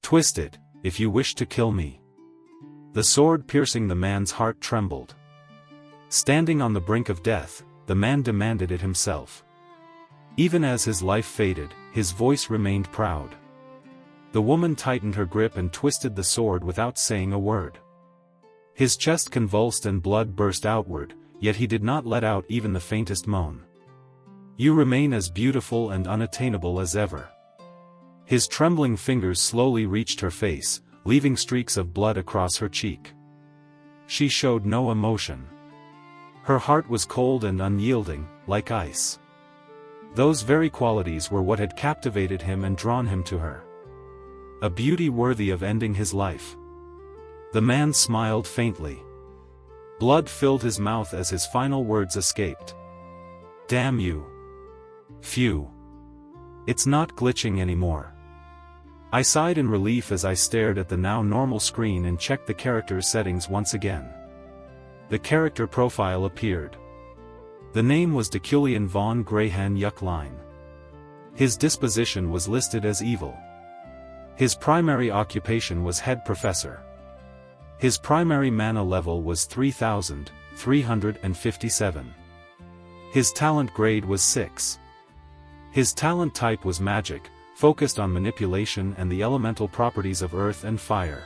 Twist it, if you wish to kill me. The sword piercing the man's heart trembled. Standing on the brink of death, the man demanded it himself. Even as his life faded, his voice remained proud. The woman tightened her grip and twisted the sword without saying a word. His chest convulsed and blood burst outward, yet he did not let out even the faintest moan. You remain as beautiful and unattainable as ever. His trembling fingers slowly reached her face, leaving streaks of blood across her cheek. She showed no emotion. Her heart was cold and unyielding, like ice. Those very qualities were what had captivated him and drawn him to her. A beauty worthy of ending his life. The man smiled faintly. Blood filled his mouth as his final words escaped. Damn you. Phew. It's not glitching anymore. I sighed in relief as I stared at the now normal screen and checked the character's settings once again. The character profile appeared. The name was Deculein von Dyein. His disposition was listed as evil. His primary occupation was head professor. His primary mana level was 3,357. His talent grade was 6. His talent type was magic, focused on manipulation and the elemental properties of earth and fire.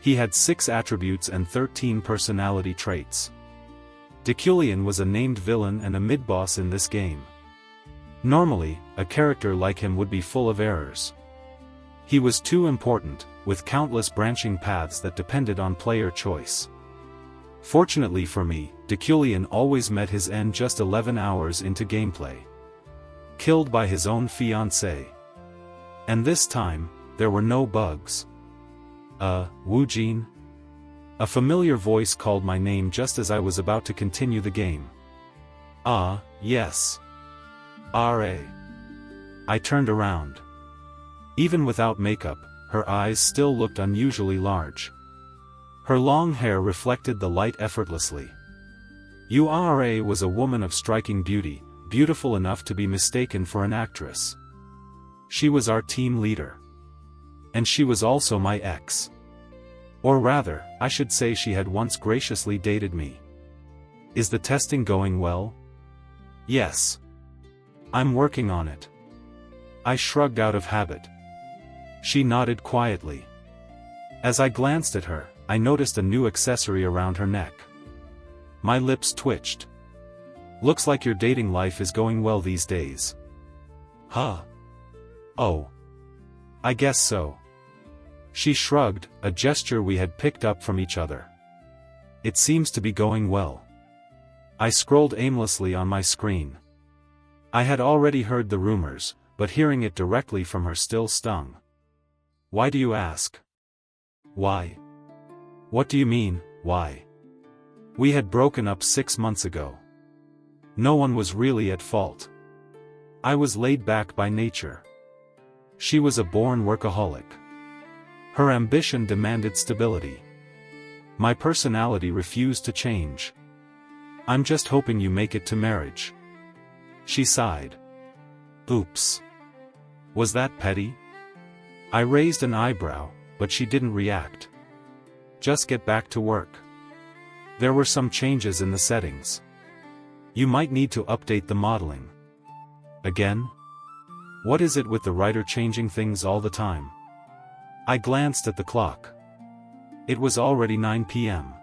He had 6 attributes and 13 personality traits. Deculein was a named villain and a mid-boss in this game. Normally, a character like him would be full of errors. He was too important, with countless branching paths that depended on player choice. Fortunately for me, Deculein always met his end just 11 hours into gameplay. Killed by his own fiancée. And this time, there were no bugs. Wu Jin? A familiar voice called my name just as I was about to continue the game. Ah, yes. R.A. I turned around. Even without makeup, her eyes still looked unusually large. Her long hair reflected the light effortlessly. Ura was a woman of striking beauty, beautiful enough to be mistaken for an actress. She was our team leader. And she was also my ex. Or rather, I should say she had once graciously dated me. Is the testing going well? Yes. I'm working on it. I shrugged out of habit. She nodded quietly. As I glanced at her, I noticed a new accessory around her neck. My lips twitched. Looks like your dating life is going well these days. Huh? Oh. I guess so. She shrugged, a gesture we had picked up from each other. It seems to be going well. I scrolled aimlessly on my screen. I had already heard the rumors, but hearing it directly from her still stung. Why do you ask? Why? What do you mean, why? We had broken up 6 months ago. No one was really at fault. I was laid back by nature. She was a born workaholic. Her ambition demanded stability. My personality refused to change. I'm just hoping you make it to marriage. She sighed. Oops. Was that petty? I raised an eyebrow, but she didn't react. Just get back to work. There were some changes in the settings. You might need to update the modeling. Again? What is it with the writer changing things all the time? I glanced at the clock. It was already 9 p.m.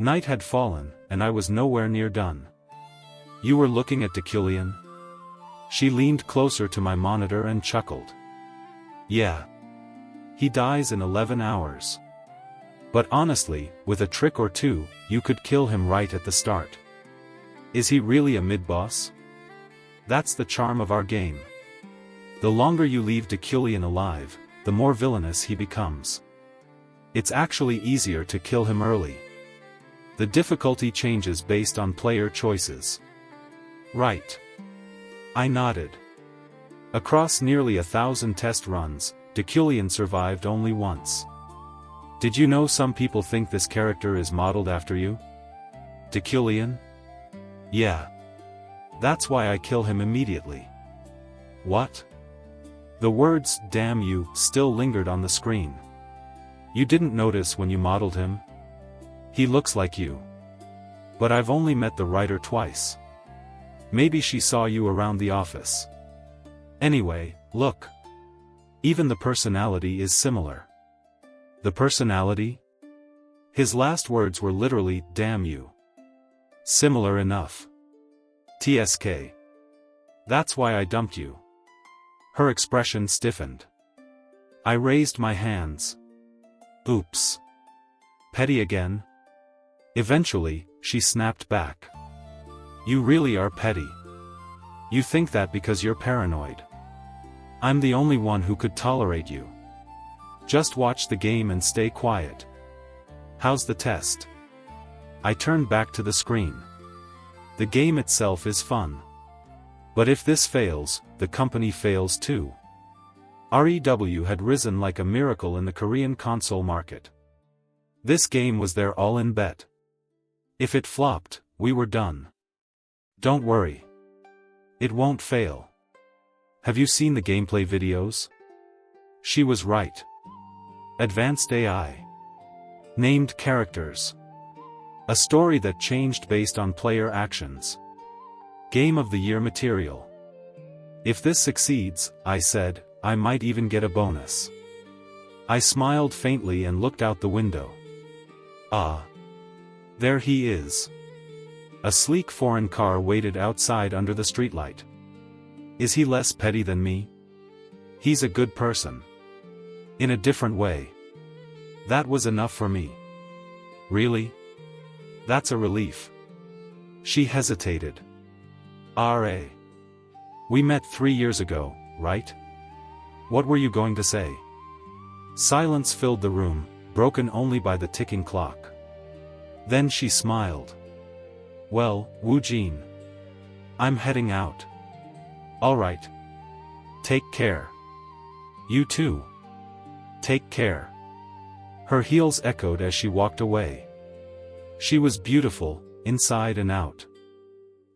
Night had fallen, and I was nowhere near done. You were looking at Deculein? She leaned closer to my monitor and chuckled. Yeah. He dies in 11 hours. But honestly, with a trick or two, you could kill him right at the start. Is he really a mid-boss? That's the charm of our game. The longer you leave Deculein alive, the more villainous he becomes. It's actually easier to kill him early. The difficulty changes based on player choices. Right. I nodded. Across nearly 1,000 test runs, Deculein survived only once. Did you know some people think this character is modeled after you? Deculein? Yeah. That's why I kill him immediately. What? The words, "damn you," still lingered on the screen. "You didn't notice when you modeled him? He looks like you. But I've only met the writer twice. Maybe she saw you around the office. Anyway, look. Even the personality is similar." The personality? His last words were literally, "damn you." Similar enough. TSK. That's why I dumped you. Her expression stiffened. I raised my hands. Oops. Petty again? Eventually, she snapped back. You really are petty. You think that because you're paranoid. I'm the only one who could tolerate you. Just watch the game and stay quiet. How's the test? I turned back to the screen. The game itself is fun. But if this fails, the company fails too. REW had risen like a miracle in the Korean console market. This game was their all-in bet. If it flopped, we were done. Don't worry. It won't fail. Have you seen the gameplay videos? She was right. Advanced AI. Named characters. A story that changed based on player actions. Game of the Year material. If this succeeds, I said, I might even get a bonus. I smiled faintly and looked out the window. Ah. There he is. A sleek foreign car waited outside under the streetlight. Is he less petty than me? He's a good person. In a different way. That was enough for me. Really? That's a relief. She hesitated. R.A. We met 3 years ago, right? What were you going to say? Silence filled the room, broken only by the ticking clock. Then she smiled. Well, Woo Jin. I'm heading out. All right. Take care. You too. Take care. Her heels echoed as she walked away. She was beautiful, inside and out.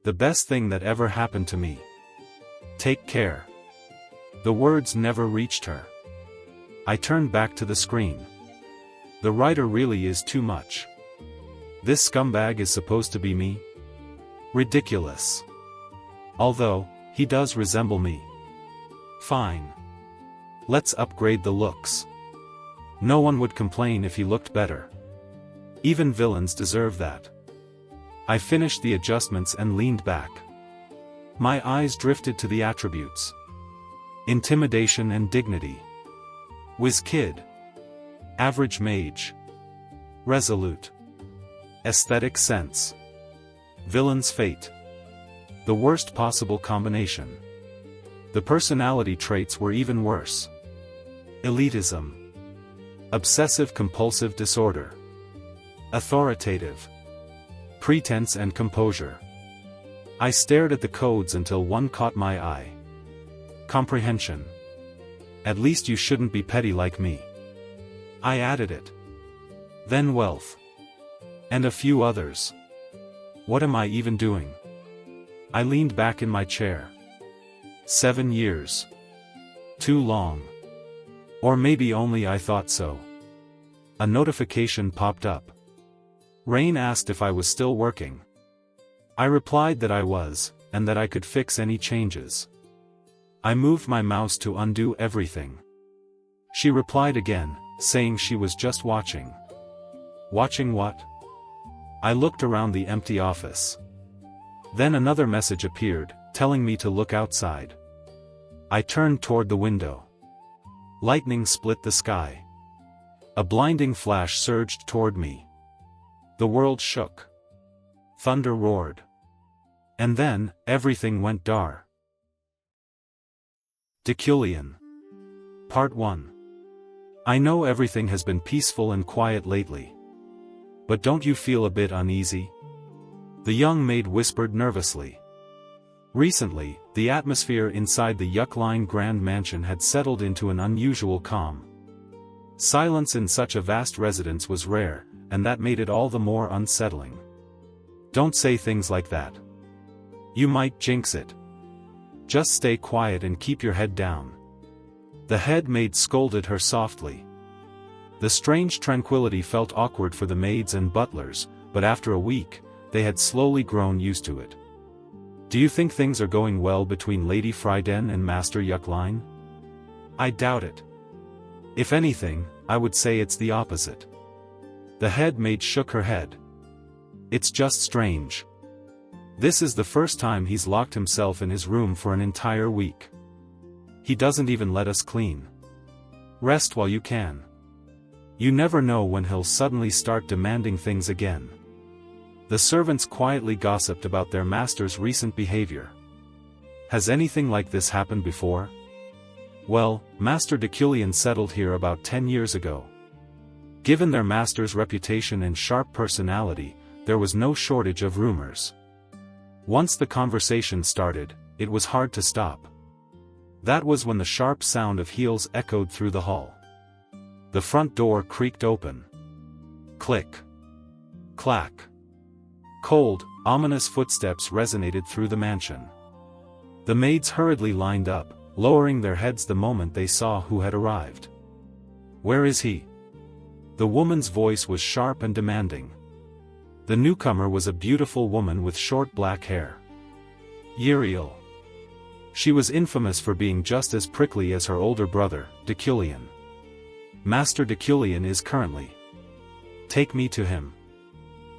The best thing that ever happened to me. Take care. The words never reached her. I turned back to the screen. The writer really is too much. This scumbag is supposed to be me? Ridiculous. Although, he does resemble me. Fine. Let's upgrade the looks. No one would complain if he looked better. Even villains deserve that. I finished the adjustments and leaned back. My eyes drifted to the attributes. Intimidation and dignity. Whiz kid. Average mage. Resolute. Aesthetic sense. Villain's fate. The worst possible combination. The personality traits were even worse. Elitism. Obsessive-compulsive disorder. Authoritative. Pretense and composure. I stared at the codes until one caught my eye. Comprehension. At least you shouldn't be petty like me. I added it. Then wealth. And a few others. What am I even doing? I leaned back in my chair. 7 years. Too long. Or maybe only I thought so. A notification popped up. Rain asked if I was still working. I replied that I was, and that I could fix any changes. I moved my mouse to undo everything. She replied again, saying she was just watching. Watching what? I looked around the empty office. Then another message appeared, telling me to look outside. I turned toward the window. Lightning split the sky. A blinding flash surged toward me. The world shook. Thunder roared. And then, everything went dark. Deculein. Part 1. I know everything has been peaceful and quiet lately. But don't you feel a bit uneasy? The young maid whispered nervously. Recently, the atmosphere inside the Deculein Grand Mansion had settled into an unusual calm. Silence in such a vast residence was rare, and that made it all the more unsettling. Don't say things like that. You might jinx it. Just stay quiet and keep your head down. The head maid scolded her softly. The strange tranquility felt awkward for the maids and butlers, but after a week, they had slowly grown used to it. Do you think things are going well between Lady Fryden and Master Deculein? I doubt it. If anything, I would say it's the opposite. The head maid shook her head. It's just strange. This is the first time he's locked himself in his room for an entire week. He doesn't even let us clean. Rest while you can. You never know when he'll suddenly start demanding things again. The servants quietly gossiped about their master's recent behavior. Has anything like this happened before? Well, Master Deculein settled here about 10 years ago. Given their master's reputation and sharp personality, there was no shortage of rumors. Once the conversation started, it was hard to stop. That was when the sharp sound of heels echoed through the hall. The front door creaked open. Click. Clack. Cold, ominous footsteps resonated through the mansion. The maids hurriedly lined up, lowering their heads the moment they saw who had arrived. Where is he? The woman's voice was sharp and demanding. The newcomer was a beautiful woman with short black hair. Uriel. She was infamous for being just as prickly as her older brother, Deculein. Master Deculein is currently. Take me to him.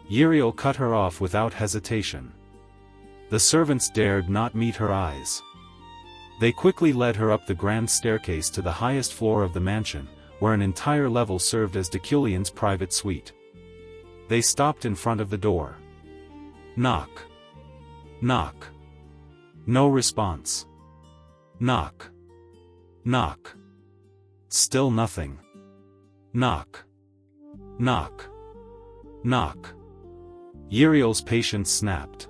Uriel cut her off without hesitation. The servants dared not meet her eyes. They quickly led her up the grand staircase to the highest floor of the mansion, where an entire level served as Deculein's private suite. They stopped in front of the door. Knock. Knock. No response. Knock. Knock. Still nothing. Knock. Knock. Knock. Uriel's patience snapped.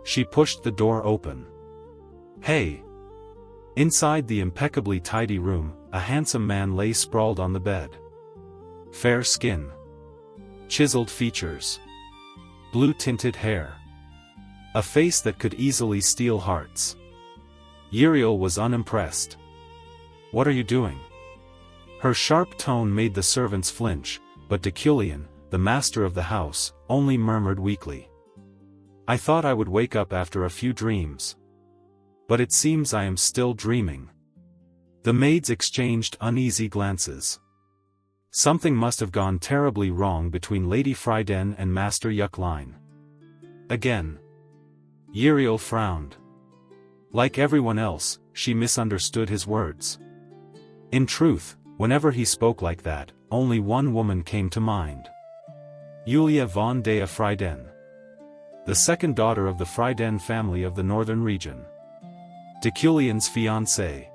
She pushed the door open. Hey! Inside the impeccably tidy room, a handsome man lay sprawled on the bed. Fair skin. Chiseled features. Blue-tinted hair. A face that could easily steal hearts. Uriel was unimpressed. What are you doing? Her sharp tone made the servants flinch, but Deculein, the master of the house, only murmured weakly. I thought I would wake up after a few dreams. But it seems I am still dreaming. The maids exchanged uneasy glances. Something must have gone terribly wrong between Lady Fryden and Master Deculein. Again. Uriel frowned. Like everyone else, she misunderstood his words. In truth, whenever he spoke like that, only one woman came to mind. Julia von der Fryden. The second daughter of the Fryden family of the northern region. Deculein's fiancée.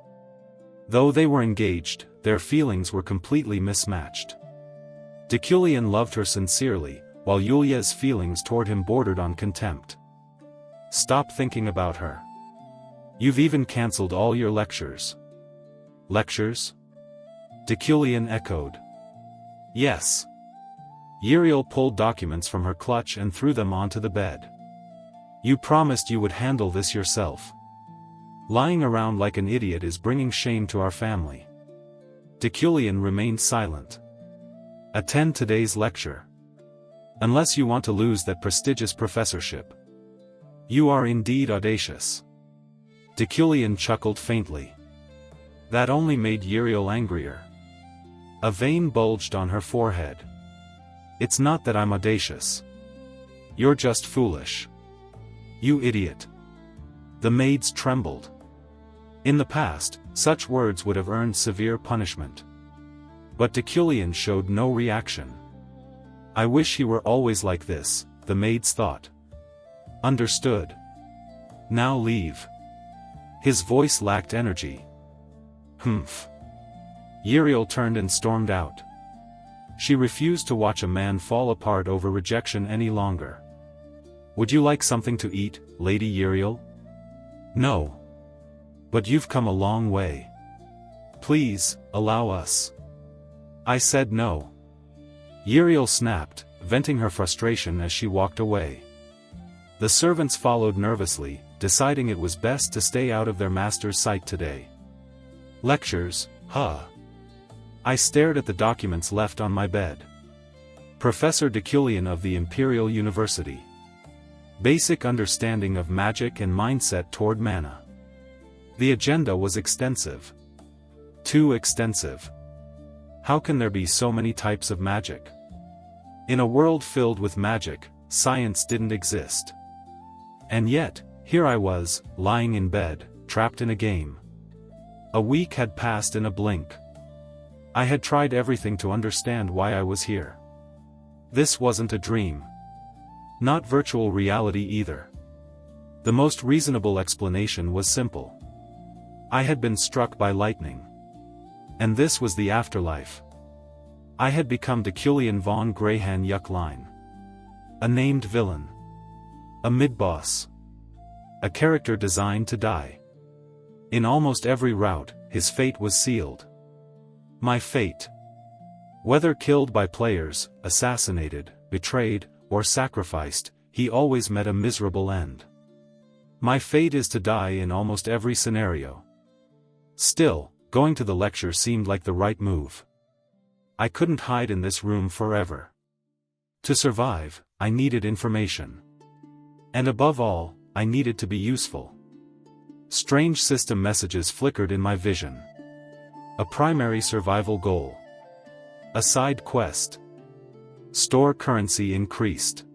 Though they were engaged, their feelings were completely mismatched. Deculein loved her sincerely, while Julia's feelings toward him bordered on contempt. Stop thinking about her. You've even cancelled all your lectures. Lectures? Deculein echoed. Yes. Uriel pulled documents from her clutch and threw them onto the bed. You promised you would handle this yourself. Lying around like an idiot is bringing shame to our family. Deculein remained silent. Attend today's lecture. Unless you want to lose that prestigious professorship. You are indeed audacious. Deculein chuckled faintly. That only made Uriel angrier. A vein bulged on her forehead. It's not that I'm audacious. You're just foolish. You idiot. The maids trembled. In the past, such words would have earned severe punishment. But Deculein showed no reaction. I wish he were always like this, the maids thought. Understood. Now leave. His voice lacked energy. Humph. Uriel turned and stormed out. She refused to watch a man fall apart over rejection any longer. Would you like something to eat, Lady Uriel? No. But you've come a long way. Please, allow us. I said no. Uriel snapped, venting her frustration as she walked away. The servants followed nervously, deciding it was best to stay out of their master's sight today. Lectures, huh? I stared at the documents left on my bed. Professor Deculein of the Imperial University. Basic understanding of magic and mindset toward mana. The agenda was extensive. Too extensive. How can there be so many types of magic? In a world filled with magic, science didn't exist. And yet, here I was, lying in bed, trapped in a game. A week had passed in a blink. I had tried everything to understand why I was here. This wasn't a dream. Not virtual reality either. The most reasonable explanation was simple. I had been struck by lightning. And this was the afterlife. I had become Deculein von Greyhan Yuckline. A named villain. A mid-boss. A character designed to die. In almost every route, his fate was sealed. My fate. Whether killed by players, assassinated, betrayed, or sacrificed, he always met a miserable end. My fate is to die in almost every scenario. Still, going to the lecture seemed like the right move. I couldn't hide in this room forever. To survive, I needed information. And above all, I needed to be useful. Strange system messages flickered in my vision. A primary survival goal. A side quest. Store currency increased.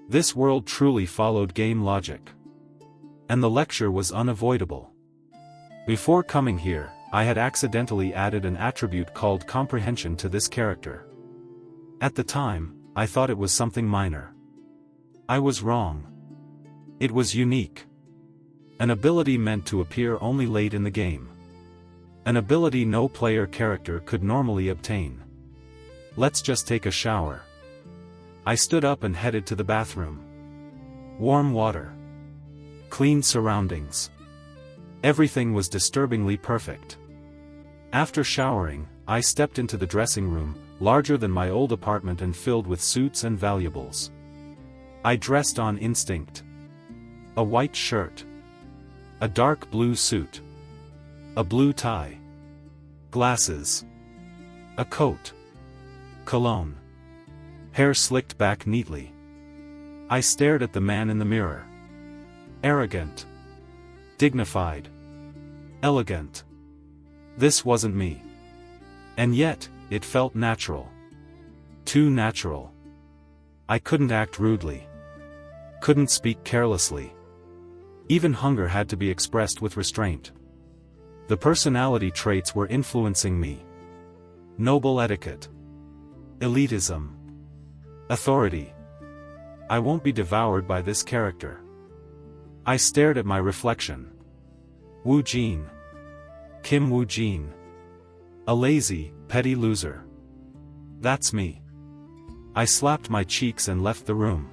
This world truly followed game logic. And the lecture was unavoidable. Before coming here, I had accidentally added an attribute called comprehension to this character. At the time, I thought it was something minor. I was wrong. It was unique. An ability meant to appear only late in the game. An ability no player character could normally obtain. Let's just take a shower. I stood up and headed to the bathroom. Warm water. Clean surroundings. Everything was disturbingly perfect. After showering, I stepped into the dressing room, larger than my old apartment and filled with suits and valuables. I dressed on instinct. A white shirt. A dark blue suit. A blue tie. Glasses. A coat. Cologne. Hair slicked back neatly. I stared at the man in the mirror. Arrogant. Dignified. Elegant. This wasn't me. And yet, it felt natural. Too natural. I couldn't act rudely. Couldn't speak carelessly. Even hunger had to be expressed with restraint. The personality traits were influencing me. Noble etiquette. Elitism. Authority. I won't be devoured by this character. I stared at my reflection. Wu Jin. Kim Wu Jin. A lazy, petty loser. That's me. I slapped my cheeks and left the room.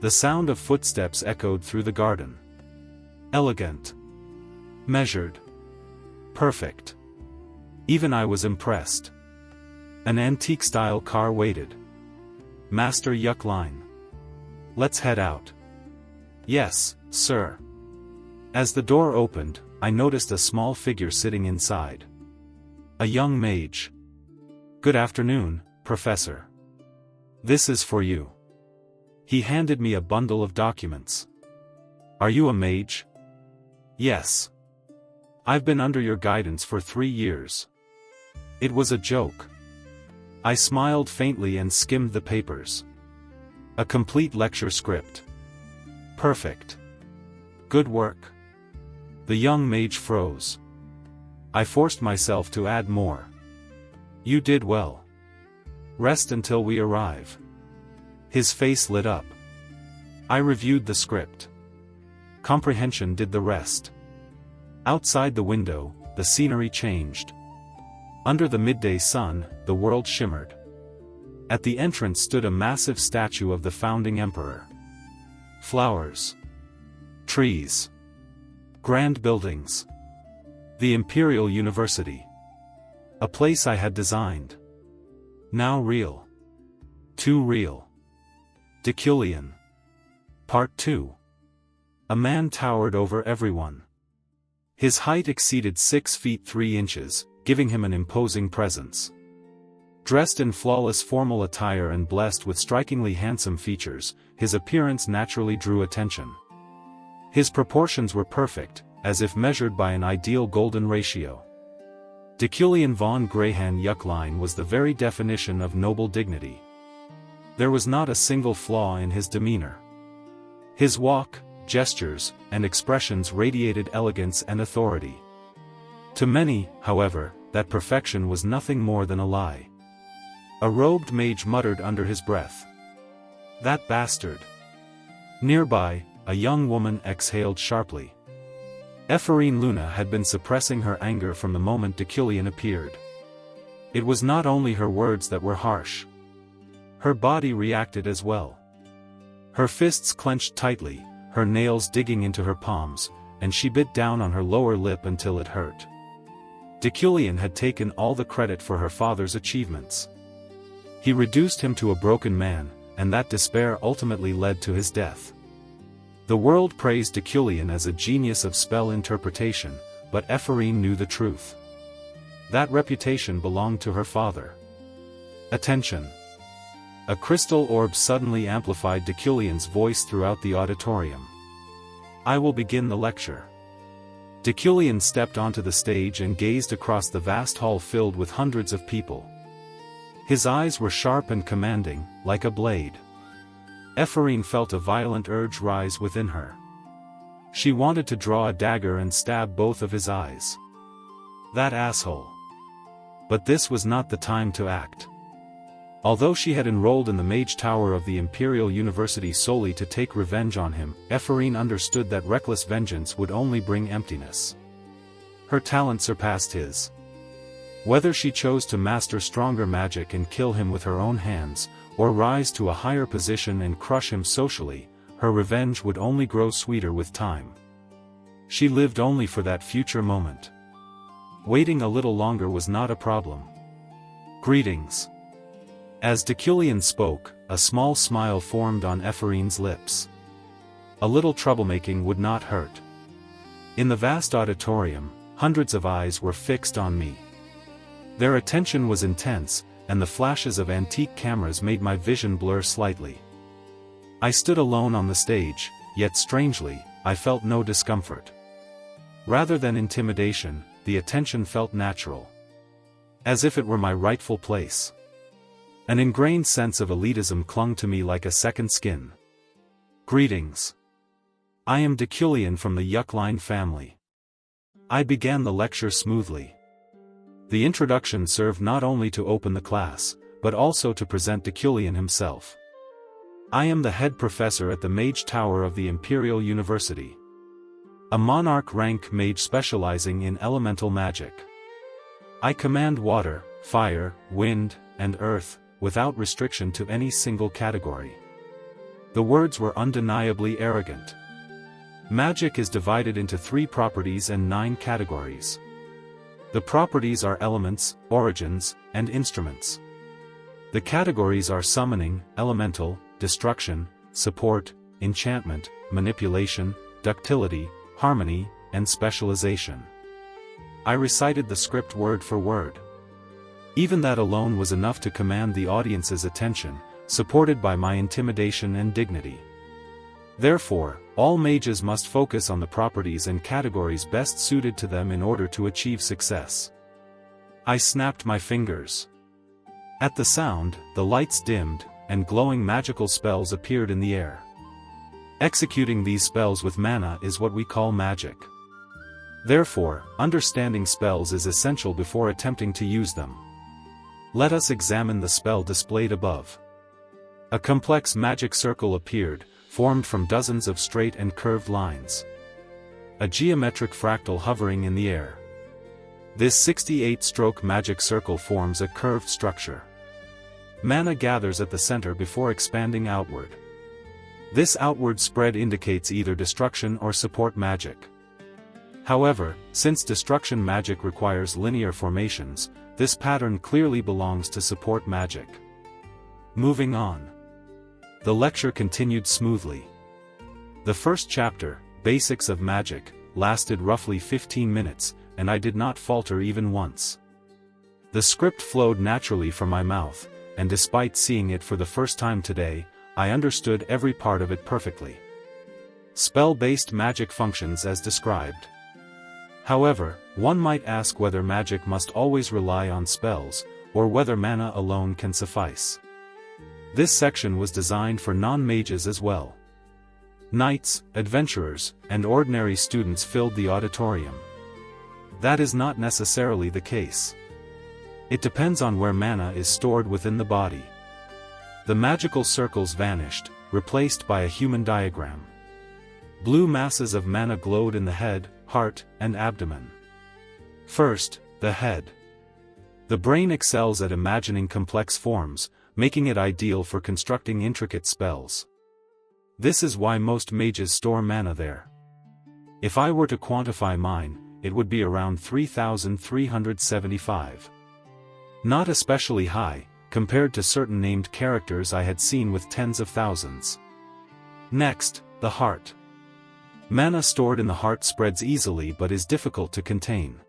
The sound of footsteps echoed through the garden. Elegant. Measured. Perfect. Even I was impressed. An antique-style car waited. Master Yuckline. Let's head out. Yes, sir. As the door opened, I noticed a small figure sitting inside. A young mage. Good afternoon, Professor. This is for you. He handed me a bundle of documents. Are you a mage? Yes. I've been under your guidance for 3 years. It was a joke. I smiled faintly and skimmed the papers. A complete lecture script. Perfect. Good work. The young mage froze. I forced myself to add more. You did well. Rest until we arrive. His face lit up. I reviewed the script. Comprehension did the rest. Outside the window, the scenery changed. Under the midday sun, the world shimmered. At the entrance stood a massive statue of the founding emperor. Flowers. Trees. Grand buildings. The Imperial University. A place I had designed. Now real. Too real. Deculein. Part 2. A man towered over everyone. His height exceeded 6 feet 3 inches, giving him an imposing presence. Dressed in flawless formal attire and blessed with strikingly handsome features, his appearance naturally drew attention. His proportions were perfect, as if measured by an ideal golden ratio. Deculein von Deculein was the very definition of noble dignity. There was not a single flaw in his demeanor. His walk, gestures, and expressions radiated elegance and authority. To many, however, that perfection was nothing more than a lie. A robed mage muttered under his breath. "That bastard!" Nearby, a young woman exhaled sharply. Ephorine Luna had been suppressing her anger from the moment Deculein appeared. It was not only her words that were harsh. Her body reacted as well. Her fists clenched tightly, her nails digging into her palms, and she bit down on her lower lip until it hurt. Deculein had taken all the credit for her father's achievements. He reduced him to a broken man, and that despair ultimately led to his death. The world praised Deculein as a genius of spell interpretation, but Ephorine knew the truth. That reputation belonged to her father. Attention! A crystal orb suddenly amplified Deculein's voice throughout the auditorium. "I will begin the lecture." Deculein stepped onto the stage and gazed across the vast hall filled with hundreds of people. His eyes were sharp and commanding, like a blade. Ephorine felt a violent urge rise within her. She wanted to draw a dagger and stab both of his eyes. That asshole! But this was not the time to act. Although she had enrolled in the Mage Tower of the Imperial University solely to take revenge on him, Ephorine understood that reckless vengeance would only bring emptiness. Her talent surpassed his. Whether she chose to master stronger magic and kill him with her own hands, or rise to a higher position and crush him socially, her revenge would only grow sweeter with time. She lived only for that future moment. Waiting a little longer was not a problem. "Greetings." As Deculein spoke, a small smile formed on Ephorine's lips. A little troublemaking would not hurt. In the vast auditorium, hundreds of eyes were fixed on me. Their attention was intense, and the flashes of antique cameras made my vision blur slightly. I stood alone on the stage, yet strangely, I felt no discomfort. Rather than intimidation, the attention felt natural. As if it were my rightful place. An ingrained sense of elitism clung to me like a second skin. "Greetings. I am Deculein from the Deculein family." I began the lecture smoothly. The introduction served not only to open the class, but also to present Deculein himself. "I am the head professor at the Mage Tower of the Imperial University. A monarch rank mage specializing in elemental magic. I command water, fire, wind, and earth, without restriction to any single category." The words were undeniably arrogant. Magic is divided into 3 properties and 9 categories. The properties are elements, origins, and instruments. The categories are summoning, elemental, destruction, support, enchantment, manipulation, ductility, harmony, and specialization. I recited the script word for word. Even that alone was enough to command the audience's attention, supported by my intimidation and dignity. Therefore, all mages must focus on the properties and categories best suited to them in order to achieve success. I snapped my fingers. At the sound, the lights dimmed, and glowing magical spells appeared in the air. Executing these spells with mana is what we call magic. Therefore, understanding spells is essential before attempting to use them. Let us examine the spell displayed above. A complex magic circle appeared, formed from dozens of straight and curved lines. A geometric fractal hovering in the air. This 68-stroke magic circle forms a curved structure. Mana gathers at the center before expanding outward. This outward spread indicates either destruction or support magic. However, since destruction magic requires linear formations, this pattern clearly belongs to support magic. Moving on. The lecture continued smoothly. The first chapter, Basics of Magic, lasted roughly 15 minutes, and I did not falter even once. The script flowed naturally from my mouth, and despite seeing it for the first time today, I understood every part of it perfectly. Spell-based magic functions as described. However, one might ask whether magic must always rely on spells, or whether mana alone can suffice. This section was designed for non-mages as well. Knights, adventurers, and ordinary students filled the auditorium. That is not necessarily the case. It depends on where mana is stored within the body. The magical circles vanished, replaced by a human diagram. Blue masses of mana glowed in the head, heart, and abdomen. First, the head. The brain excels at imagining complex forms, making it ideal for constructing intricate spells. This is why most mages store mana there. If I were to quantify mine, it would be around 3,375. Not especially high, compared to certain named characters I had seen with tens of thousands. Next, the heart. Mana stored in the heart spreads easily but is difficult to contain.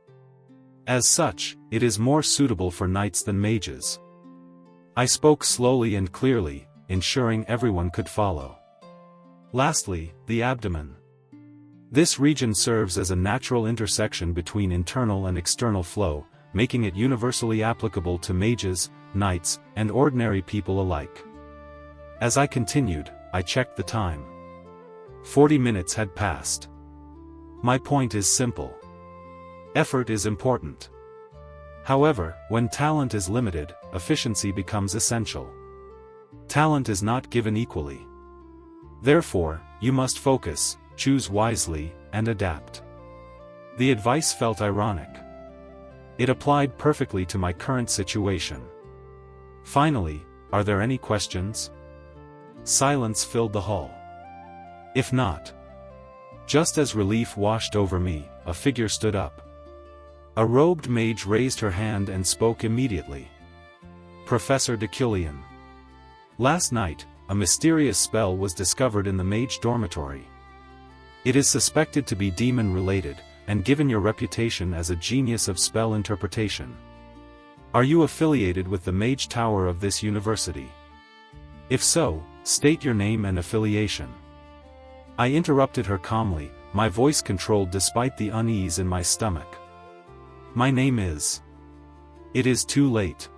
As such, it is more suitable for knights than mages. I spoke slowly and clearly, ensuring everyone could follow. Lastly, the abdomen. This region serves as a natural intersection between internal and external flow, making it universally applicable to mages, knights, and ordinary people alike. As I continued, I checked the time. 40 minutes had passed. My point is simple. Effort is important. However, when talent is limited, efficiency becomes essential. Talent is not given equally. Therefore, you must focus, choose wisely, and adapt. The advice felt ironic. It applied perfectly to my current situation. Finally, are there any questions? Silence filled the hall. If not. Just as relief washed over me, a figure stood up. A robed mage raised her hand and spoke immediately. Professor Deculein. Last night, a mysterious spell was discovered in the mage dormitory. It is suspected to be demon-related, and given your reputation as a genius of spell interpretation. Are you affiliated with the Mage Tower of this university? If so, state your name and affiliation. I interrupted her calmly, my voice controlled despite the unease in my stomach. My name is. It is too late.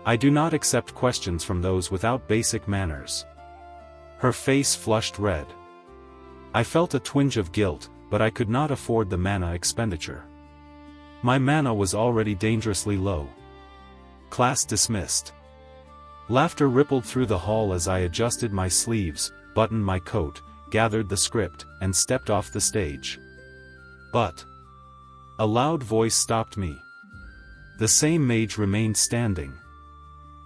I do not accept questions from those without basic manners. Her face flushed red. I felt a twinge of guilt, but I could not afford the mana expenditure. My mana was already dangerously low. Class dismissed. Laughter rippled through the hall as I adjusted my sleeves, buttoned my coat, gathered the script, and stepped off the stage. But a loud voice stopped me. The same mage remained standing.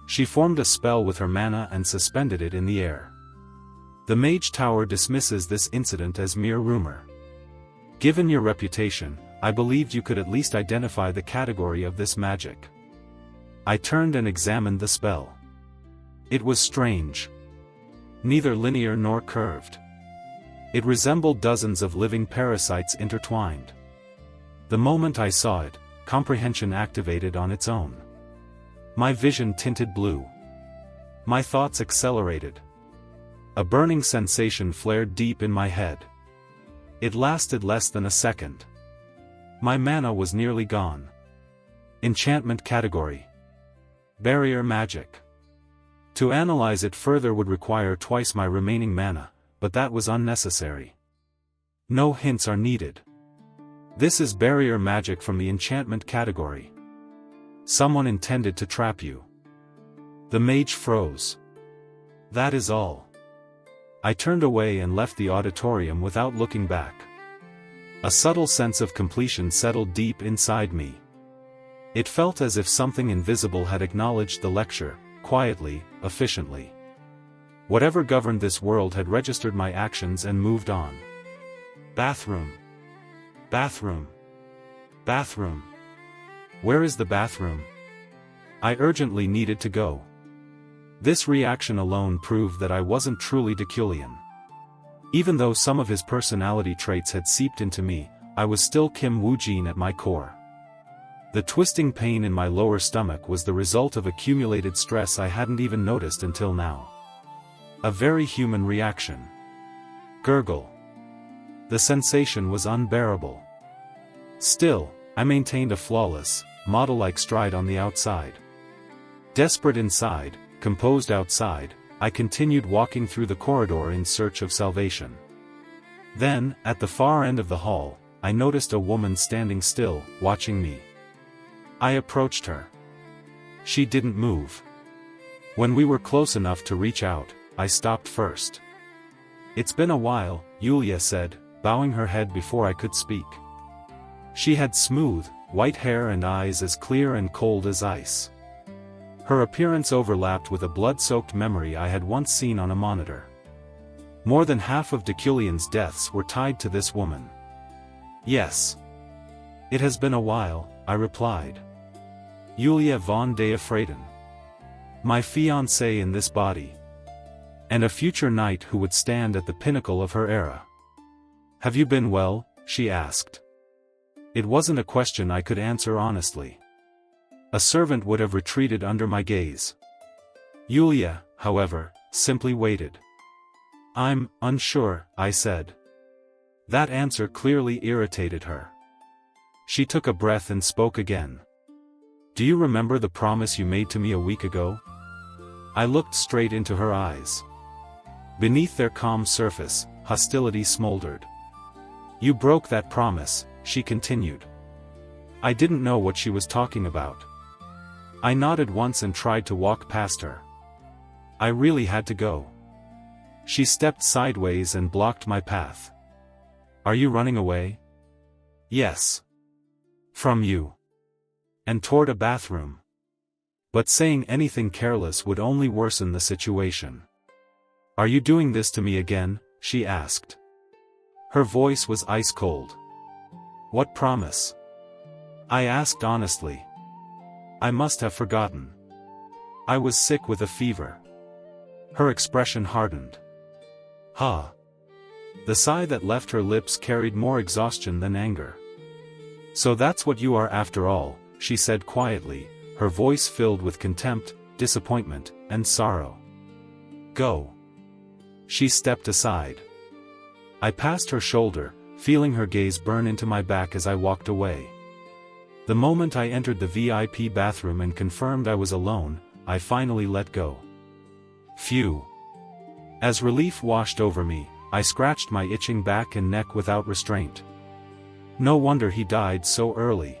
She formed a spell with her mana and suspended it in the air. The Mage Tower dismisses this incident as mere rumor. Given your reputation, I believed you could at least identify the category of this magic. I turned and examined the spell. It was strange. Neither linear nor curved. It resembled dozens of living parasites intertwined. The moment I saw it, comprehension activated on its own. My vision tinted blue. My thoughts accelerated. A burning sensation flared deep in my head. It lasted less than a second. My mana was nearly gone. Enchantment category. Barrier magic. To analyze it further would require twice my remaining mana, but that was unnecessary. No hints are needed. This is barrier magic from the enchantment category. Someone intended to trap you. The mage froze. That is all. I turned away and left the auditorium without looking back. A subtle sense of completion settled deep inside me. It felt as if something invisible had acknowledged the lecture, quietly, efficiently. Whatever governed this world had registered my actions and moved on. Bathroom. Bathroom. Bathroom. Where is the bathroom? I urgently needed to go. This reaction alone proved that I wasn't truly Deculein. Even though some of his personality traits had seeped into me, I was still Kim Woo-jin at my core. The twisting pain in my lower stomach was the result of accumulated stress I hadn't even noticed until now. A very human reaction. Gurgle. The sensation was unbearable. Still, I maintained a flawless, model-like stride on the outside. Desperate inside, composed outside, I continued walking through the corridor in search of salvation. Then, at the far end of the hall, I noticed a woman standing still, watching me. I approached her. She didn't move. When we were close enough to reach out, I stopped first. "It's been a while," Yulia said, bowing her head before I could speak. She had smooth, white hair and eyes as clear and cold as ice. Her appearance overlapped with a blood-soaked memory I had once seen on a monitor. More than half of Deculein's deaths were tied to this woman. "Yes. It has been a while," I replied. "Yulia von de Efraden. My fiancée in this body. And a future knight who would stand at the pinnacle of her era." "Have you been well?" she asked. It wasn't a question I could answer honestly. A servant would have retreated under my gaze. Yulia, however, simply waited. "I'm unsure," I said. That answer clearly irritated her. She took a breath and spoke again. "Do you remember the promise you made to me a week ago?" I looked straight into her eyes. Beneath their calm surface, hostility smoldered. "You broke that promise," she continued. I didn't know what she was talking about. I nodded once and tried to walk past her. I really had to go. She stepped sideways and blocked my path. "Are you running away?" "Yes. From you." And toward a bathroom. But saying anything careless would only worsen the situation. "Are you doing this to me again?" she asked. Her voice was ice cold. "What promise?" I asked honestly. I must have forgotten. I was sick with a fever. Her expression hardened. "Ha." The sigh that left her lips carried more exhaustion than anger. "So that's what you are after all," she said quietly, her voice filled with contempt, disappointment, and sorrow. "Go." She stepped aside. I passed her shoulder, feeling her gaze burn into my back as I walked away. The moment I entered the VIP bathroom and confirmed I was alone, I finally let go. Phew. As relief washed over me, I scratched my itching back and neck without restraint. No wonder he died so early.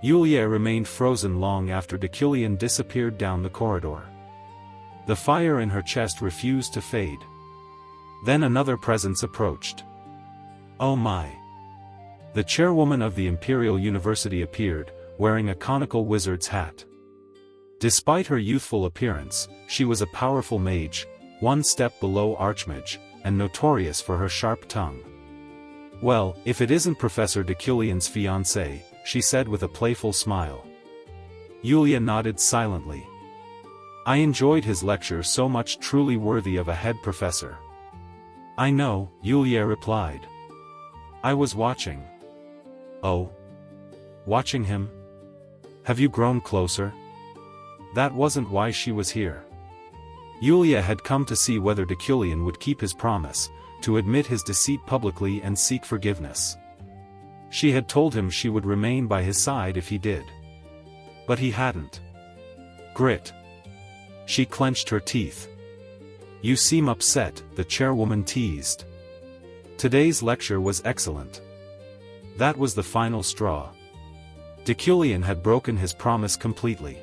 Yulia remained frozen long after Deculein disappeared down the corridor. The fire in her chest refused to fade. Then another presence approached. Oh my! The chairwoman of the Imperial University appeared, wearing a conical wizard's hat. Despite her youthful appearance, she was a powerful mage, one step below Archmage, and notorious for her sharp tongue. "Well, if it isn't Professor Deculein's fiancée," she said with a playful smile. Yulia nodded silently. I enjoyed his lecture so much, truly worthy of a head professor. "I know," Yulia replied. "I was watching." "Oh? Watching him? Have you grown closer?" That wasn't why she was here. Yulia had come to see whether Deculein would keep his promise, to admit his deceit publicly and seek forgiveness. She had told him she would remain by his side if he did. But he hadn't. Grit. She clenched her teeth. "You seem upset," the chairwoman teased. Today's lecture was excellent. That was the final straw. Deculein had broken his promise completely.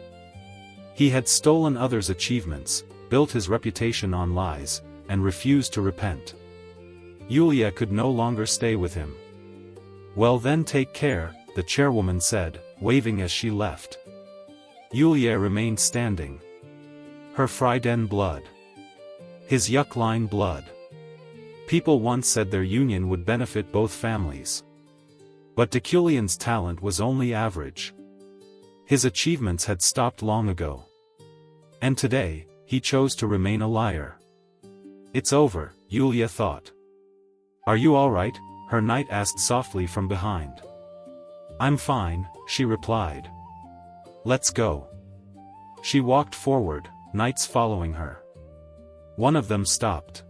He had stolen others' achievements, built his reputation on lies, and refused to repent. Yulia could no longer stay with him. "Well then, take care," the chairwoman said, waving as she left. Yulia remained standing. Her Freiden blood. His Deculein blood. People once said their union would benefit both families. But Deculein's talent was only average. His achievements had stopped long ago. And today, he chose to remain a liar. It's over, Yulia thought. "Are you all right?" her knight asked softly from behind. "I'm fine," she replied. "Let's go." She walked forward, knights following her. One of them stopped.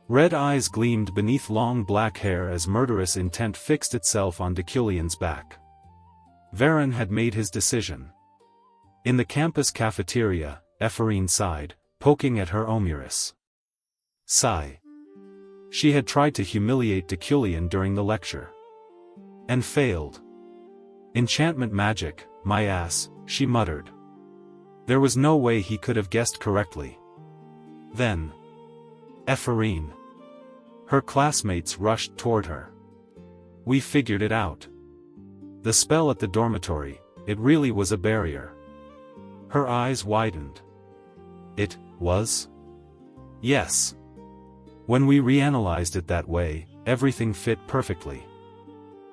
Red eyes gleamed beneath long black hair as murderous intent fixed itself on Deculein's back. Varen had made his decision. In the campus cafeteria, Ephorine sighed, poking at her Omuris. Sigh. She had tried to humiliate Deculein during the lecture. And failed. "Enchantment magic, my ass," she muttered. There was no way he could have guessed correctly. Then. Ephorine. Her classmates rushed toward her. "We figured it out. The spell at the dormitory, it really was a barrier." Her eyes widened. "It was?" "Yes. When we reanalyzed it that way, everything fit perfectly."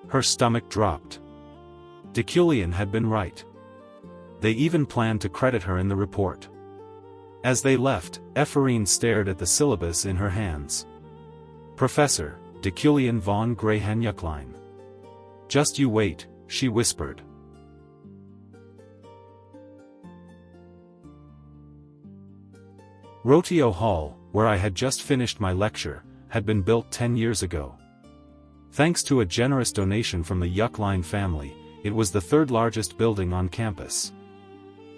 Her stomach dropped. Deculein had been right. They even planned to credit her in the report. As they left, Ephorine stared at the syllabus in her hands. "Professor, Deculein von Greyhanjucklein. Just you wait," she whispered. Rotio Hall, where I had just finished my lecture, had been built 10 years ago. Thanks to a generous donation from the Jucklein family, it was the third largest building on campus.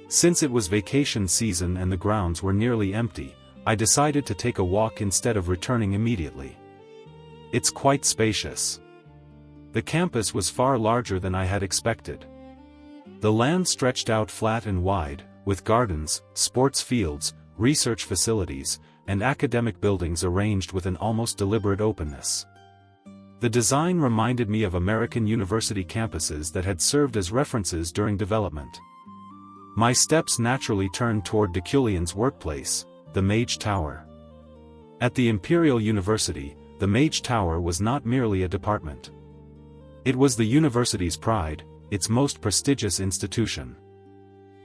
Since it was vacation season and the grounds were nearly empty, I decided to take a walk instead of returning immediately. It's quite spacious. The campus was far larger than I had expected. The land stretched out flat and wide, with gardens, sports fields, research facilities, and academic buildings arranged with an almost deliberate openness. The design reminded me of American university campuses that had served as references during development. My steps naturally turned toward Deculein's workplace, the Mage Tower. At the Imperial University, the Mage Tower was not merely a department. It was the university's pride, its most prestigious institution.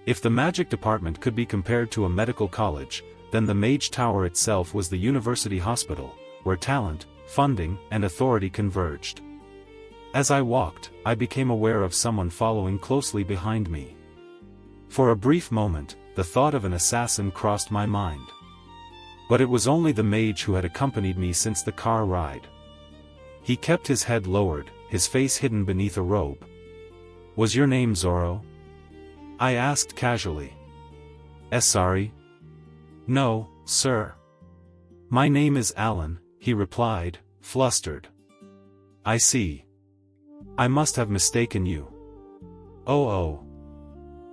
If the magic department could be compared to a medical college, then the Mage Tower itself was the university hospital, where talent, funding, and authority converged. As I walked, I became aware of someone following closely behind me. For a brief moment, the thought of an assassin crossed my mind. But it was only the mage who had accompanied me since the car ride. He kept his head lowered, his face hidden beneath a robe. "Was your name Zorro?" I asked casually. Sorry? "No, sir. My name is Alan," he replied, flustered. "I see. I must have mistaken you." Oh.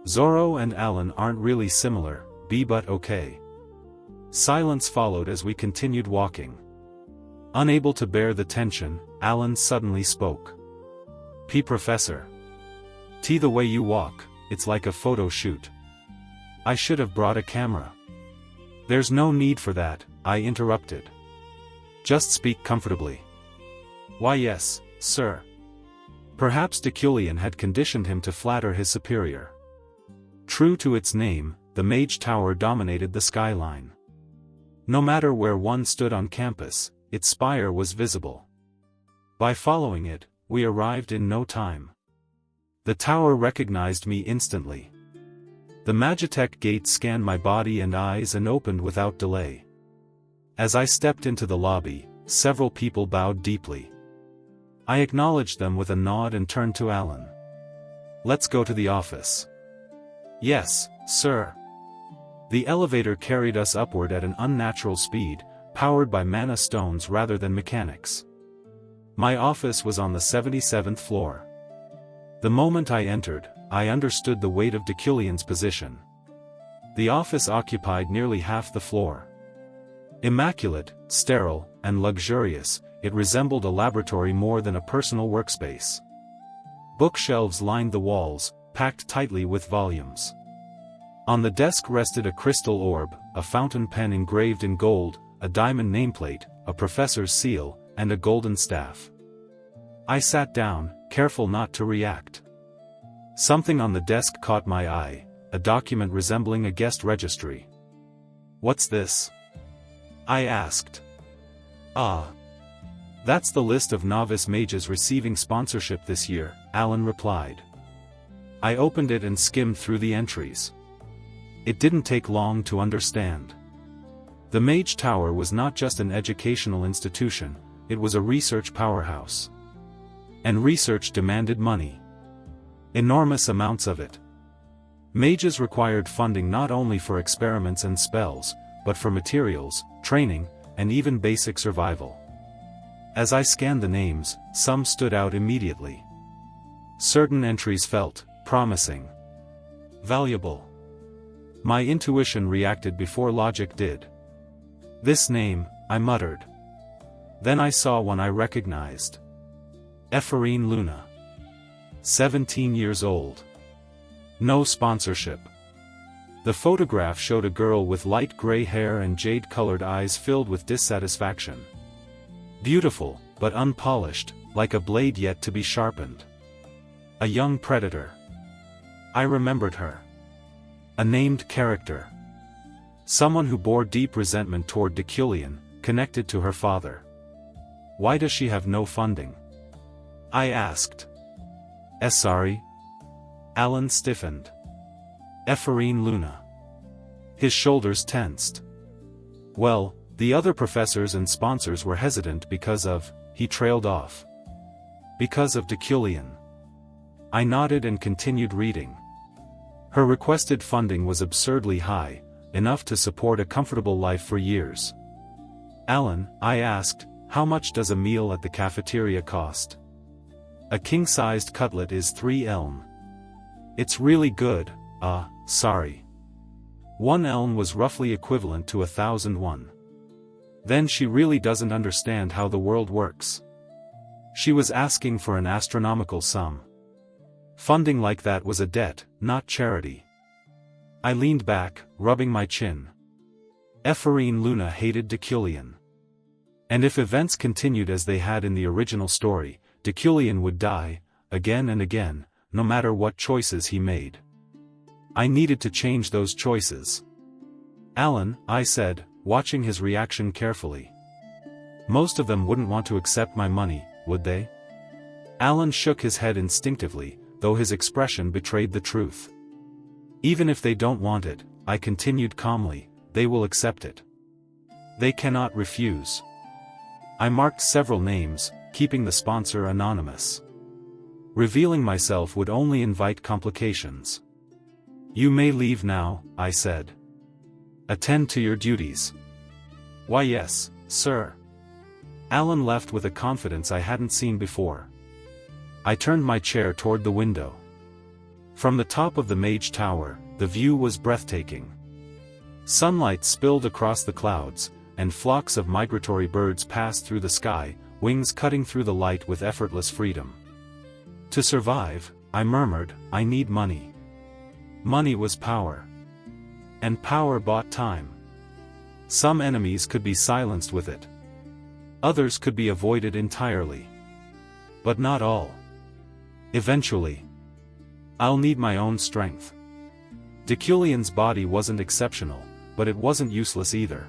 Zorro and Alan aren't really similar, but okay. Silence followed as we continued walking. Unable to bear the tension, Alan suddenly spoke. Professor. The way you walk, it's like a photo shoot." I should have brought a camera." "There's no need for that," I interrupted. "Just speak comfortably." "Why yes, sir." Perhaps Deculein had conditioned him to flatter his superior. True to its name, the Mage Tower dominated the skyline. No matter where one stood on campus, its spire was visible. By following it, we arrived in no time. The tower recognized me instantly. The Magitech gate scanned my body and eyes and opened without delay. As I stepped into the lobby, several people bowed deeply. I acknowledged them with a nod and turned to Alan. "Let's go to the office." "Yes, sir." The elevator carried us upward at an unnatural speed, powered by mana stones rather than mechanics. My office was on the 77th floor. The moment I entered, I understood the weight of Deculein's position. The office occupied nearly half the floor. Immaculate, sterile, and luxurious, it resembled a laboratory more than a personal workspace. Bookshelves lined the walls, packed tightly with volumes. On the desk rested a crystal orb, a fountain pen engraved in gold, a diamond nameplate, a professor's seal, and a golden staff. I sat down, careful not to react. Something on the desk caught my eye, a document resembling a guest registry. "What's this?" I asked. "Ah. That's the list of novice mages receiving sponsorship this year, Alan replied. I opened it and skimmed through the entries. It didn't take long to understand. The Mage Tower was not just an educational institution, it was a research powerhouse. And research demanded money. Enormous amounts of it. Mages required funding not only for experiments and spells, but for materials, training, and even basic survival. As I scanned the names, some stood out immediately. Certain entries felt promising, valuable. My intuition reacted before logic did. This name, I muttered. Then I saw one I recognized. Ephraim Luna. 17 years old. No sponsorship. The photograph showed a girl with light gray hair and jade-colored eyes filled with dissatisfaction. Beautiful, but unpolished, like a blade yet to be sharpened. A young predator. I remembered her. A named character. Someone who bore deep resentment toward Deculein, connected to her father. Why does she have no funding? I asked. Sorry? Alan stiffened. Ephraim Luna. His shoulders tensed. Well, the other professors and sponsors were hesitant because of, he trailed off. Because of Deculein. I nodded and continued reading. Her requested funding was absurdly high, enough to support a comfortable life for years. Alan, I asked, how much does a meal at the cafeteria cost? A king-sized cutlet is 3 elm. It's really good, sorry. 1 elm was roughly equivalent to 1,001. Then she really doesn't understand how the world works. She was asking for an astronomical sum. Funding like that was a debt, not charity. I leaned back, rubbing my chin. Ephraim Luna hated Deculein. And if events continued as they had in the original story, Deculein would die, again and again, no matter what choices he made. I needed to change those choices. Alan, I said, watching his reaction carefully. Most of them wouldn't want to accept my money, would they? Alan shook his head instinctively, though his expression betrayed the truth. Even if they don't want it, I continued calmly, they will accept it. They cannot refuse. I marked several names, keeping the sponsor anonymous. Revealing myself would only invite complications. You may leave now, I said. Attend to your duties. Why yes, sir. Alan left with a confidence I hadn't seen before. I turned my chair toward the window. From the top of the Mage Tower, the view was breathtaking. Sunlight spilled across the clouds, and flocks of migratory birds passed through the sky, wings cutting through the light with effortless freedom. To survive, I murmured, I need money. Money was power. And power bought time. Some enemies could be silenced with it. Others could be avoided entirely. But not all. Eventually. I'll need my own strength. Deculein's body wasn't exceptional, but it wasn't useless either.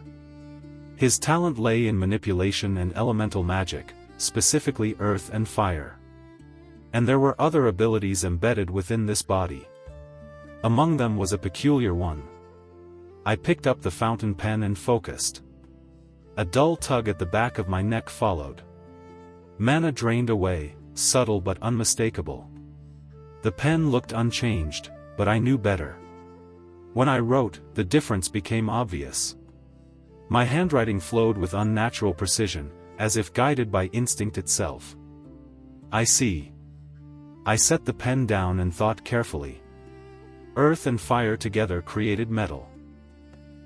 His talent lay in manipulation and elemental magic, specifically earth and fire. And there were other abilities embedded within this body. Among them was a peculiar one. I picked up the fountain pen and focused. A dull tug at the back of my neck followed. Mana drained away, subtle but unmistakable. The pen looked unchanged, but I knew better. When I wrote, the difference became obvious. My handwriting flowed with unnatural precision, as if guided by instinct itself. I see. I set the pen down and thought carefully. Earth and fire together created metal.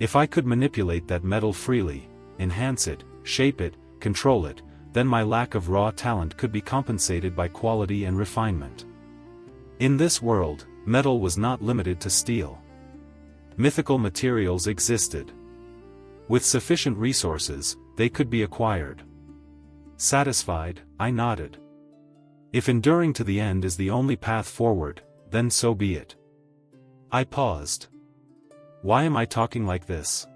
If I could manipulate that metal freely, enhance it, shape it, control it, then my lack of raw talent could be compensated by quality and refinement. In this world, metal was not limited to steel. Mythical materials existed. With sufficient resources, they could be acquired. Satisfied, I nodded. If enduring to the end is the only path forward, then so be it. I paused. Why am I talking like this?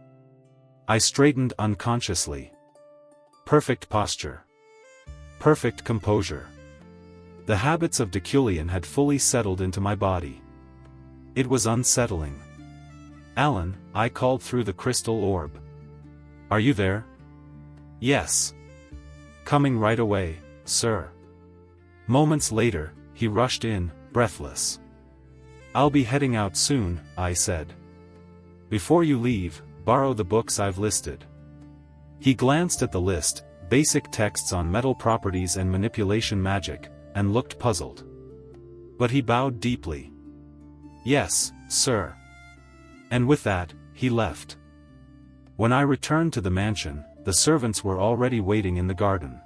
I straightened unconsciously. Perfect posture. Perfect composure. The habits of Deculein had fully settled into my body. It was unsettling. "Alan," I called through the crystal orb. "Are you there?" "Yes. Coming right away, sir." Moments later, he rushed in, breathless. "I'll be heading out soon," I said. "Before you leave, borrow the books I've listed." He glanced at the list, basic texts on metal properties and manipulation magic, and looked puzzled. But he bowed deeply. "Yes, sir." And with that, he left. When I returned to the mansion, the servants were already waiting in the garden.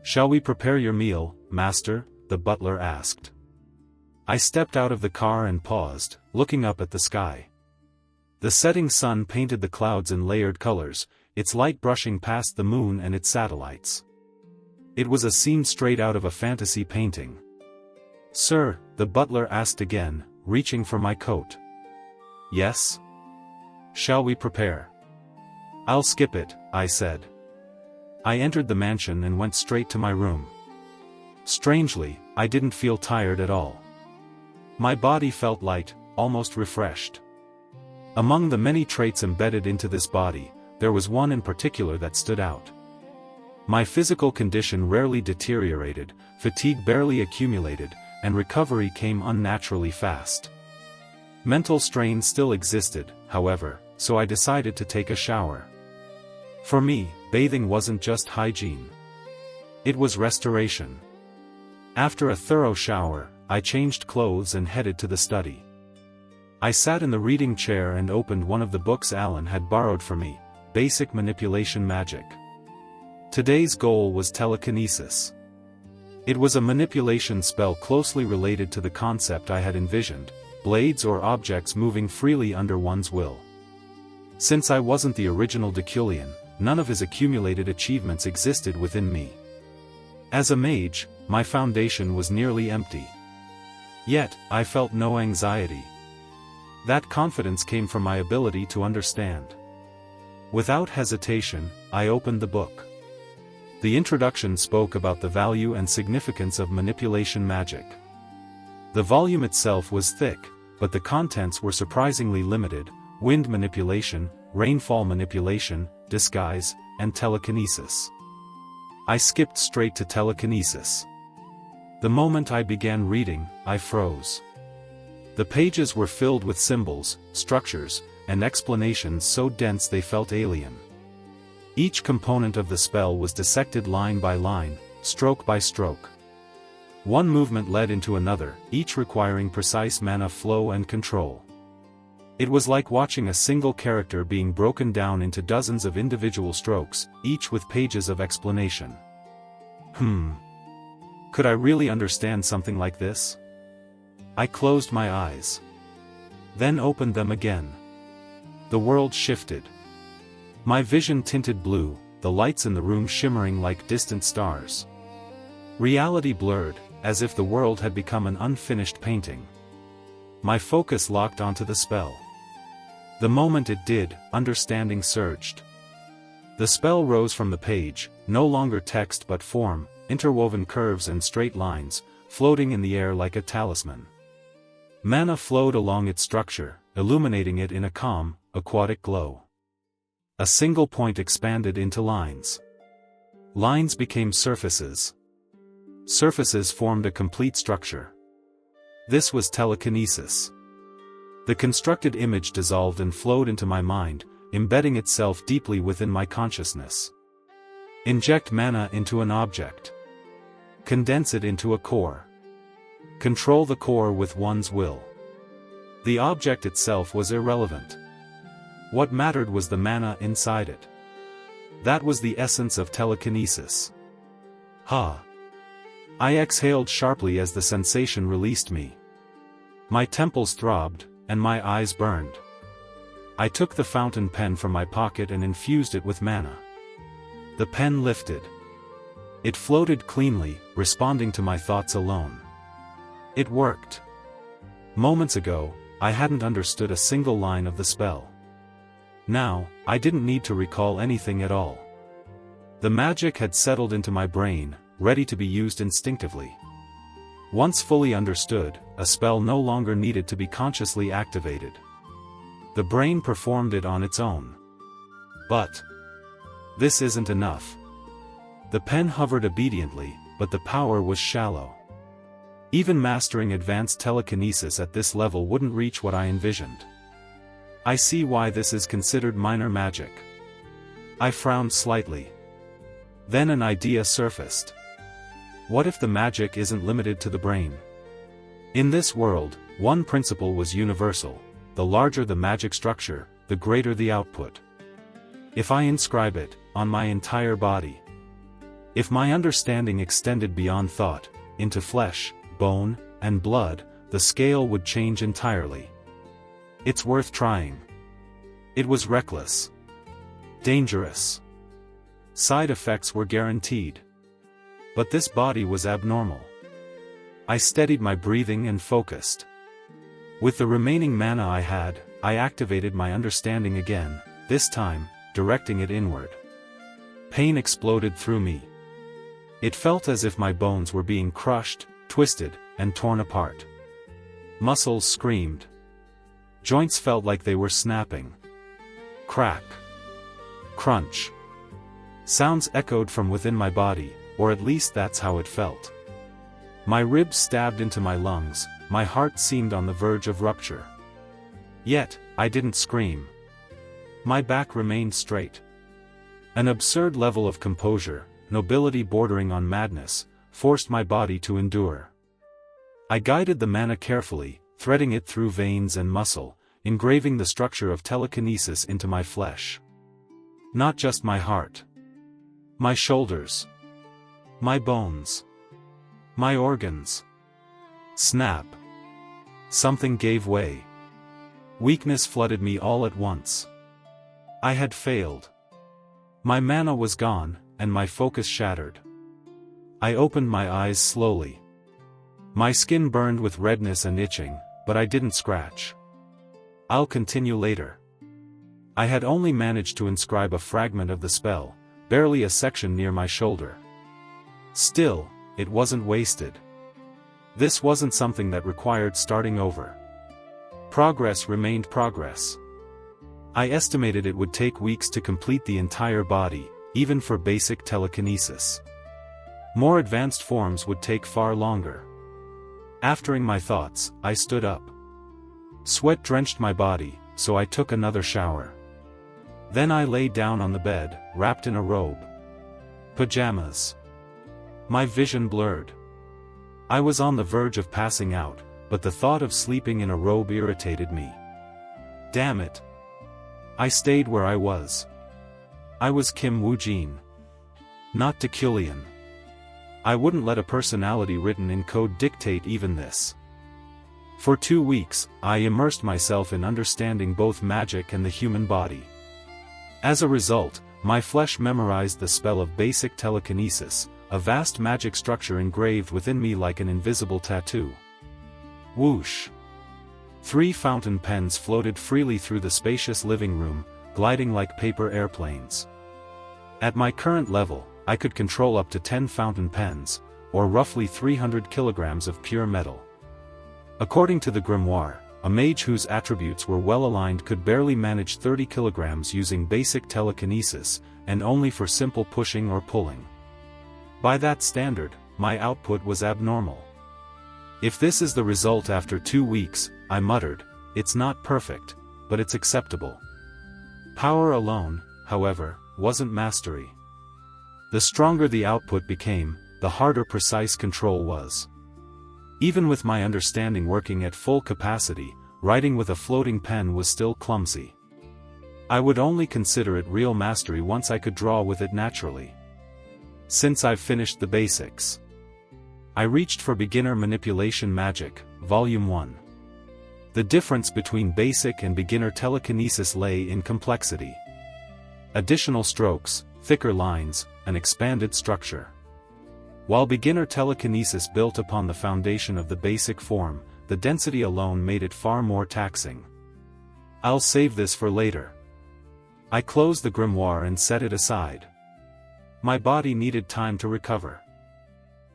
"Shall we prepare your meal, master?" the butler asked. I stepped out of the car and paused, looking up at the sky. The setting sun painted the clouds in layered colors, its light brushing past the moon and its satellites. It was a scene straight out of a fantasy painting. "Sir," the butler asked again, reaching for my coat. "Yes? Shall we prepare?" "I'll skip it," I said. I entered the mansion and went straight to my room. Strangely, I didn't feel tired at all. My body felt light, almost refreshed. Among the many traits embedded into this body, there was one in particular that stood out. My physical condition rarely deteriorated, fatigue barely accumulated, and recovery came unnaturally fast. Mental strain still existed, however, so I decided to take a shower. For me, bathing wasn't just hygiene. It was restoration. After a thorough shower, I changed clothes and headed to the study. I sat in the reading chair and opened one of the books Alan had borrowed for me, Basic Manipulation Magic. Today's goal was telekinesis. It was a manipulation spell closely related to the concept I had envisioned, blades or objects moving freely under one's will. Since I wasn't the original Deculein, none of his accumulated achievements existed within me. As a mage, my foundation was nearly empty. Yet, I felt no anxiety. That confidence came from my ability to understand. Without hesitation, I opened the book. The introduction spoke about the value and significance of manipulation magic. The volume itself was thick, but the contents were surprisingly limited: wind manipulation, rainfall manipulation, disguise, and telekinesis. I skipped straight to telekinesis. The moment I began reading, I froze. The pages were filled with symbols, structures, and explanations so dense they felt alien. Each component of the spell was dissected line by line, stroke by stroke. One movement led into another, each requiring precise mana flow and control. It was like watching a single character being broken down into dozens of individual strokes, each with pages of explanation. Could I really understand something like this? I closed my eyes. Then opened them again. The world shifted. My vision tinted blue, the lights in the room shimmering like distant stars. Reality blurred, as if the world had become an unfinished painting. My focus locked onto the spell. The moment it did, understanding surged. The spell rose from the page, no longer text but form, interwoven curves and straight lines, floating in the air like a talisman. Mana flowed along its structure, illuminating it in a calm, aquatic glow. A single point expanded into lines. Lines became surfaces. Surfaces formed a complete structure. This was telekinesis. The constructed image dissolved and flowed into my mind, embedding itself deeply within my consciousness. Inject mana into an object. Condense it into a core. Control the core with one's will. The object itself was irrelevant. What mattered was the mana inside it. That was the essence of telekinesis. Ha! I exhaled sharply as the sensation released me. My temples throbbed, and my eyes burned. I took the fountain pen from my pocket and infused it with mana. The pen lifted. It floated cleanly, responding to my thoughts alone. It worked. Moments ago, I hadn't understood a single line of the spell. Now, I didn't need to recall anything at all. The magic had settled into my brain, ready to be used instinctively. Once fully understood, a spell no longer needed to be consciously activated. The brain performed it on its own. But this isn't enough. The pen hovered obediently, but the power was shallow. Even mastering advanced telekinesis at this level wouldn't reach what I envisioned. I see why this is considered minor magic. I frowned slightly. Then an idea surfaced. What if the magic isn't limited to the brain? In this world, one principle was universal: the larger the magic structure, the greater the output. If I inscribe it on my entire body, if my understanding extended beyond thought, into flesh, bone, and blood, the scale would change entirely. It's worth trying. It was reckless. Dangerous. Side effects were guaranteed. But this body was abnormal. I steadied my breathing and focused. With the remaining mana I had, I activated my understanding again, this time, directing it inward. Pain exploded through me. It felt as if my bones were being crushed, twisted, and torn apart. Muscles screamed. Joints felt like they were snapping. Crack. Crunch. Sounds echoed from within my body, or at least that's how it felt. My ribs stabbed into my lungs, my heart seemed on the verge of rupture. Yet, I didn't scream. My back remained straight. An absurd level of composure, nobility bordering on madness, forced my body to endure. I guided the mana carefully, threading it through veins and muscle, engraving the structure of telekinesis into my flesh. Not just my heart. My shoulders. My bones. My organs. Snap. Something gave way. Weakness flooded me all at once. I had failed. My mana was gone, and my focus shattered. I opened my eyes slowly. My skin burned with redness and itching, but I didn't scratch. I'll continue later. I had only managed to inscribe a fragment of the spell, barely a section near my shoulder. Still, it wasn't wasted. This wasn't something that required starting over. Progress remained progress. I estimated it would take weeks to complete the entire body, even for basic telekinesis. More advanced forms would take far longer. Aftering my thoughts, I stood up. Sweat drenched my body, so I took another shower. Then I lay down on the bed, wrapped in a robe. Pajamas. My vision blurred. I was on the verge of passing out, but the thought of sleeping in a robe irritated me. Damn it. I stayed where I was. I was Kim Woo-jin. Not Deculein. I wouldn't let a personality written in code dictate even this. For 2 weeks, I immersed myself in understanding both magic and the human body. As a result, my flesh memorized the spell of basic telekinesis, a vast magic structure engraved within me like an invisible tattoo. Whoosh! 3 fountain pens floated freely through the spacious living room, gliding like paper airplanes. At my current level, I could control up to 10 fountain pens, or roughly 300 kilograms of pure metal. According to the grimoire, a mage whose attributes were well aligned could barely manage 30 kilograms using basic telekinesis, and only for simple pushing or pulling. By that standard, my output was abnormal. If this is the result after 2 weeks, I muttered, it's not perfect, but it's acceptable. Power alone, however, wasn't mastery. The stronger the output became, the harder precise control was. Even with my understanding working at full capacity, writing with a floating pen was still clumsy. I would only consider it real mastery once I could draw with it naturally. Since I've finished the basics, I reached for Beginner Manipulation Magic, Volume 1. The difference between basic and beginner telekinesis lay in complexity. Additional strokes, thicker lines, an expanded structure. While beginner telekinesis built upon the foundation of the basic form, the density alone made it far more taxing. I'll save this for later. I closed the grimoire and set it aside. My body needed time to recover.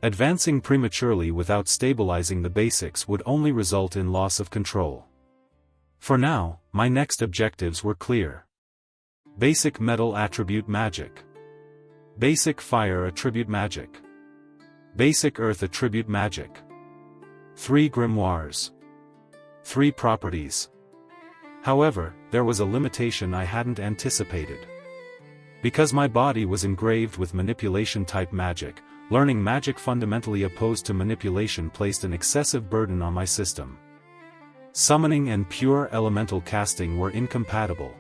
Advancing prematurely without stabilizing the basics would only result in loss of control. For now, my next objectives were clear. Basic Metal Attribute Magic. Basic Fire Attribute Magic. Basic Earth Attribute Magic. 3 Grimoires. 3 Properties. However, there was a limitation I hadn't anticipated. Because my body was engraved with manipulation-type magic, learning magic fundamentally opposed to manipulation placed an excessive burden on my system. Summoning and pure elemental casting were incompatible.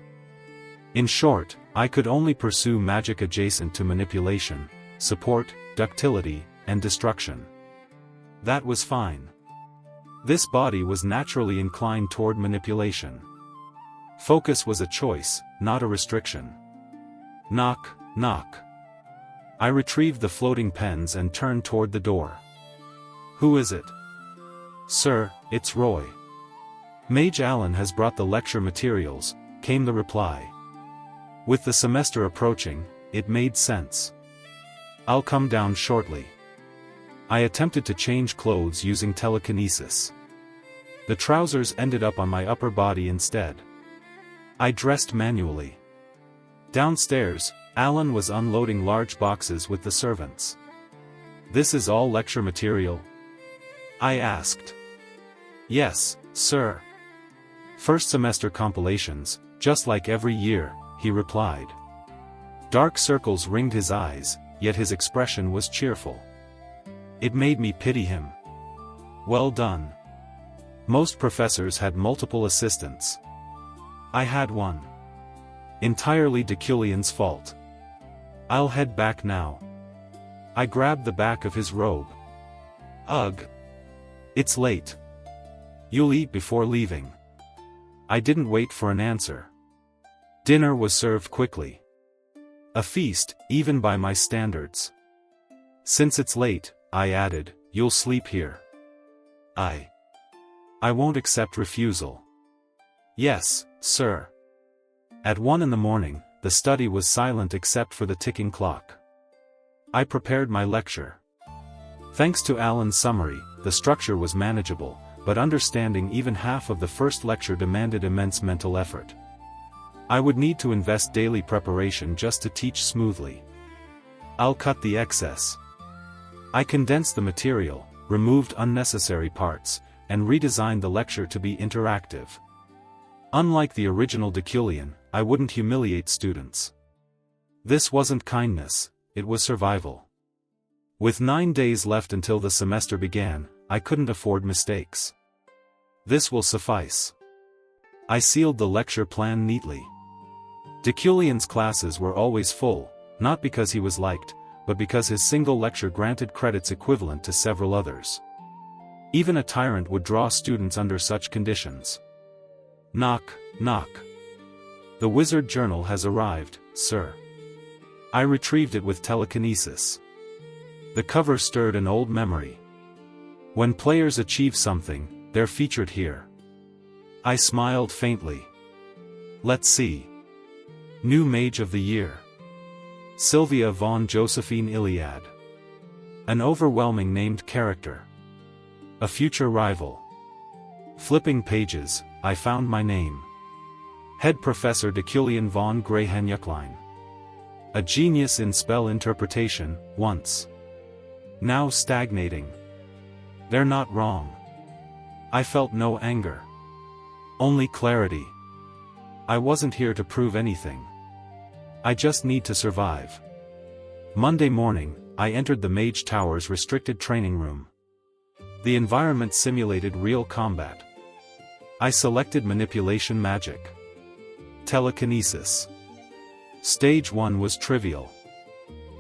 In short, I could only pursue magic adjacent to manipulation, support, ductility, and destruction. That was fine. This body was naturally inclined toward manipulation. Focus was a choice, not a restriction. Knock, knock. I retrieved the floating pens and turned toward the door. Who is it? Sir, it's Roy. Mage Allen has brought the lecture materials, came the reply. With the semester approaching, it made sense. I'll come down shortly. I attempted to change clothes using telekinesis. The trousers ended up on my upper body instead. I dressed manually. Downstairs, Allen was unloading large boxes with the servants. This is all lecture material? I asked. Yes, sir. First semester compilations, just like every year, he replied. Dark circles ringed his eyes, yet his expression was cheerful. It made me pity him. Well done. Most professors had multiple assistants. I had one. Entirely Deculein's fault. I'll head back now. I grabbed the back of his robe. Ugh. It's late. You'll eat before leaving. I didn't wait for an answer. Dinner was served quickly. A feast, even by my standards. Since it's late, I added, you'll sleep here. I won't accept refusal. Yes, sir. At 1 a.m, the study was silent except for the ticking clock. I prepared my lecture. Thanks to Allen's summary, the structure was manageable, but understanding even half of the first lecture demanded immense mental effort. I would need to invest daily preparation just to teach smoothly. I'll cut the excess. I condensed the material, removed unnecessary parts, and redesigned the lecture to be interactive. Unlike the original Deculein, I wouldn't humiliate students. This wasn't kindness, it was survival. With 9 days left until the semester began, I couldn't afford mistakes. This will suffice. I sealed the lecture plan neatly. Deculein's classes were always full, not because he was liked, but because his single lecture granted credits equivalent to several others. Even a tyrant would draw students under such conditions. Knock, knock. The Wizard Journal has arrived, sir. I retrieved it with telekinesis. The cover stirred an old memory. When players achieve something, they're featured here. I smiled faintly. Let's see. New Mage of the Year. Sylvia von Josephine Iliad. An overwhelming named character. A future rival. Flipping pages, I found my name. Head Professor Deculein von Greyhenjucklein. A genius in spell interpretation, once. Now stagnating. They're not wrong. I felt no anger. Only clarity. I wasn't here to prove anything. I just need to survive. Monday morning, I entered the Mage Tower's restricted training room. The environment simulated real combat. I selected manipulation magic. Telekinesis. Stage 1 was trivial.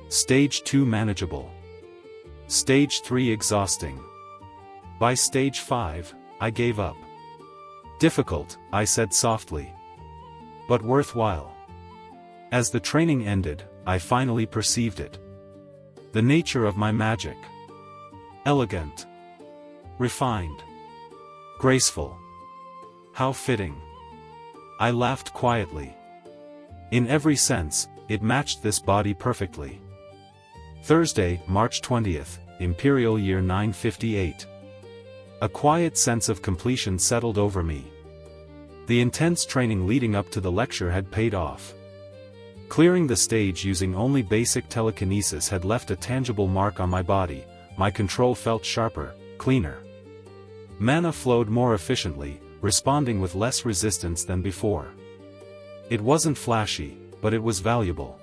Stage 2 manageable. Stage 3 exhausting. By stage 5, I gave up. Difficult, I said softly. But worthwhile. As the training ended, I finally perceived it. The nature of my magic. Elegant. Refined. Graceful. How fitting. I laughed quietly. In every sense, it matched this body perfectly. Thursday, March 20th, Imperial Year 958. A quiet sense of completion settled over me. The intense training leading up to the lecture had paid off. Clearing the stage using only basic telekinesis had left a tangible mark on my body. My control felt sharper, cleaner. Mana flowed more efficiently, responding with less resistance than before. It wasn't flashy, but it was valuable.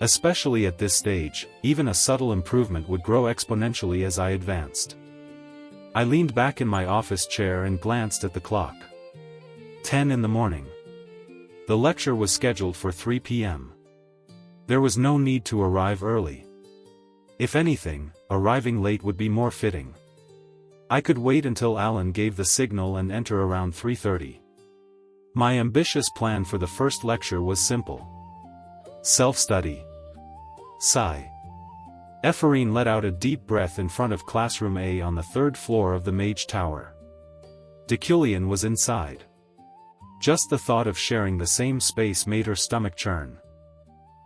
Especially at this stage, even a subtle improvement would grow exponentially as I advanced. I leaned back in my office chair and glanced at the clock. 10 in the morning. The lecture was scheduled for 3 p.m. There was no need to arrive early. If anything, arriving late would be more fitting. I could wait until Alan gave the signal and enter around 3:30. My ambitious plan for the first lecture was simple. Self-study. Sigh. Ephraim let out a deep breath in front of Classroom A on the 3rd floor of the Mage Tower. Deculein was inside. Just the thought of sharing the same space made her stomach churn.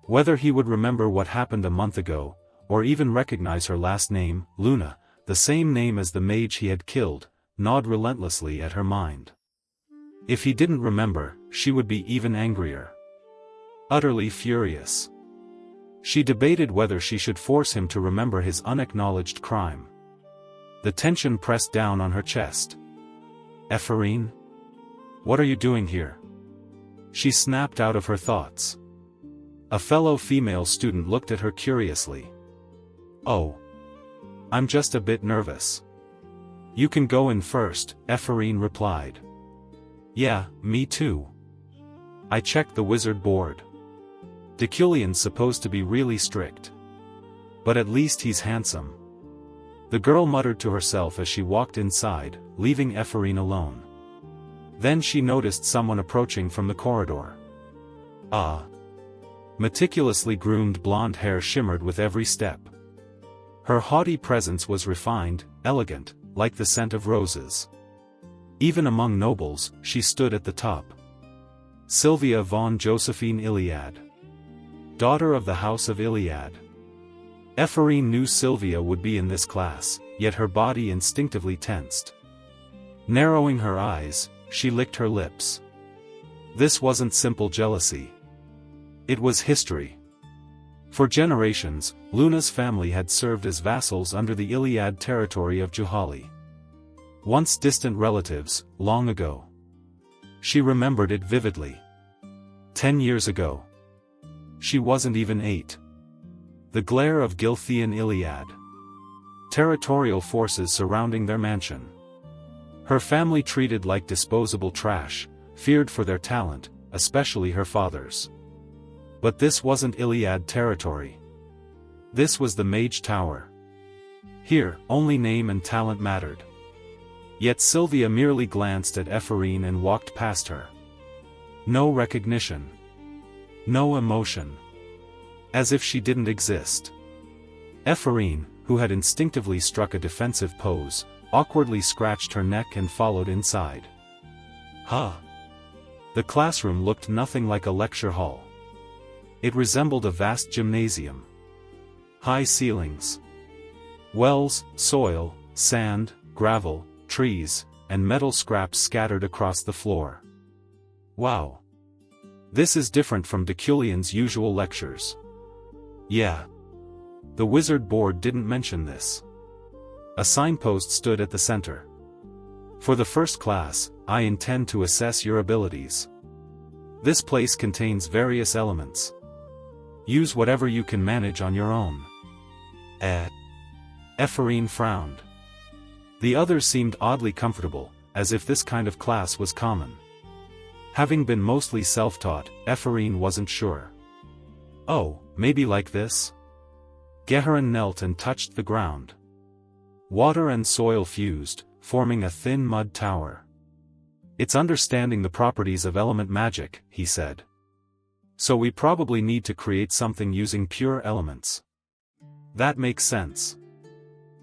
Whether he would remember what happened a month ago, or even recognize her last name, Luna, the same name as the mage he had killed, gnawed relentlessly at her mind. If he didn't remember, she would be even angrier. Utterly furious. She debated whether she should force him to remember his unacknowledged crime. The tension pressed down on her chest. Ephraim? What are you doing here? She snapped out of her thoughts. A fellow female student looked at her curiously. Oh. I'm just a bit nervous. You can go in first, Ephraim replied. Yeah, me too. I checked the wizard board. Deculean's supposed to be really strict. But at least he's handsome. The girl muttered to herself as she walked inside, leaving Ephraim alone. Then she noticed someone approaching from the corridor. Ah. Meticulously groomed blonde hair shimmered with every step. Her haughty presence was refined, elegant, like the scent of roses. Even among nobles, she stood at the top. Sylvia von Josephine Iliad. Daughter of the House of Iliad. Ephraim knew Sylvia would be in this class, yet her body instinctively tensed. Narrowing her eyes, she licked her lips. This wasn't simple jealousy. It was history. For generations, Luna's family had served as vassals under the Iliad territory of Juhali. Once distant relatives, long ago. She remembered it vividly. 10 years ago. She wasn't even 8. The glare of Gilthean Iliad. Territorial forces surrounding their mansion. Her family treated like disposable trash, feared for their talent, especially her father's. But this wasn't Iliad territory. This was the Mage Tower. Here, only name and talent mattered. Yet Sylvia merely glanced at Ephraim and walked past her. No recognition. No emotion. As if she didn't exist. Ephraim, who had instinctively struck a defensive pose, awkwardly scratched her neck and followed inside. Huh. The classroom looked nothing like a lecture hall. It resembled a vast gymnasium. High ceilings. Wells, soil, sand, gravel, trees, and metal scraps scattered across the floor. Wow. This is different from Deculean's usual lectures. Yeah. The wizard board didn't mention this. A signpost stood at the center. For the first class, I intend to assess your abilities. This place contains various elements. Use whatever you can manage on your own. Ephraim frowned. The others seemed oddly comfortable, as if this kind of class was common. Having been mostly self-taught, Ephraim wasn't sure. Oh, maybe like this? Geharon knelt and touched the ground. Water and soil fused, forming a thin mud tower. It's understanding the properties of element magic, he said. So we probably need to create something using pure elements. That makes sense.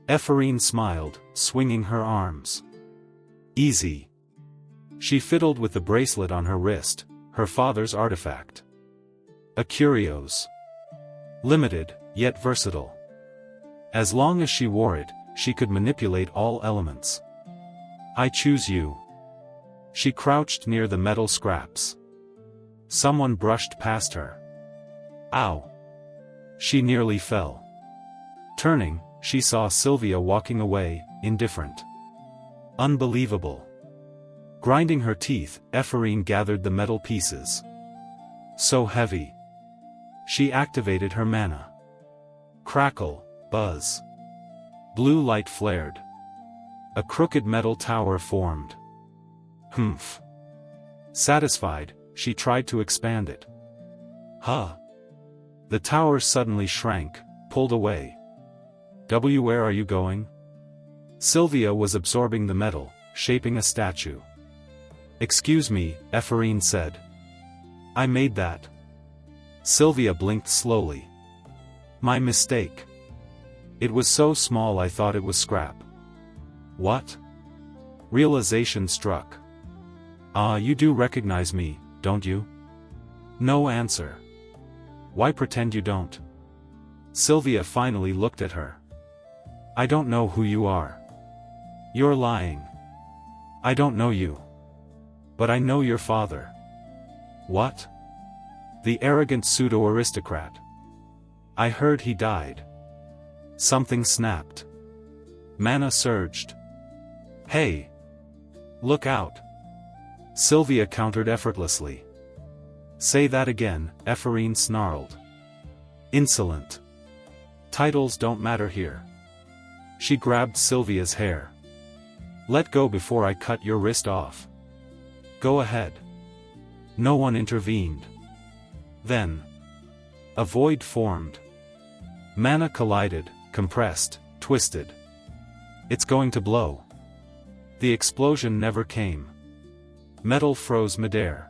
Ephraim smiled, swinging her arms. Easy. She fiddled with the bracelet on her wrist, her father's artifact. A curios. Limited, yet versatile. As long as she wore it, she could manipulate all elements. I choose you. She crouched near the metal scraps. Someone brushed past her. Ow! She nearly fell. Turning, she saw Sylvia walking away, indifferent. Unbelievable. Grinding her teeth, Ephraim gathered the metal pieces. So heavy. She activated her mana. Crackle, buzz. Blue light flared. A crooked metal tower formed. Humph. Satisfied, she tried to expand it. Huh. The tower suddenly shrank, pulled away. Where are you going? Sylvia was absorbing the metal, shaping a statue. Excuse me, Ephraim said. I made that. Sylvia blinked slowly. My mistake. It was so small I thought it was scrap. What? Realization struck. You do recognize me, don't you? No answer. Why pretend you don't? Sylvia finally looked at her. I don't know who you are. You're lying. I don't know you. But I know your father. What? The arrogant pseudo-aristocrat. I heard he died. Something snapped. Mana surged. Hey! Look out! Sylvia countered effortlessly. Say that again, Ephraim snarled. Insolent. Titles don't matter here. She grabbed Sylvia's hair. Let go before I cut your wrist off. Go ahead. No one intervened. Then, a void formed. Mana collided, compressed, twisted. It's going to blow. The explosion never came. Metal froze midair.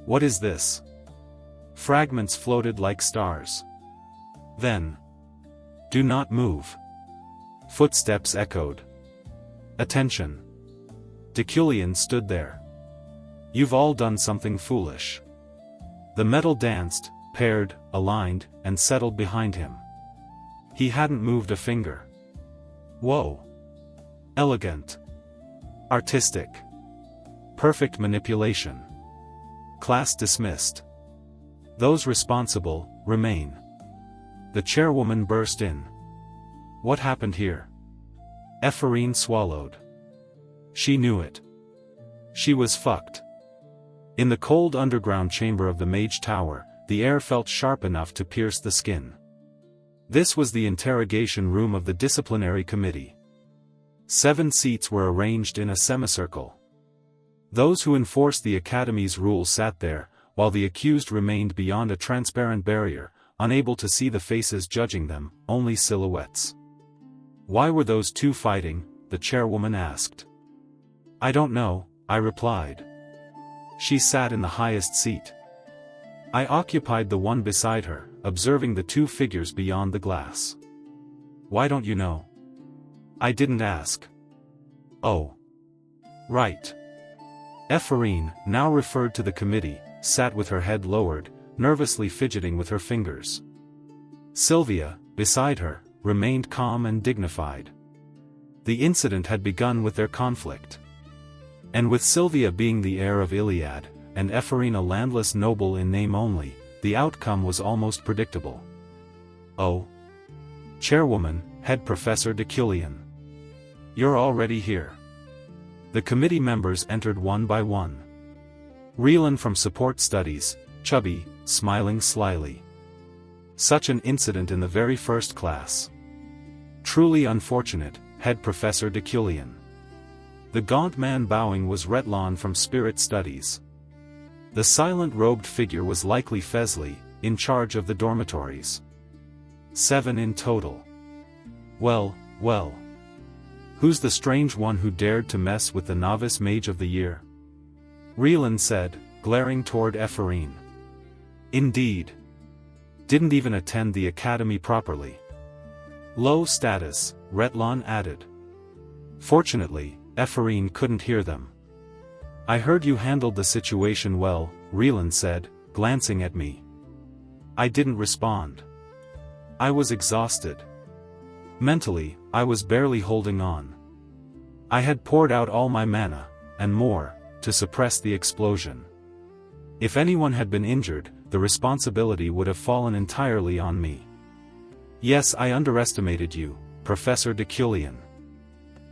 What is this? Fragments floated like stars. Then, do not move. Footsteps echoed. Attention. Deculein stood there. You've all done something foolish. The metal danced, paired, aligned, and settled behind him. He hadn't moved a finger. Whoa. Elegant. Artistic. Perfect manipulation. Class dismissed. Those responsible, remain. The chairwoman burst in. What happened here? Ephraim swallowed. She knew it. She was fucked. In the cold underground chamber of the Mage Tower, the air felt sharp enough to pierce the skin. This was the interrogation room of the disciplinary committee. 7 seats were arranged in a semicircle. Those who enforced the academy's rules sat there, while the accused remained beyond a transparent barrier, unable to see the faces judging them, only silhouettes. Why were those two fighting? The chairwoman asked. I don't know, I replied. She sat in the highest seat. I occupied the one beside her, observing the 2 figures beyond the glass. Why don't you know? I didn't ask. Oh. Right. Ephraim, now referred to the committee, sat with her head lowered, nervously fidgeting with her fingers. Sylvia, beside her, remained calm and dignified. The incident had begun with their conflict. And with Sylvia being the heir of Iliad, and Ephraim a landless noble in name only, the outcome was almost predictable. Oh. Chairwoman, Head Professor Deculein. You're already here. The committee members entered one by one. Reincarnated from support studies, chubby, smiling slyly. Such an incident in the very first class. Truly unfortunate, Head Professor Deculein. The gaunt man bowing was Reincarnated from Spirit Studies. The silent-robed figure was likely Fesley, in charge of the dormitories. 7 in total. Well, well. Who's the strange one who dared to mess with the novice mage of the year? Reincarnated said, glaring toward Ephraim. Indeed. Didn't even attend the academy properly. Low status, Reincarnated added. Fortunately, Ephraim couldn't hear them. I heard you handled the situation well, Reincarnated said, glancing at me. I didn't respond. I was exhausted. Mentally, I was barely holding on. I had poured out all my mana, and more, to suppress the explosion. If anyone had been injured, the responsibility would have fallen entirely on me. Yes, I underestimated you, Professor Deculein.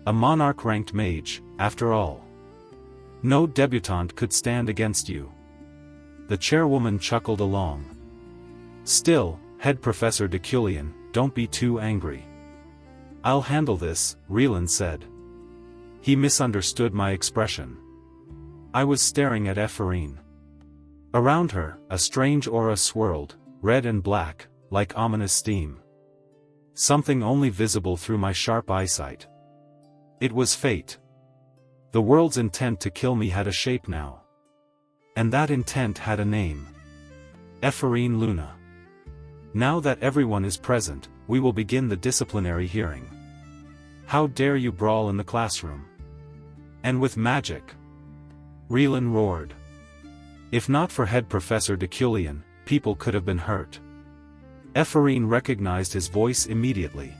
A monarch-ranked mage, after all. No debutante could stand against you. The chairwoman chuckled along. Still, Head Professor Deculein, don't be too angry. I'll handle this, Reincarnated said. He misunderstood my expression. I was staring at Ephraim. Around her, a strange aura swirled, red and black, like ominous steam. Something only visible through my sharp eyesight. It was fate. The world's intent to kill me had a shape now. And that intent had a name. Ephraim Luna. Now that everyone is present, we will begin the disciplinary hearing. How dare you brawl in the classroom? And with magic? Reincarnated roared. If not for Head Professor Deculein, people could have been hurt. Ephraim recognized his voice immediately.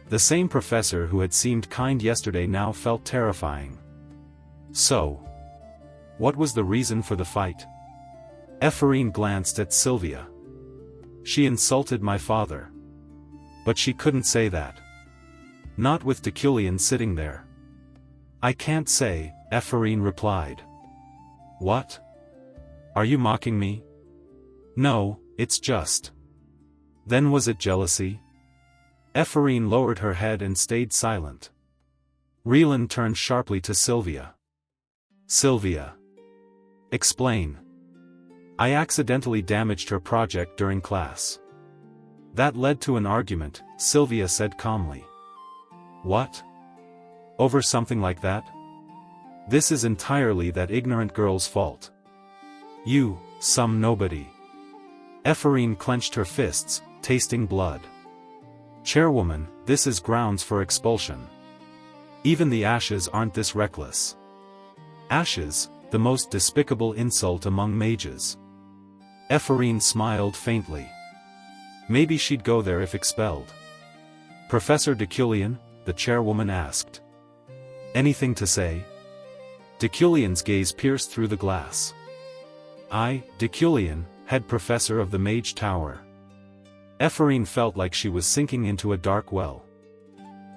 The same professor who had seemed kind yesterday now felt terrifying. So, what was the reason for the fight? Ephraim glanced at Sylvia. She insulted my father. But she couldn't say that. Not with Deculein sitting there. I can't say, Ephraim replied. What? Are you mocking me? No, it's just. Then was it jealousy? Ephraim lowered her head and stayed silent. Reincarnated turned sharply to Sylvia. Sylvia. Explain. I accidentally damaged her project during class. That led to an argument, Sylvia said calmly. What? Over something like that? This is entirely that ignorant girl's fault. You, some nobody. Ephraim clenched her fists, tasting blood. Chairwoman, this is grounds for expulsion. Even the ashes aren't this reckless. Ashes, the most despicable insult among mages. Ephraim smiled faintly. Maybe she'd go there if expelled. Professor Deculein, the chairwoman asked. Anything to say? Deculein's gaze pierced through the glass. I, Deculein, head professor of the Mage Tower. Ephraim felt like she was sinking into a dark well.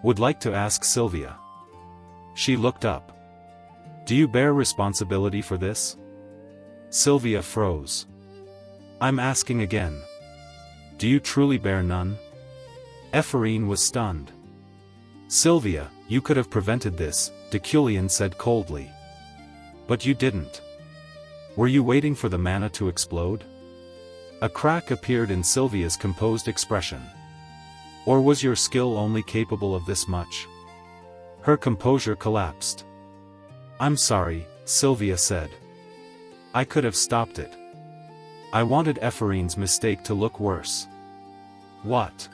Would like to ask Sylvia. She looked up. Do you bear responsibility for this? Sylvia froze. I'm asking again. Do you truly bear none? Ephraim was stunned. Sylvia, you could have prevented this, Deculein said coldly. But you didn't. Were you waiting for the mana to explode? A crack appeared in Sylvia's composed expression. Or was your skill only capable of this much? Her composure collapsed. I'm sorry, Sylvia said. I could have stopped it. I wanted Ephraim's mistake to look worse. What?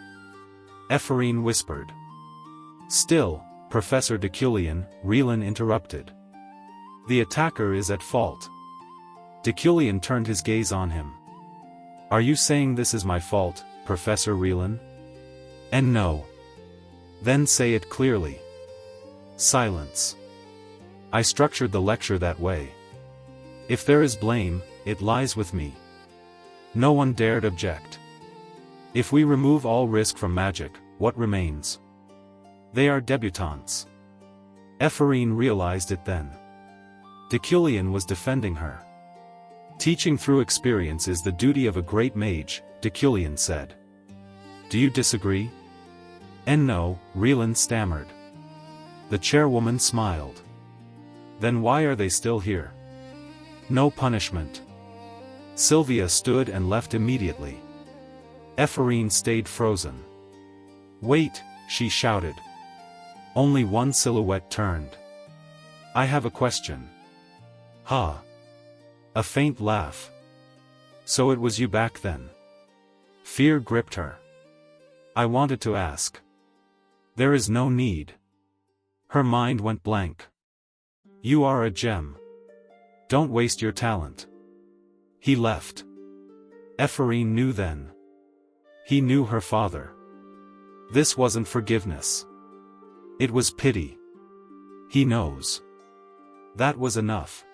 Ephraim whispered. Still, Professor Deculein, Reincarnated interrupted. The attacker is at fault. Deculein turned his gaze on him. Are you saying this is my fault, Professor Reincarnated? And no. Then say it clearly. Silence. I structured the lecture that way. If there is blame, it lies with me. No one dared object. If we remove all risk from magic, what remains? They are debutantes. Ephraim realized it then. Deculein was defending her. Teaching through experience is the duty of a great mage, Deculein said. Do you disagree? And no, Reincarnated stammered. The chairwoman smiled. Then why are they still here? No punishment. Sylvia stood and left immediately. Ephraim stayed frozen. Wait, she shouted. Only one silhouette turned. I have a question. Ha. A faint laugh. So it was you back then. Fear gripped her. I wanted to ask. There is no need. Her mind went blank. You are a gem. Don't waste your talent. He left. Ephraim knew then. He knew her father. This wasn't forgiveness. It was pity. He knows. That was enough.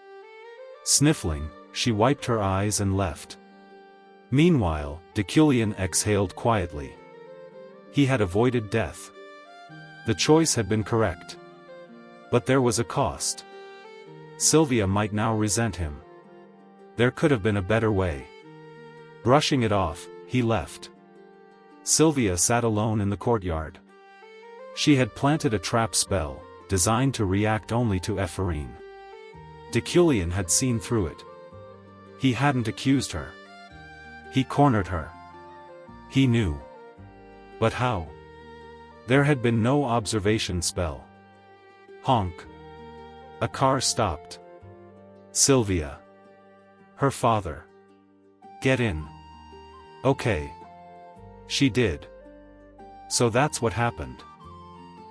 Sniffling, she wiped her eyes and left. Meanwhile, Deculein exhaled quietly. He had avoided death. The choice had been correct. But there was a cost. Sylvia might now resent him. There could have been a better way. Brushing it off, he left. Sylvia sat alone in the courtyard. She had planted a trap spell, designed to react only to Ephraim. Deculein had seen through it. He hadn't accused her. He cornered her. He knew. But how? There had been no observation spell. Honk. A car stopped. Sylvia. Her father. Get in. Okay. She did. So that's what happened.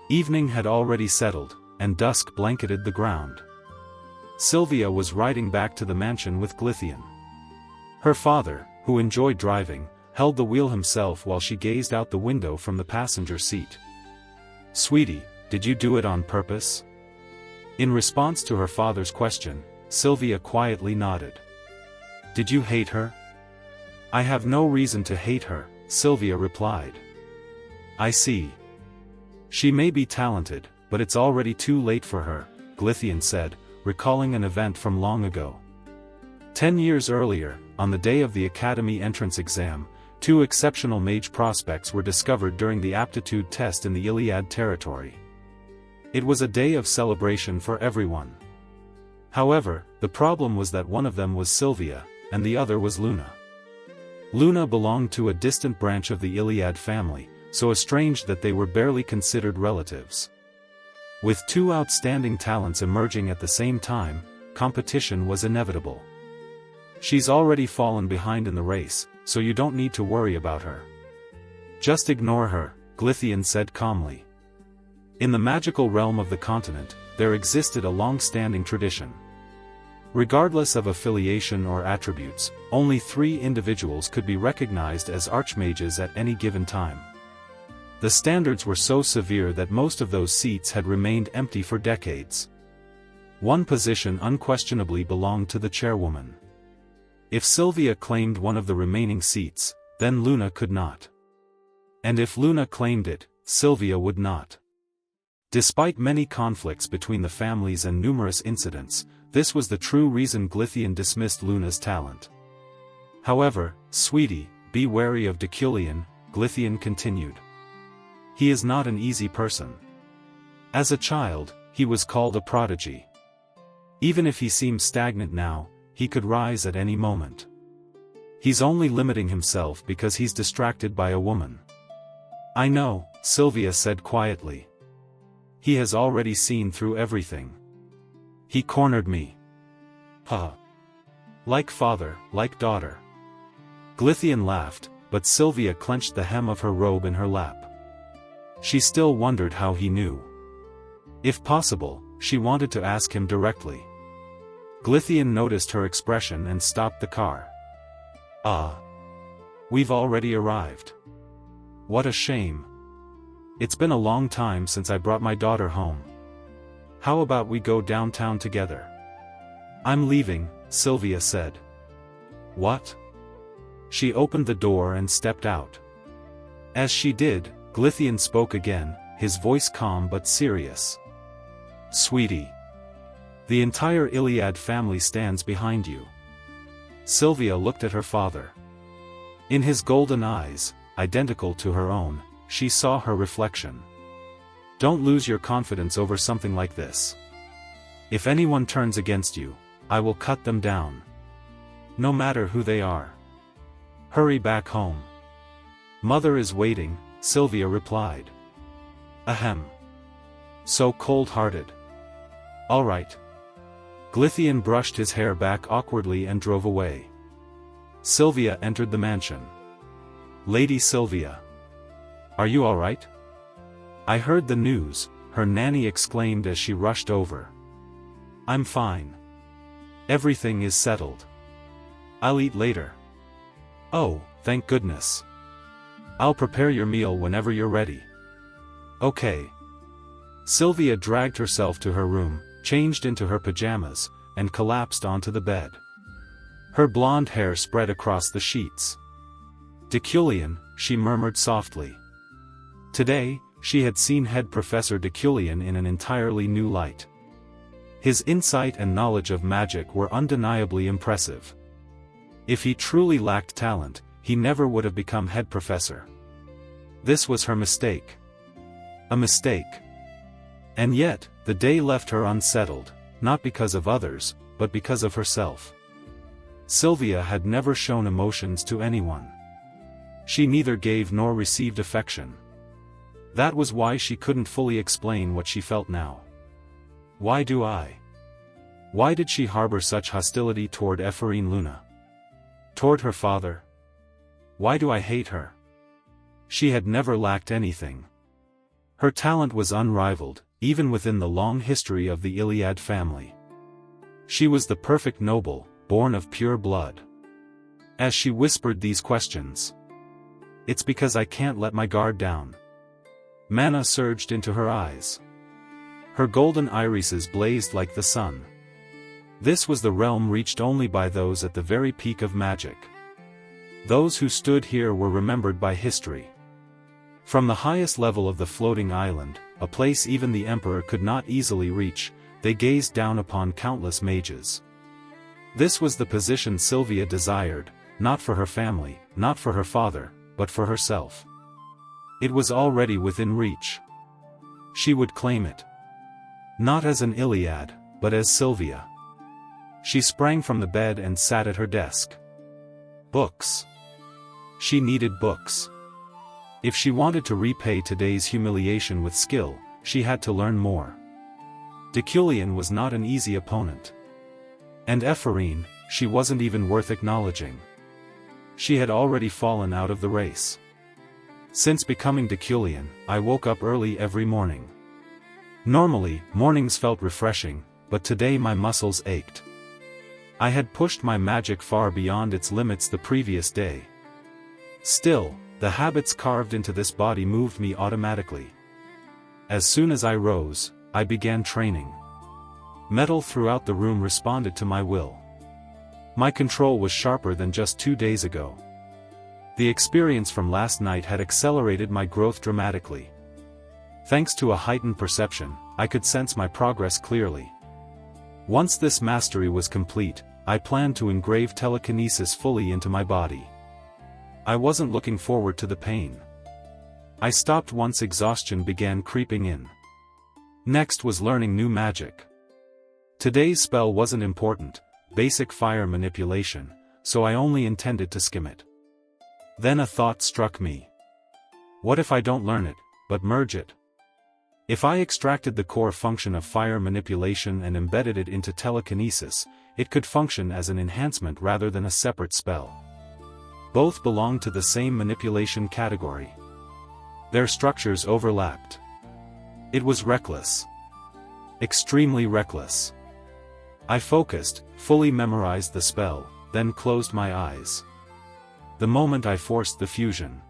Evening had already settled, and dusk blanketed the ground. Sylvia was riding back to the mansion with Glythian. Her father, who enjoyed driving, held the wheel himself while she gazed out the window from the passenger seat. "Sweetie, did you do it on purpose?" In response to her father's question, Sylvia quietly nodded. "Did you hate her?" "I have no reason to hate her," Sylvia replied. "I see. She may be talented, but it's already too late for her," Glythian said, recalling an event from long ago. 10 years earlier, on the day of the Academy entrance exam, 2 exceptional mage prospects were discovered during the aptitude test in the Iliad territory. It was a day of celebration for everyone. However, the problem was that one of them was Sylvia, and the other was Luna. Luna belonged to a distant branch of the Iliad family, so estranged that they were barely considered relatives. With 2 outstanding talents emerging at the same time, competition was inevitable. "She's already fallen behind in the race, so you don't need to worry about her. Just ignore her," Glythian said calmly. In the magical realm of the continent, there existed a long-standing tradition. Regardless of affiliation or attributes, only 3 individuals could be recognized as archmages at any given time. The standards were so severe that most of those seats had remained empty for decades. One position unquestionably belonged to the chairwoman. If Sylvia claimed one of the remaining seats, then Luna could not. And if Luna claimed it, Sylvia would not. Despite many conflicts between the families and numerous incidents, this was the true reason Glythian dismissed Luna's talent. "However, sweetie, be wary of Deculein," Glythian continued. "He is not an easy person. As a child, he was called a prodigy. Even if he seems stagnant now, he could rise at any moment. He's only limiting himself because he's distracted by a woman." "I know," Sylvia said quietly. "He has already seen through everything. He cornered me. Huh. Like father, like daughter." Glythian laughed, but Sylvia clenched the hem of her robe in her lap. She still wondered how he knew. If possible, she wanted to ask him directly. Glythian noticed her expression and stopped the car. "Ah. We've already arrived. What a shame. It's been a long time since I brought my daughter home. How about we go downtown together?" "I'm leaving," Sylvia said. "What?" She opened the door and stepped out. As she did, Glythian spoke again, his voice calm but serious. "Sweetie. The entire Iliad family stands behind you." Sylvia looked at her father. In his golden eyes, identical to her own, she saw her reflection. "Don't lose your confidence over something like this. If anyone turns against you, I will cut them down. No matter who they are. Hurry back home." "Mother is waiting," Sylvia replied. "Ahem. So cold-hearted. All right." Glythian brushed his hair back awkwardly and drove away. Sylvia entered the mansion. "Lady Sylvia. Are you all right?" "I heard the news," her nanny exclaimed as she rushed over. "I'm fine. Everything is settled. I'll eat later." "Oh, thank goodness. I'll prepare your meal whenever you're ready." Okay. Sylvia dragged herself to her room, changed into her pajamas, and collapsed onto the bed. Her blonde hair spread across the sheets. Deculein, she murmured softly. Today, she had seen Head Professor Deculein in an entirely new light. His insight and knowledge of magic were undeniably impressive. If he truly lacked talent, he never would have become head professor. This was her mistake. A mistake. And yet, the day left her unsettled, not because of others, but because of herself. Sylvia had never shown emotions to anyone. She neither gave nor received affection. That was why she couldn't fully explain what she felt now. Why do I? Why did she harbor such hostility toward Ephraim Luna? Toward her father? Why do I hate her? She had never lacked anything. Her talent was unrivaled, even within the long history of the Iliad family. She was the perfect noble, born of pure blood. As she whispered these questions, "It's because I can't let my guard down." Mana surged into her eyes. Her golden irises blazed like the sun. This was the realm reached only by those at the very peak of magic. Those who stood here were remembered by history. From the highest level of the floating island, a place even the emperor could not easily reach, they gazed down upon countless mages. This was the position Sylvia desired, not for her family, not for her father, but for herself. It was already within reach. She would claim it. Not as an Iliad, but as Sylvia. She sprang from the bed and sat at her desk. Books. She needed books. If she wanted to repay today's humiliation with skill, she had to learn more. Deculein was not an easy opponent. And Ephraim, she wasn't even worth acknowledging. She had already fallen out of the race. Since becoming Deculein, I woke up early every morning. Normally, mornings felt refreshing, but today my muscles ached. I had pushed my magic far beyond its limits the previous day. Still, the habits carved into this body moved me automatically. As soon as I rose, I began training. Metal throughout the room responded to my will. My control was sharper than just 2 days ago. The experience from last night had accelerated my growth dramatically. Thanks to a heightened perception, I could sense my progress clearly. Once this mastery was complete, I planned to engrave telekinesis fully into my body. I wasn't looking forward to the pain. I stopped once exhaustion began creeping in. Next was learning new magic. Today's spell wasn't important, basic fire manipulation, so I only intended to skim it. Then a thought struck me. What if I don't learn it, but merge it? If I extracted the core function of fire manipulation and embedded it into telekinesis, it could function as an enhancement rather than a separate spell. Both belonged to the same manipulation category. Their structures overlapped. It was reckless. Extremely reckless. I focused, fully memorized the spell, then closed my eyes. The moment I forced the fusion,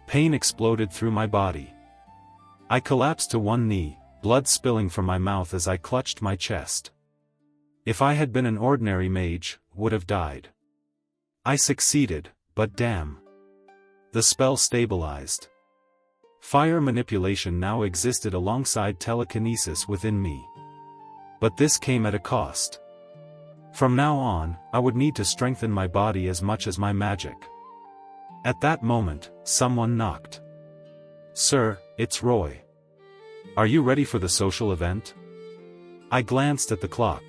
pain exploded through my body. I collapsed to one knee, blood spilling from my mouth as I clutched my chest. If I had been an ordinary mage, would have died. I succeeded, but damn. The spell stabilized. Fire manipulation now existed alongside telekinesis within me. But this came at a cost. From now on, I would need to strengthen my body as much as my magic. At that moment, someone knocked. "Sir, it's Roy. Are you ready for the social event?" I glanced at the clock.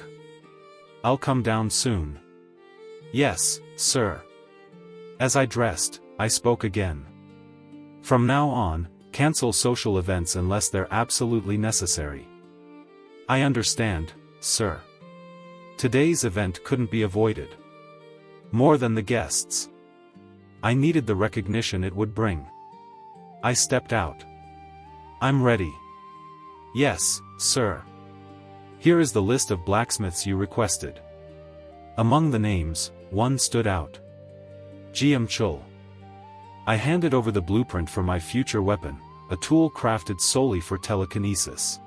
"I'll come down soon." "Yes, sir." As I dressed, I spoke again. "From now on, cancel social events unless they're absolutely necessary." "I understand, sir." Today's event couldn't be avoided. More than the guests. I needed the recognition it would bring. I stepped out. "I'm ready." "Yes, sir. Here is the list of blacksmiths you requested." Among the names, one stood out. Jiam Chul. I handed over the blueprint for my future weapon, a tool crafted solely for telekinesis.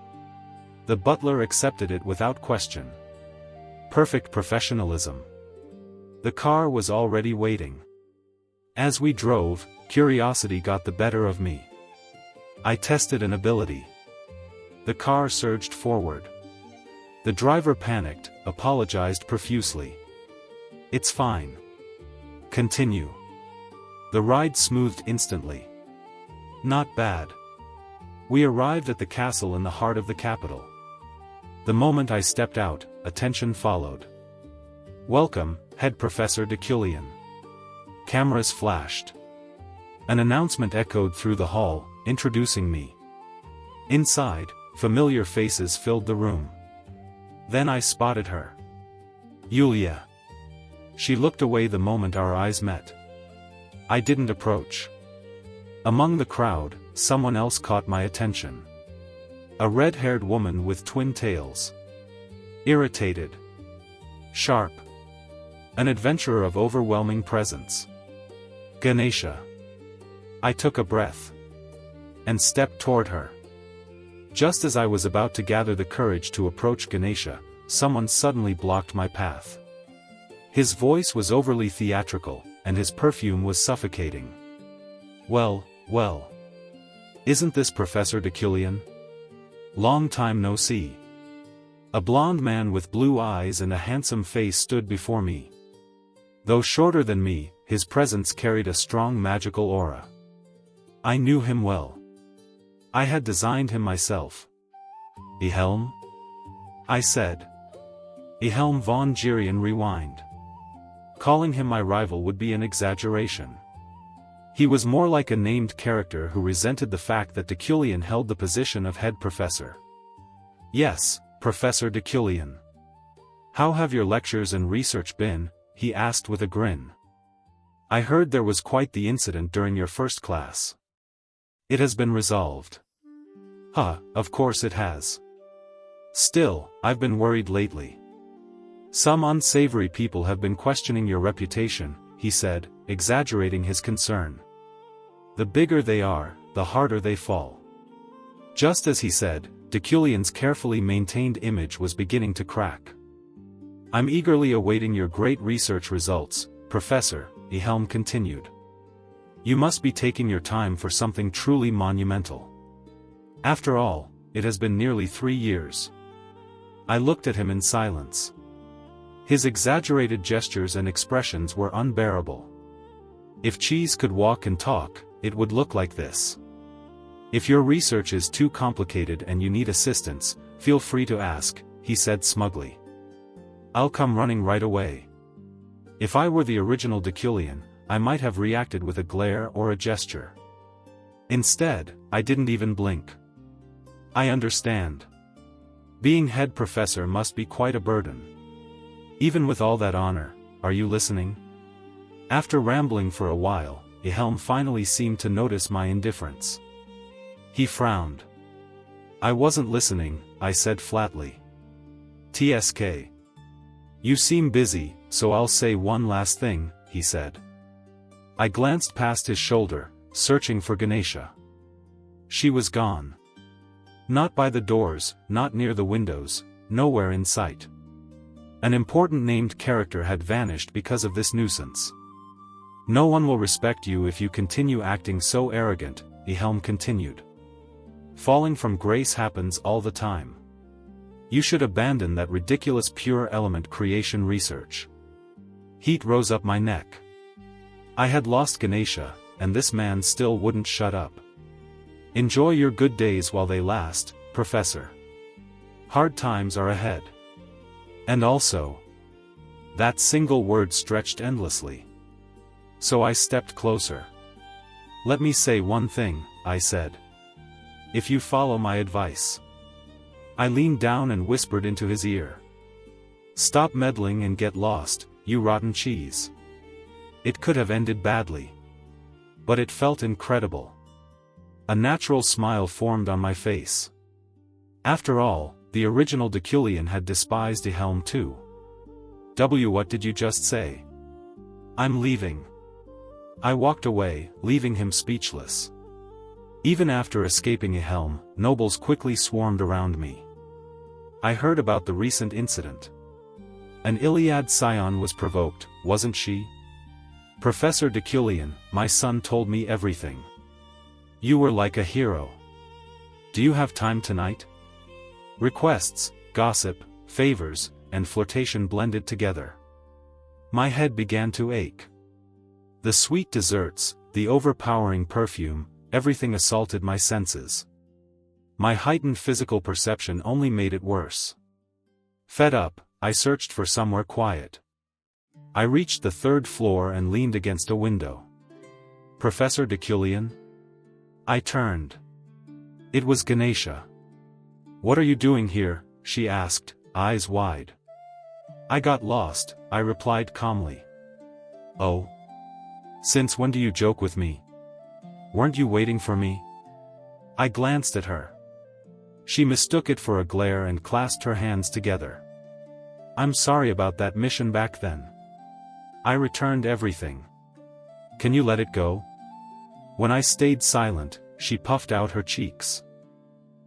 The butler accepted it without question. Perfect professionalism. The car was already waiting. As we drove, curiosity got the better of me. I tested an ability. The car surged forward. The driver panicked, apologized profusely. "It's fine. Continue." The ride smoothed instantly. Not bad. We arrived at the castle in the heart of the capital. The moment I stepped out, attention followed. "Welcome, Head Professor Deculein." Cameras flashed. An announcement echoed through the hall, introducing me. Inside, familiar faces filled the room. Then I spotted her. Yulia. She looked away the moment our eyes met. I didn't approach. Among the crowd, someone else caught my attention. A red-haired woman with twin tails. Irritated. Sharp. An adventurer of overwhelming presence. Ganesha. I took a breath. And stepped toward her. Just as I was about to gather the courage to approach Ganesha, someone suddenly blocked my path. His voice was overly theatrical, and his perfume was suffocating. Well. Isn't this Professor Deculein? Long time no see. A blond man with blue eyes and a handsome face stood before me. Though shorter than me, his presence carried a strong magical aura. I knew him well. I had designed him myself. "Wilhelm?" I said. Wilhelm von Gerion rewind. Calling him my rival would be an exaggeration. He was more like a named character who resented the fact that Deculein held the position of head professor. "Yes, Professor Deculein. How have your lectures and research been?" he asked with a grin. "I heard there was quite the incident during your first class." "It has been resolved." Of course it has. Still, I've been worried lately. Some unsavory people have been questioning your reputation," he said, exaggerating his concern. "The bigger they are, the harder they fall." Just as he said, Deculein's carefully maintained image was beginning to crack. "I'm eagerly awaiting your great research results, Professor," Wilhelm continued. "You must be taking your time for something truly monumental. After all, it has been nearly 3 years." I looked at him in silence. His exaggerated gestures and expressions were unbearable. If cheese could walk and talk, it would look like this. "If your research is too complicated and you need assistance, feel free to ask," he said smugly. "I'll come running right away." If I were the original Deculein, I might have reacted with a glare or a gesture. Instead, I didn't even blink. I understand. Being head professor must be quite a burden. Even with all that honor, are you listening? After rambling for a while, Wilhelm finally seemed to notice my indifference. He frowned. "I wasn't listening," I said flatly. "TSK. You seem busy, so I'll say one last thing," he said. I glanced past his shoulder, searching for Ganesha. She was gone. Not by the doors, not near the windows, nowhere in sight. An important named character had vanished because of this nuisance. "No one will respect you if you continue acting so arrogant," Wilhelm continued. "Falling from grace happens all the time. You should abandon that ridiculous pure element creation research." Heat rose up my neck. I had lost Ganesha, and this man still wouldn't shut up. "Enjoy your good days while they last, Professor. Hard times are ahead." And also, that single word stretched endlessly. So I stepped closer. "Let me say one thing," I said. "If you follow my advice." I leaned down and whispered into his ear. "Stop meddling and get lost, you rotten cheese." It could have ended badly. But it felt incredible. A natural smile formed on my face. After all, the original Deculein had despised Wilhelm too. What did you just say?" "I'm leaving." I walked away, leaving him speechless. Even after escaping a helm, nobles quickly swarmed around me. I heard about the recent incident. An Iliad scion was provoked, wasn't she? Professor Deculein, my son told me everything. You were like a hero. Do you have time tonight? Requests, gossip, favors, and flirtation blended together. My head began to ache. The sweet desserts, the overpowering perfume, everything assaulted my senses. My heightened physical perception only made it worse. Fed up, I searched for somewhere quiet. I reached the 3rd floor and leaned against a window. Professor Deculein? I turned. It was Ganesha. What are you doing here? She asked, eyes wide. I got lost, I replied calmly. Oh? Since when do you joke with me? Weren't you waiting for me? I glanced at her. She mistook it for a glare and clasped her hands together. I'm sorry about that mission back then. I returned everything. Can you let it go? When I stayed silent, she puffed out her cheeks.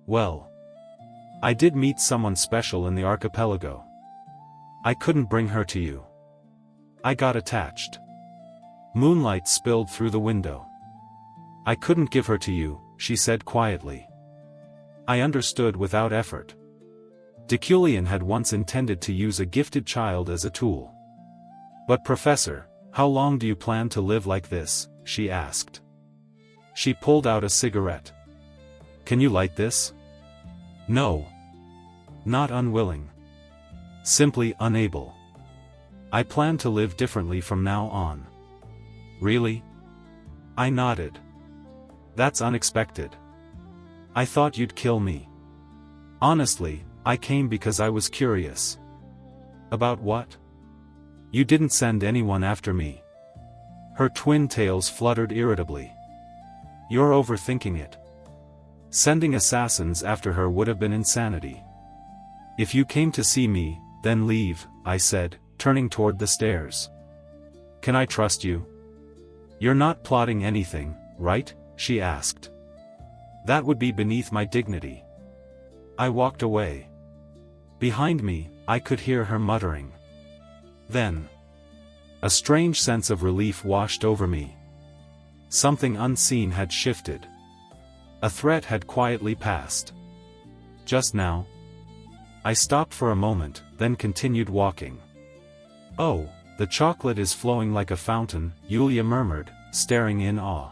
Well, I did meet someone special in the archipelago. I couldn't bring her to you. I got attached. Moonlight spilled through the window. I couldn't give her to you, she said quietly. I understood without effort. Deculein had once intended to use a gifted child as a tool. But Professor, how long do you plan to live like this? She asked. She pulled out a cigarette. Can you light this? No. Not unwilling. Simply unable. I plan to live differently from now on. Really? I nodded. That's unexpected. I thought you'd kill me. Honestly, I came because I was curious. About what? You didn't send anyone after me. Her twin tails fluttered irritably. You're overthinking it. Sending assassins after her would have been insanity. If you came to see me, then leave, I said, turning toward the stairs. Can I trust you? You're not plotting anything, right? She asked. That would be beneath my dignity. I walked away. Behind me, I could hear her muttering. Then, a strange sense of relief washed over me. Something unseen had shifted. A threat had quietly passed. Just now. I stopped for a moment, then continued walking. Oh, the chocolate is flowing like a fountain, Yulia murmured, staring in awe.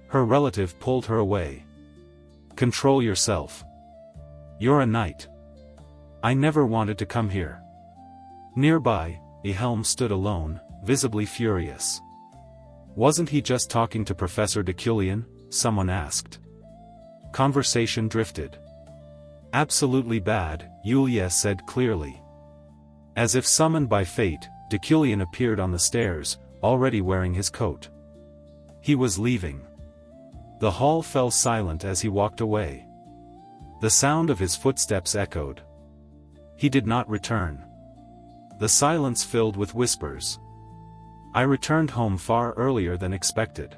Her relative pulled her away. Control yourself. You're a knight. I never wanted to come here. Nearby, a helm stood alone, visibly furious. Wasn't he just talking to Professor Deculein? Someone asked. Conversation drifted. Absolutely bad, Yulia said clearly. As if summoned by fate, Deculein appeared on the stairs, already wearing his coat. He was leaving. The hall fell silent as he walked away. The sound of his footsteps echoed. He did not return. The silence filled with whispers. I returned home far earlier than expected.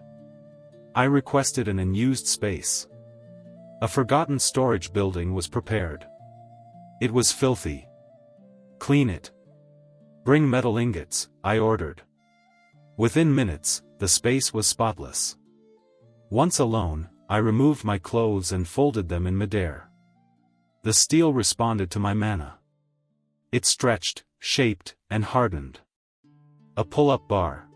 I requested an unused space. A forgotten storage building was prepared. It was filthy. Clean it. Bring metal ingots, I ordered. Within minutes, the space was spotless. Once alone, I removed my clothes and folded them in midair. The steel responded to my mana. It stretched, shaped, and hardened. A pull-up bar.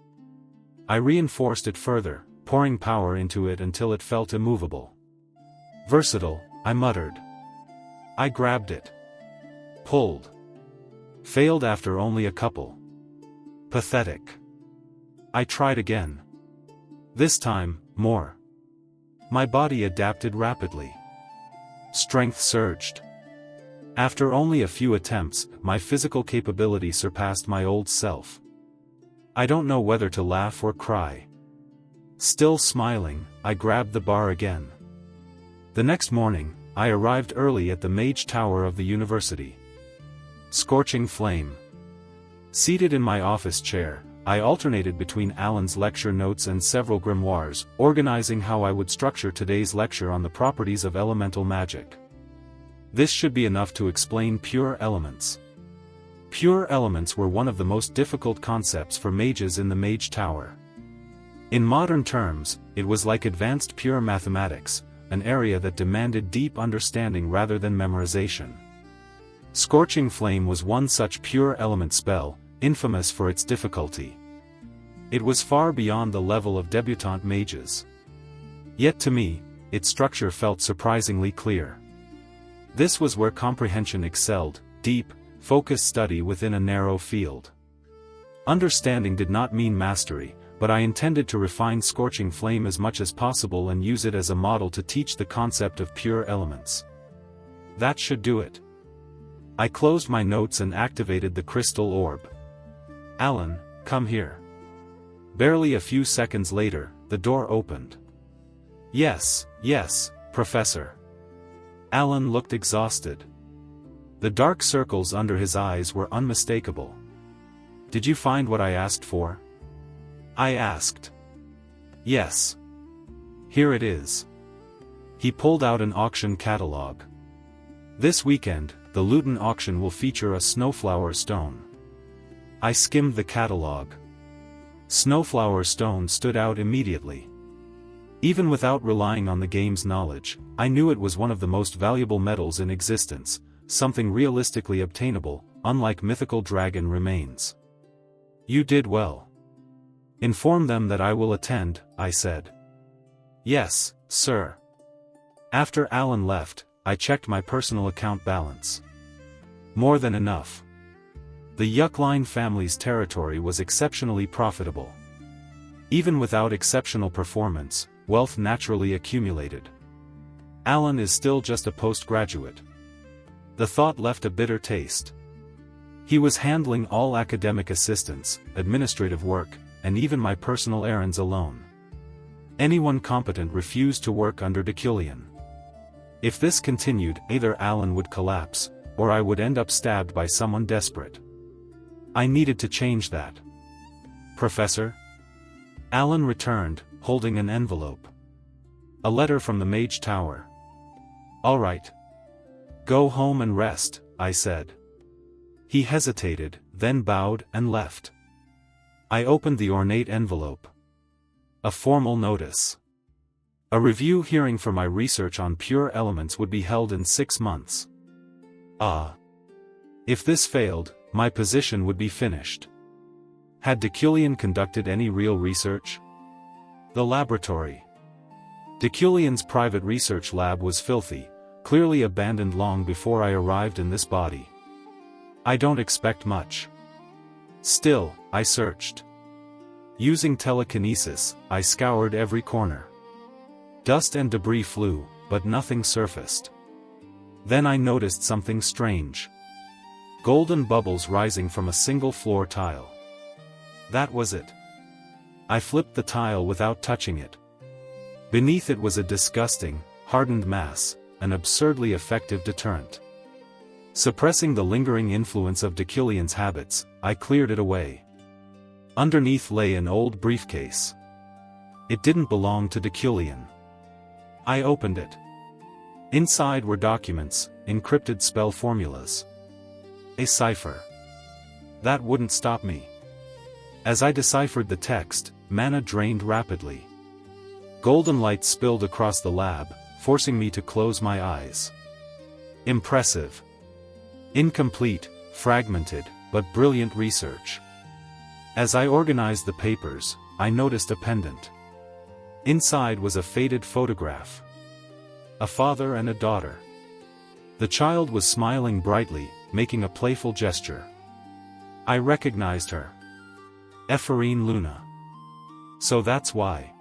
I reinforced it further, pouring power into it until it felt immovable. Versatile, I muttered. I grabbed it. Pulled. Failed after only a couple. Pathetic. I tried again. This time, more. My body adapted rapidly. Strength surged. After only a few attempts, my physical capability surpassed my old self. I don't know whether to laugh or cry. Still smiling, I grabbed the bar again. The next morning, I arrived early at the Mage Tower of the university. Scorching flame. Seated in my office chair, I alternated between Alan's lecture notes and several grimoires, organizing how I would structure today's lecture on the properties of elemental magic. This should be enough to explain pure elements. Pure elements were one of the most difficult concepts for mages in the Mage Tower. In modern terms, it was like advanced pure mathematics, an area that demanded deep understanding rather than memorization. Scorching Flame was one such pure element spell, infamous for its difficulty. It was far beyond the level of debutante mages. Yet to me, its structure felt surprisingly clear. This was where comprehension excelled, deep, focused study within a narrow field. Understanding did not mean mastery, but I intended to refine Scorching Flame as much as possible and use it as a model to teach the concept of pure elements. That should do it. I closed my notes and activated the crystal orb. Alan, come here. Barely a few seconds later, the door opened. Yes, Professor. Alan looked exhausted. The dark circles under his eyes were unmistakable. Did you find what I asked for? I asked. Yes. Here it is. He pulled out an auction catalog. This weekend, the Luton auction will feature a Snowflower Stone. I skimmed the catalog. Snowflower Stone stood out immediately. Even without relying on the game's knowledge, I knew it was one of the most valuable metals in existence, something realistically obtainable, unlike mythical dragon remains. You did well. Inform them that I will attend, I said. Yes, sir. After Alan left, I checked my personal account balance. More than enough. The Deculein family's territory was exceptionally profitable. Even without exceptional performance, wealth naturally accumulated. Alan is still just a postgraduate. The thought left a bitter taste. He was handling all academic assistance, administrative work, and even my personal errands alone. Anyone competent refused to work under Deculein. If this continued, either Alan would collapse, or I would end up stabbed by someone desperate. I needed to change that. Professor? Alan returned, holding an envelope. A letter from the Mage Tower. All right. Go home and rest, I said. He hesitated, then bowed and left. I opened the ornate envelope. A formal notice. A review hearing for my research on pure elements would be held in 6 months. If this failed, my position would be finished. Had Deculein conducted any real research? The laboratory. Deculein's private research lab was filthy, clearly abandoned long before I arrived in this body. I don't expect much. Still, I searched. Using telekinesis, I scoured every corner. Dust and debris flew, but nothing surfaced. Then I noticed something strange. Golden bubbles rising from a single floor tile. That was it. I flipped the tile without touching it. Beneath it was a disgusting, hardened mass, an absurdly effective deterrent. Suppressing the lingering influence of Deculein's habits, I cleared it away. Underneath lay an old briefcase. It didn't belong to Deculein. I opened it. Inside were documents, encrypted spell formulas. A cipher. That wouldn't stop me. As I deciphered the text, mana drained rapidly. Golden light spilled across the lab, forcing me to close my eyes. Impressive. Incomplete, fragmented, but brilliant research. As I organized the papers, I noticed a pendant. Inside was a faded photograph. A father and a daughter. The child was smiling brightly, making a playful gesture. I recognized her. Ephraim Luna. So that's why.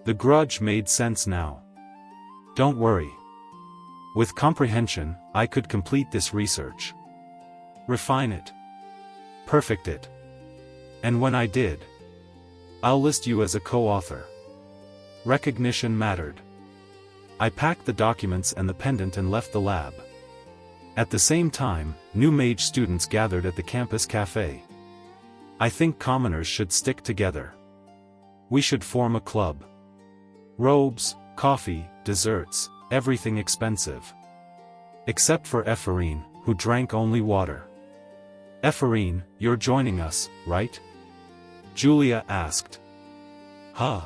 The grudge made sense now. Don't worry. With comprehension, I could complete this research. Refine it. Perfect it. And when I did, I'll list you as a co-author. Recognition mattered. I packed the documents and the pendant and left the lab. At the same time, new mage students gathered at the campus cafe. I think commoners should stick together. We should form a club. Robes, coffee, desserts, everything expensive. Except for Ephraim, who drank only water. Ephraim, you're joining us, right? Julia asked. Huh?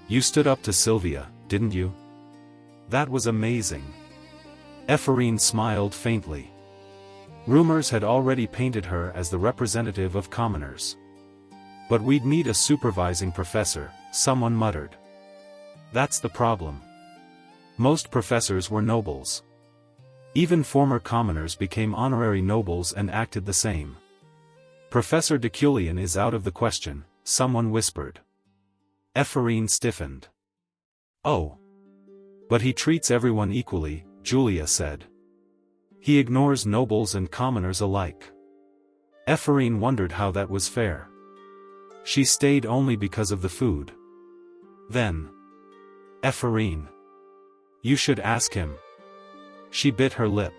You stood up to Sylvia, didn't you? That was amazing. Ephraim smiled faintly. Rumors had already painted her as the representative of commoners. But we'd need a supervising professor, someone muttered. That's the problem. Most professors were nobles. Even former commoners became honorary nobles and acted the same. Professor Deculein is out of the question, someone whispered. Ephraim stiffened. Oh. But he treats everyone equally, Julia said. He ignores nobles and commoners alike. Ephraim wondered how that was fair. She stayed only because of the food. Then. Ephraim. You should ask him. She bit her lip.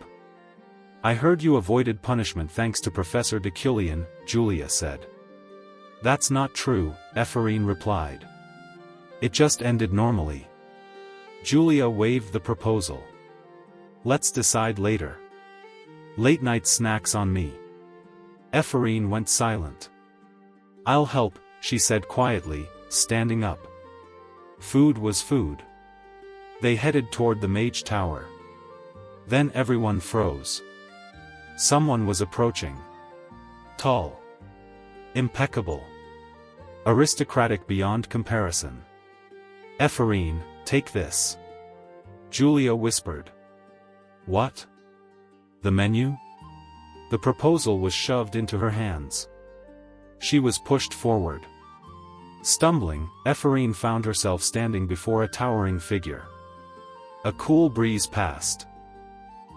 I heard you avoided punishment thanks to Professor Deculein, Julia said. That's not true, Ephraim replied. It just ended normally. Julia waved the proposal. Let's decide later. Late night snacks on me. Ephraim went silent. I'll help, she said quietly, standing up. Food was food. They headed toward the Mage Tower. Then everyone froze. Someone was approaching. Tall. Impeccable. Aristocratic beyond comparison. Ephraim, take this. Julia whispered. What? The menu? The proposal was shoved into her hands. She was pushed forward. Stumbling, Ephraim found herself standing before a towering figure. A cool breeze passed.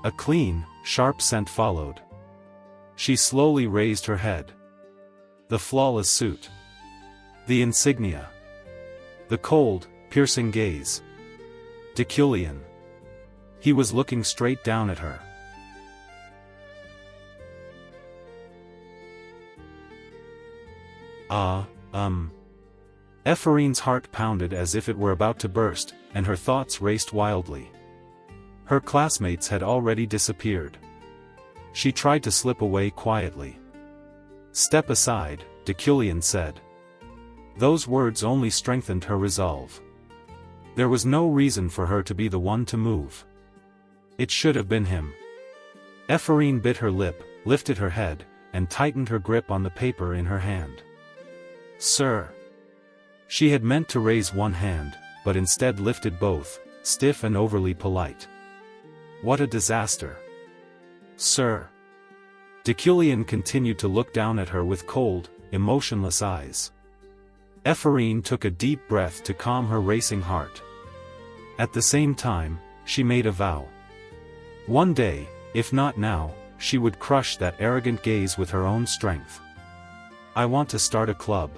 A clean, sharp scent followed. She slowly raised her head. The flawless suit. The insignia. The cold, piercing gaze. Deculein. He was looking straight down at her. Ephraim's heart pounded as if it were about to burst, and her thoughts raced wildly. Her classmates had already disappeared. She tried to slip away quietly. Step aside, Deculein said. Those words only strengthened her resolve. There was no reason for her to be the one to move. It should have been him. Ephraim bit her lip, lifted her head, and tightened her grip on the paper in her hand. Sir. She had meant to raise one hand, but instead lifted both, stiff and overly polite. What a disaster. Sir. Deculein continued to look down at her with cold, emotionless eyes. Ephraim took a deep breath to calm her racing heart. At the same time, she made a vow. One day, if not now, she would crush that arrogant gaze with her own strength. I want to start a club.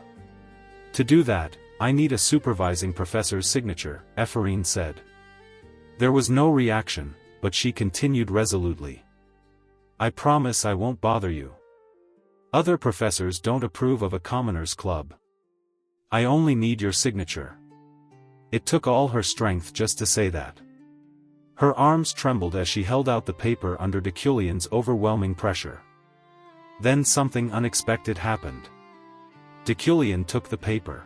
To do that, I need a supervising professor's signature, Ephraim said. There was no reaction, but she continued resolutely. I promise I won't bother you. Other professors don't approve of a commoners' club. I only need your signature. It took all her strength just to say that. Her arms trembled as she held out the paper under Deculein's overwhelming pressure. Then something unexpected happened. Deculein took the paper.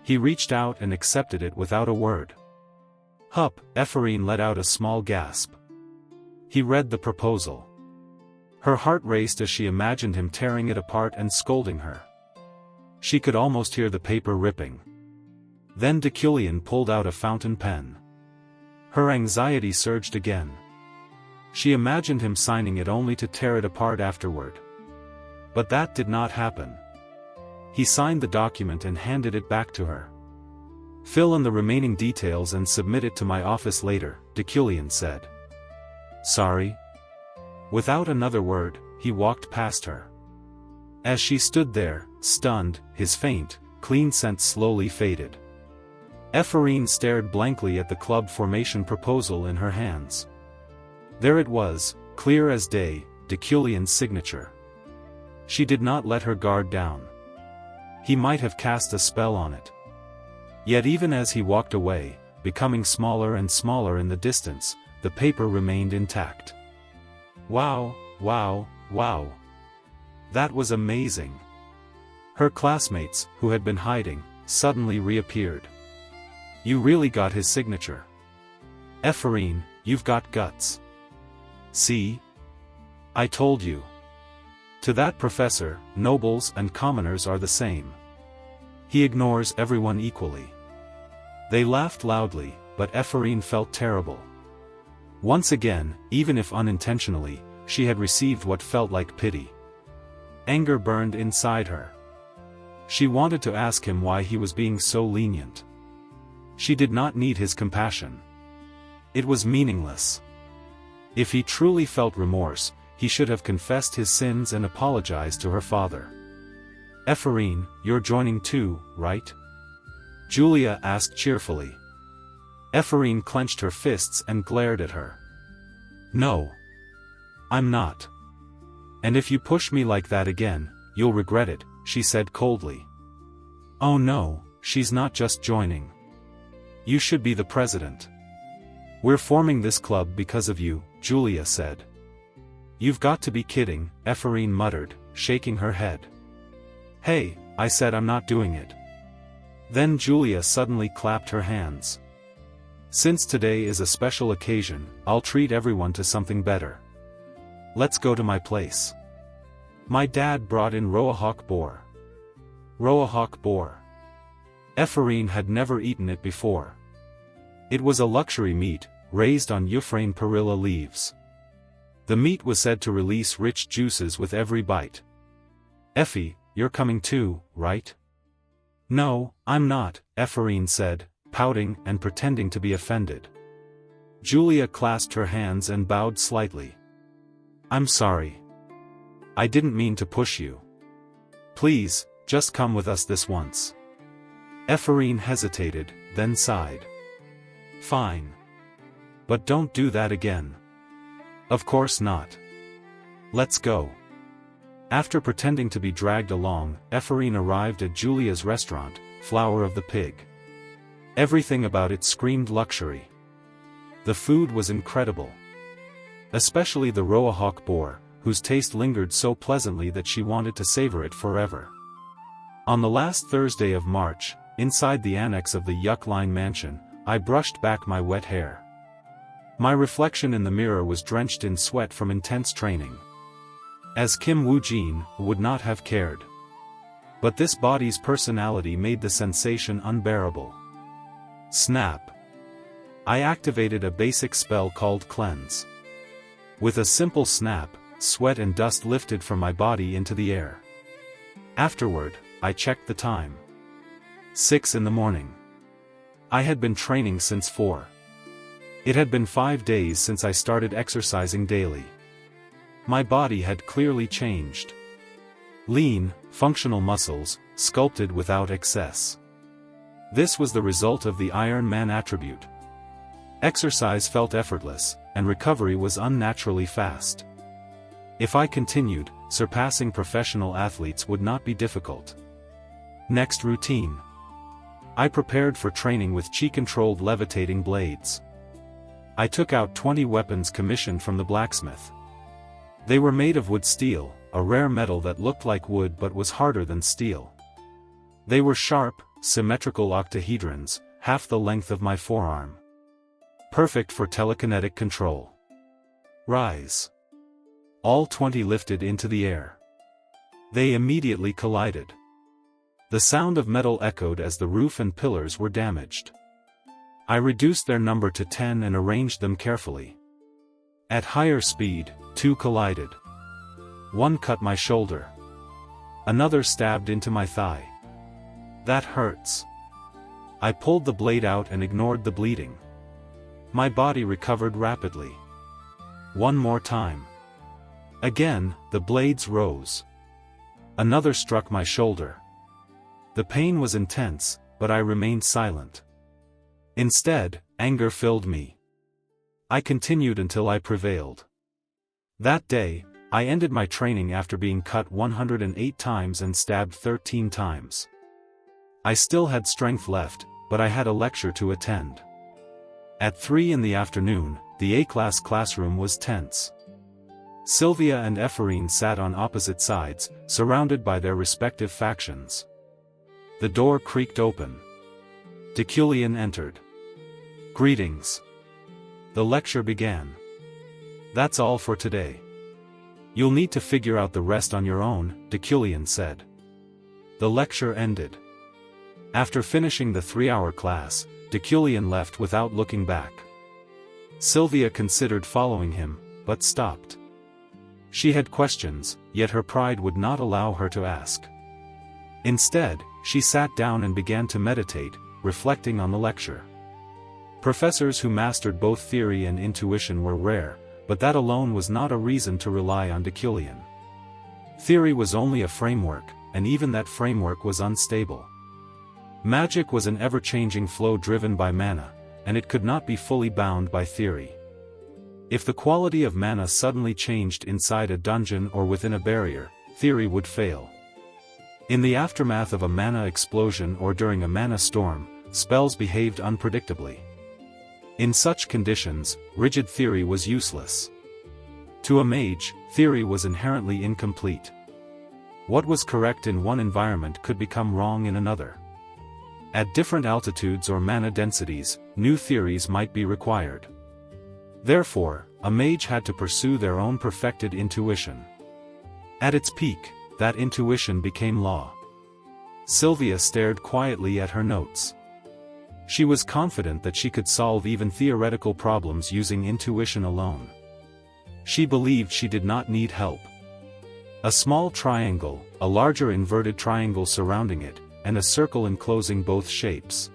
He reached out and accepted it without a word. Hup, Ephraim let out a small gasp. He read the proposal. Her heart raced as she imagined him tearing it apart and scolding her. She could almost hear the paper ripping. Then Deculein pulled out a fountain pen. Her anxiety surged again. She imagined him signing it only to tear it apart afterward. But that did not happen. He signed the document and handed it back to her. Fill in the remaining details and submit it to my office later, Deculein said. Sorry? Without another word, he walked past her. As she stood there, stunned, his faint, clean scent slowly faded. Ephraim stared blankly at the club formation proposal in her hands. There it was, clear as day, Deculein's signature. She did not let her guard down. He might have cast a spell on it. Yet even as he walked away, becoming smaller and smaller in the distance, the paper remained intact. Wow, wow, wow. That was amazing. Her classmates, who had been hiding, suddenly reappeared. You really got his signature. Ephraim, you've got guts. See? I told you. To that professor, nobles and commoners are the same. He ignores everyone equally. They laughed loudly, but Ephraim felt terrible. Once again, even if unintentionally, she had received what felt like pity. Anger burned inside her. She wanted to ask him why he was being so lenient. She did not need his compassion. It was meaningless. If he truly felt remorse, he should have confessed his sins and apologized to her father. Ephraim, you're joining too, right? Julia asked cheerfully. Ephraim clenched her fists and glared at her. No. I'm not. And if you push me like that again, you'll regret it, she said coldly. Oh no, she's not just joining. You should be the president. We're forming this club because of you, Julia said. You've got to be kidding, Ephraim muttered, shaking her head. Hey, I said I'm not doing it. Then Julia suddenly clapped her hands. Since today is a special occasion, I'll treat everyone to something better. Let's go to my place. My dad brought in Roahawk boar. Roahawk boar. Ephraim had never eaten it before. It was a luxury meat, raised on Euphrain perilla leaves. The meat was said to release rich juices with every bite. Effie, you're coming too, right? No, I'm not, Ephraim said, pouting and pretending to be offended. Julia clasped her hands and bowed slightly. I'm sorry. I didn't mean to push you. Please, just come with us this once. Ephraim hesitated, then sighed. Fine. But don't do that again. Of course not. Let's go. After pretending to be dragged along, Ephraim arrived at Julia's restaurant, Flower of the Pig. Everything about it screamed luxury. The food was incredible. Especially the Roahawk boar, whose taste lingered so pleasantly that she wanted to savor it forever. On the last Thursday of March, inside the annex of the Deculein mansion, I brushed back my wet hair. My reflection in the mirror was drenched in sweat from intense training. As Kim Woo-jin would not have cared. But this body's personality made the sensation unbearable. Snap. I activated a basic spell called Cleanse. With a simple snap, sweat and dust lifted from my body into the air. Afterward, I checked the time. 6 in the morning. I had been training since 4. It had been 5 days since I started exercising daily. My body had clearly changed. Lean, functional muscles, sculpted without excess. This was the result of the Iron Man attribute. Exercise felt effortless, and recovery was unnaturally fast. If I continued, surpassing professional athletes would not be difficult. Next routine. I prepared for training with chi-controlled levitating blades. I took out 20 weapons commissioned from the blacksmith. They were made of wood steel, a rare metal that looked like wood but was harder than steel. They were sharp, symmetrical octahedrons, half the length of my forearm. Perfect for telekinetic control. Rise. All 20 lifted into the air. They immediately collided. The sound of metal echoed as the roof and pillars were damaged. I reduced their number to 10 and arranged them carefully. At higher speed, 2 collided. One cut my shoulder. Another stabbed into my thigh. That hurts. I pulled the blade out and ignored the bleeding. My body recovered rapidly. One more time. Again, the blades rose. Another struck my shoulder. The pain was intense, but I remained silent. Instead, anger filled me. I continued until I prevailed. That day, I ended my training after being cut 108 times and stabbed 13 times. I still had strength left, but I had a lecture to attend. At 3 in the afternoon, the A-class classroom was tense. Sylvia and Ephraim sat on opposite sides, surrounded by their respective factions. The door creaked open. Deculein entered. "Greetings." The lecture began. "That's all for today. You'll need to figure out the rest on your own," Deculein said. The lecture ended. After finishing the 3-hour class, Deculein left without looking back. Sylvia considered following him, but stopped. She had questions, yet her pride would not allow her to ask. Instead, she sat down and began to meditate, reflecting on the lecture. Professors who mastered both theory and intuition were rare, but that alone was not a reason to rely on Deculein. Theory was only a framework, and even that framework was unstable. Magic was an ever-changing flow driven by mana, and it could not be fully bound by theory. If the quality of mana suddenly changed inside a dungeon or within a barrier, theory would fail. In the aftermath of a mana explosion or during a mana storm, spells behaved unpredictably. In such conditions, rigid theory was useless. To a mage, theory was inherently incomplete. What was correct in one environment could become wrong in another. At different altitudes or mana densities, new theories might be required. Therefore, a mage had to pursue their own perfected intuition. At its peak, that intuition became law. Sylvia stared quietly at her notes. She was confident that she could solve even theoretical problems using intuition alone. She believed she did not need help. A small triangle, a larger inverted triangle surrounding it, and a circle enclosing both shapes.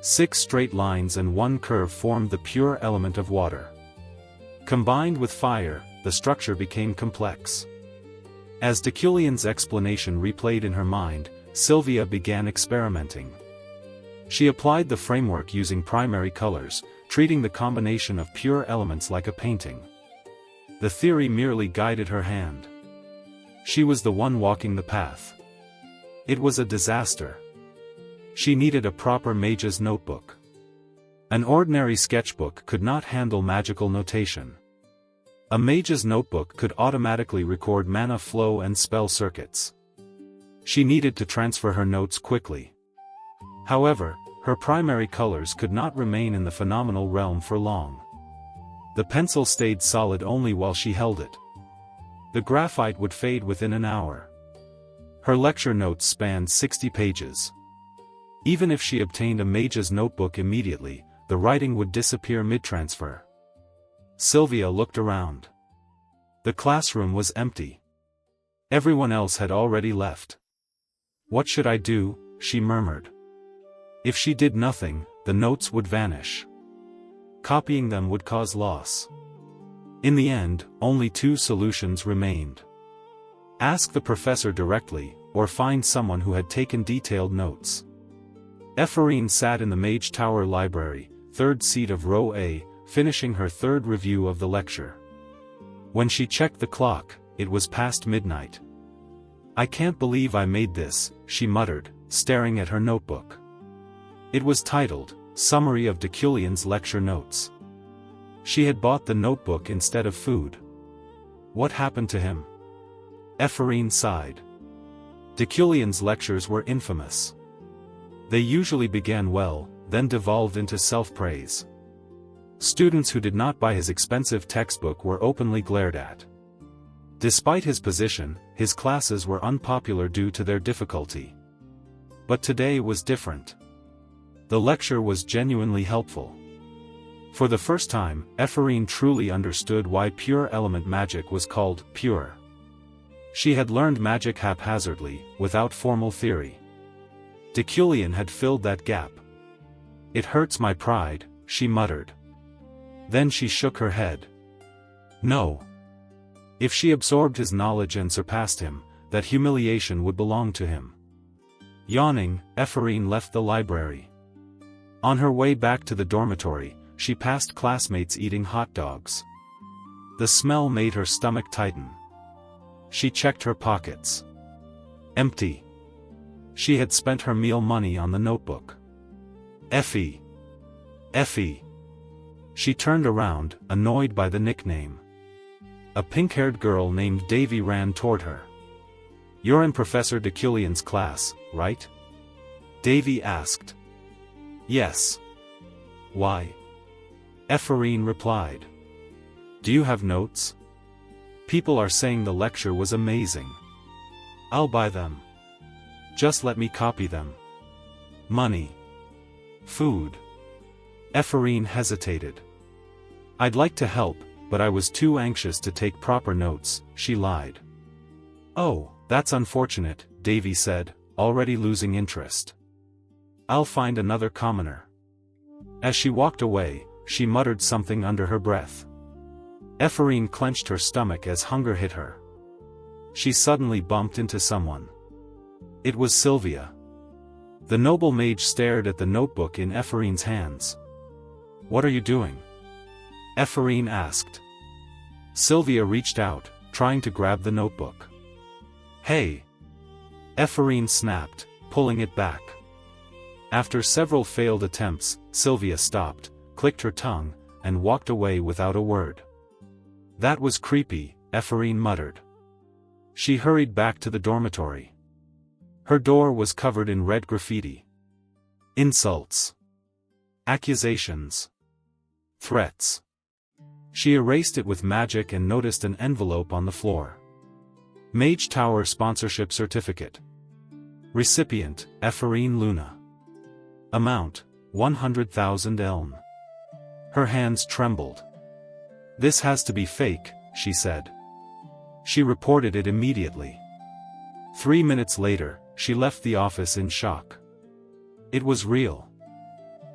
6 straight lines and 1 curve formed the pure element of water. Combined with fire, the structure became complex. As Deculein's explanation replayed in her mind, Sylvia began experimenting. She applied the framework using primary colors, treating the combination of pure elements like a painting. The theory merely guided her hand. She was the one walking the path. It was a disaster. She needed a proper mage's notebook. An ordinary sketchbook could not handle magical notation. A mage's notebook could automatically record mana flow and spell circuits. She needed to transfer her notes quickly. However, her primary colors could not remain in the phenomenal realm for long. The pencil stayed solid only while she held it. The graphite would fade within an hour. Her lecture notes spanned 60 pages. Even if she obtained a mage's notebook immediately, the writing would disappear mid-transfer. Sylvia looked around. The classroom was empty. Everyone else had already left. "What should I do?" she murmured. If she did nothing, the notes would vanish. Copying them would cause loss. In the end, only 2 solutions remained. Ask the professor directly, or find someone who had taken detailed notes. Ephraim sat in the Mage Tower Library, 3rd seat of row A, finishing her 3rd review of the lecture. When she checked the clock, it was past midnight. "I can't believe I made this," she muttered, staring at her notebook. It was titled, "Summary of Deculein's Lecture Notes." She had bought the notebook instead of food. What happened to him? Ephraim sighed. Deculein's lectures were infamous. They usually began well, then devolved into self-praise. Students who did not buy his expensive textbook were openly glared at. Despite his position, his classes were unpopular due to their difficulty. But today was different. The lecture was genuinely helpful. For the first time, Ephraim truly understood why pure element magic was called pure. She had learned magic haphazardly, without formal theory. Deculein had filled that gap. "It hurts my pride," she muttered. Then she shook her head. No. If she absorbed his knowledge and surpassed him, that humiliation would belong to him. Yawning, Ephraim left the library. On her way back to the dormitory, she passed classmates eating hot dogs. The smell made her stomach tighten. She checked her pockets. Empty. She had spent her meal money on the notebook. Effie. Effie. She turned around, annoyed by the nickname. A pink-haired girl named Davy ran toward her. "You're in Professor Deculein's class, right?" Davy asked. "Yes." "Why?" Ephraim replied. "Do you have notes? People are saying the lecture was amazing. I'll buy them. Just let me copy them. Money. Food." Ephraim hesitated. "I'd like to help, but I was too anxious to take proper notes," she lied. "Oh, that's unfortunate," Davy said, already losing interest. "I'll find another commoner." As she walked away, she muttered something under her breath. Ephraim clenched her stomach as hunger hit her. She suddenly bumped into someone. It was Sylvia. The noble mage stared at the notebook in Ephraim's hands. "What are you doing?" Ephraim asked. Sylvia reached out, trying to grab the notebook. "Hey!" Ephraim snapped, pulling it back. After several failed attempts, Sylvia stopped, clicked her tongue, and walked away without a word. "That was creepy," Ephraim muttered. She hurried back to the dormitory. Her door was covered in red graffiti. Insults. Accusations. Threats. She erased it with magic and noticed an envelope on the floor. Mage Tower Sponsorship Certificate. Recipient, Ephraim Luna. Amount, 100,000 elm. Her hands trembled. "This has to be fake," she said. She reported it immediately. 3 minutes later, she left the office in shock. It was real.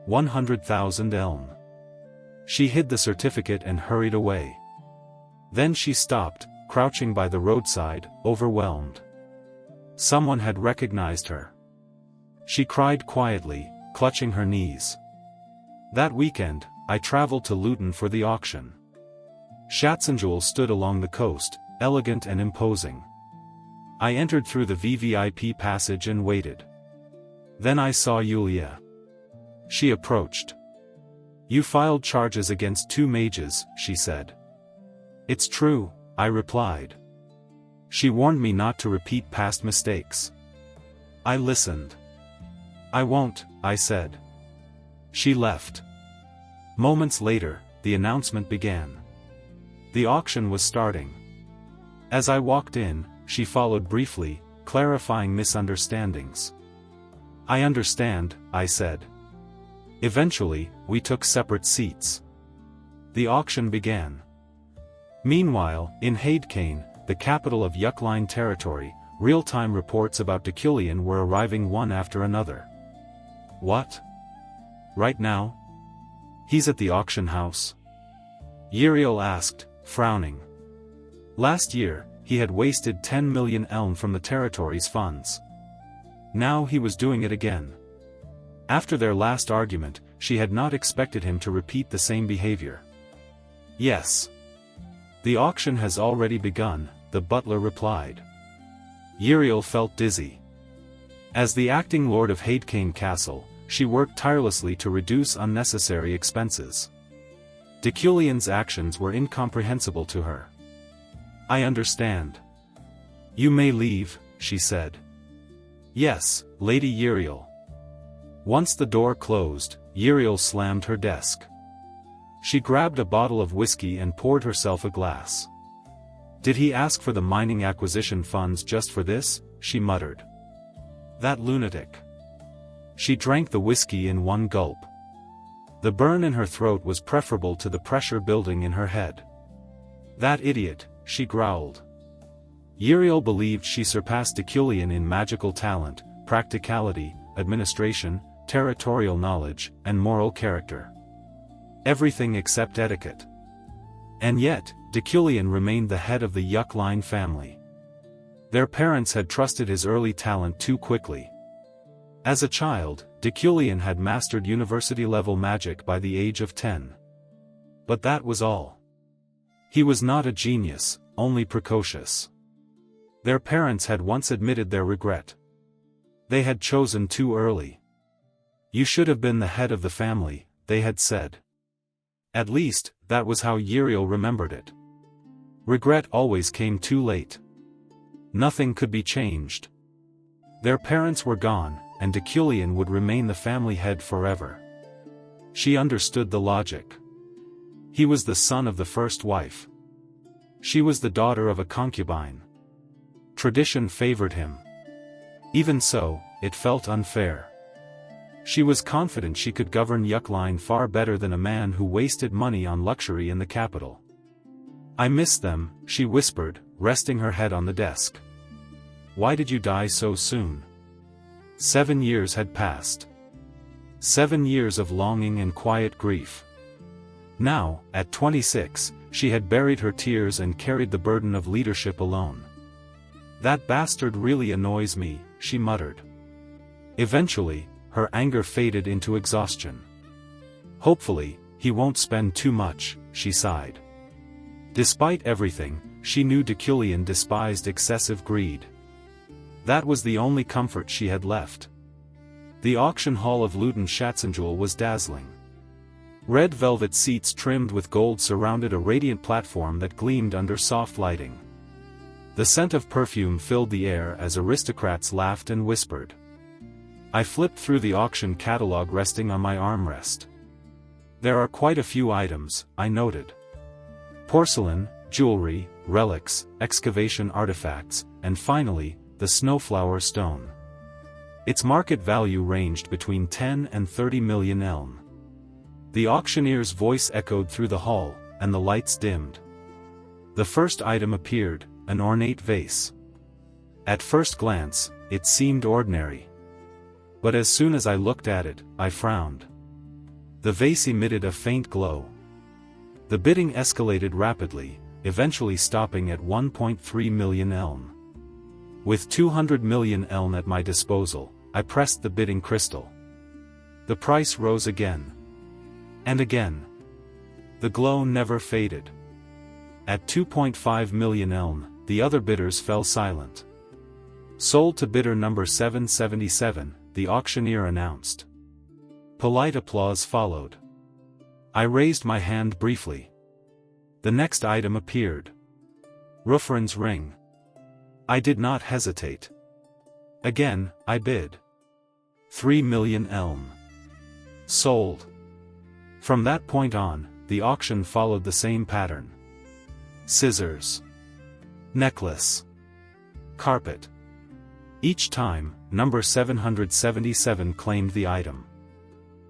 100,000 elm. She hid the certificate and hurried away. Then she stopped, crouching by the roadside, overwhelmed. Someone had recognized her. She cried quietly, clutching her knees. That weekend, I traveled to Luton for the auction. Schatzenjewel stood along the coast, elegant and imposing. I entered through the VVIP passage and waited. Then I saw Yulia. She approached. "You filed charges against 2 mages," she said. "It's true," I replied. She warned me not to repeat past mistakes. I listened. "I won't," I said. She left. Moments later, the announcement began. The auction was starting. As I walked in, she followed briefly, clarifying misunderstandings. "I understand," I said. Eventually, we took separate seats. The auction began. Meanwhile, in Dyein, the capital of Deculein territory, real-time reports about Deculein were arriving one after another. "What? Right now? He's at the auction house?" Uriel asked, frowning. Last year, he had wasted 10 million elm from the territory's funds. Now he was doing it again. After their last argument, she had not expected him to repeat the same behavior. "Yes. The auction has already begun," the butler replied. Uriel felt dizzy. As the acting lord of Dyein Castle, she worked tirelessly to reduce unnecessary expenses. Deculein's actions were incomprehensible to her. "I understand. You may leave," she said. "Yes, Lady Uriel." Once the door closed, Uriel slammed her desk. She grabbed a bottle of whiskey and poured herself a glass. "Did he ask for the mining acquisition funds just for this?" she muttered. "That lunatic." She drank the whiskey in one gulp. The burn in her throat was preferable to the pressure building in her head. "That idiot," she growled. Uriel believed she surpassed Deculein in magical talent, practicality, administration, territorial knowledge, and moral character. Everything except etiquette. And yet, Deculein remained the head of the Deculein family. Their parents had trusted his early talent too quickly. As a child, Deculein had mastered university-level magic by the age of 10. But that was all. He was not a genius, only precocious. Their parents had once admitted their regret. They had chosen too early. You should have been the head of the family, they had said. At least, that was how Uriel remembered it. Regret always came too late. Nothing could be changed. Their parents were gone, and Deculein would remain the family head forever. She understood the logic. He was the son of the first wife. She was the daughter of a concubine. Tradition favored him. Even so, it felt unfair. She was confident she could govern Deculein far better than a man who wasted money on luxury in the capital. I miss them, she whispered, resting her head on the desk. Why did you die so soon? 7 years had passed. 7 years of longing and quiet grief. Now, at 26, she had buried her tears and carried the burden of leadership alone. That bastard really annoys me, she muttered. Eventually, her anger faded into exhaustion. Hopefully, he won't spend too much, she sighed. Despite everything, she knew Deculein despised excessive greed. That was the only comfort she had left. The auction hall of Luden Schatzenjewel was dazzling. Red velvet seats trimmed with gold surrounded a radiant platform that gleamed under soft lighting. The scent of perfume filled the air as aristocrats laughed and whispered. I flipped through the auction catalog resting on my armrest. There are quite a few items, I noted. Porcelain, jewelry, relics, excavation artifacts, and finally, the snowflower stone. Its market value ranged between 10 and 30 million elm. The auctioneer's voice echoed through the hall, and the lights dimmed. The first item appeared, an ornate vase. At first glance, it seemed ordinary. But as soon as I looked at it, I frowned. The vase emitted a faint glow. The bidding escalated rapidly, eventually stopping at 1.3 million elm. With 200 million elm at my disposal, I pressed the bidding crystal. The price rose again. And again. The glow never faded. At 2.5 million elm, the other bidders fell silent. Sold to bidder number 777, the auctioneer announced. Polite applause followed. I raised my hand briefly. The next item appeared. Rufrin's ring. I did not hesitate. Again, I bid. 3 million elm. Sold. From that point on, the auction followed the same pattern. Scissors. Necklace. Carpet. Each time, number 777 claimed the item.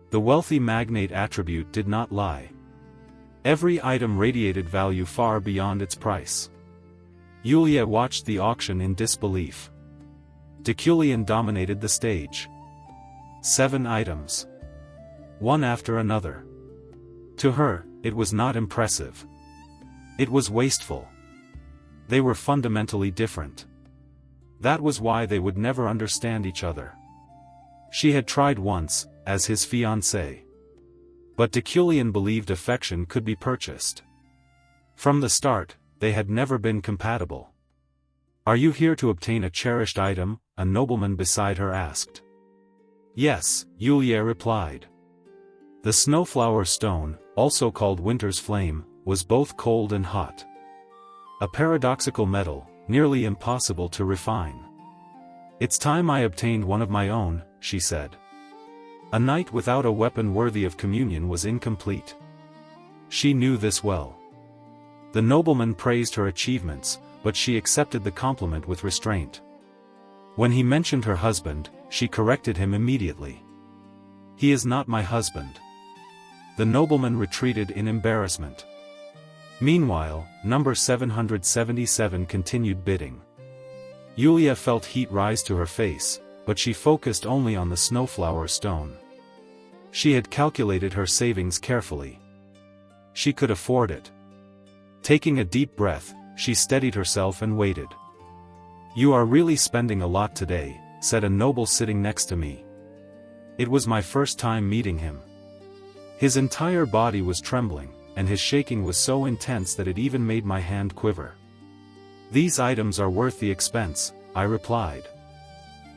The wealthy magnate attribute did not lie. Every item radiated value far beyond its price. Yulia watched the auction in disbelief. Deculein dominated the stage. 7 items. One after another. To her, it was not impressive. It was wasteful. They were fundamentally different. That was why they would never understand each other. She had tried once, as his fiancée. But Deculein believed affection could be purchased. From the start, they had never been compatible. Are you here to obtain a cherished item? A nobleman beside her asked. Yes, Yulia replied. The snowflower stone, also called winter's flame, was both cold and hot. A paradoxical metal, nearly impossible to refine. It's time I obtained one of my own, she said. A knight without a weapon worthy of communion was incomplete. She knew this well. The nobleman praised her achievements, but she accepted the compliment with restraint. When he mentioned her husband, she corrected him immediately. He is not my husband. The nobleman retreated in embarrassment. Meanwhile, number 777 continued bidding. Yulia felt heat rise to her face, but she focused only on the snowflower stone. She had calculated her savings carefully. She could afford it. Taking a deep breath, she steadied herself and waited. You are really spending a lot today, said a noble sitting next to me. It was my first time meeting him. His entire body was trembling, and his shaking was so intense that it even made my hand quiver. "These items are worth the expense," I replied.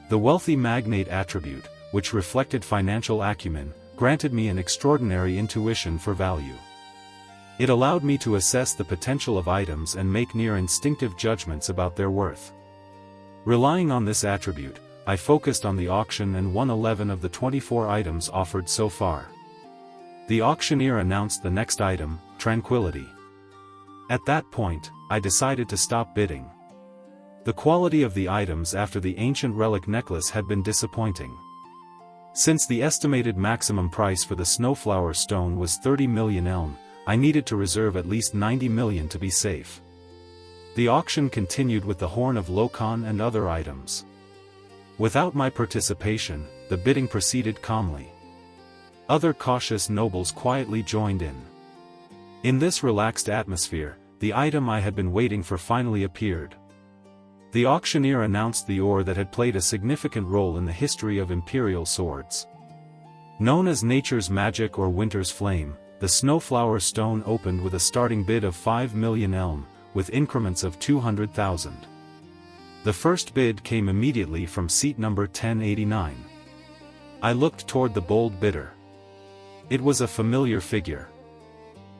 The wealthy magnate attribute, which reflected financial acumen, granted me an extraordinary intuition for value. It allowed me to assess the potential of items and make near-instinctive judgments about their worth. Relying on this attribute, I focused on the auction and won 11 of the 24 items offered so far. The auctioneer announced the next item, Tranquility. At that point, I decided to stop bidding. The quality of the items after the ancient relic necklace had been disappointing. Since the estimated maximum price for the snowflower stone was 30 million elm, I needed to reserve at least 90 million to be safe. The auction continued with the Horn of Lokon and other items. Without my participation, the bidding proceeded calmly. Other cautious nobles quietly joined in. In this relaxed atmosphere, the item I had been waiting for finally appeared. The auctioneer announced the ore that had played a significant role in the history of imperial swords. Known as Nature's Magic or Winter's Flame, the Snowflower Stone opened with a starting bid of 5 million elm, with increments of 200,000. The first bid came immediately from seat number 1089. I looked toward the bold bidder. It was a familiar figure.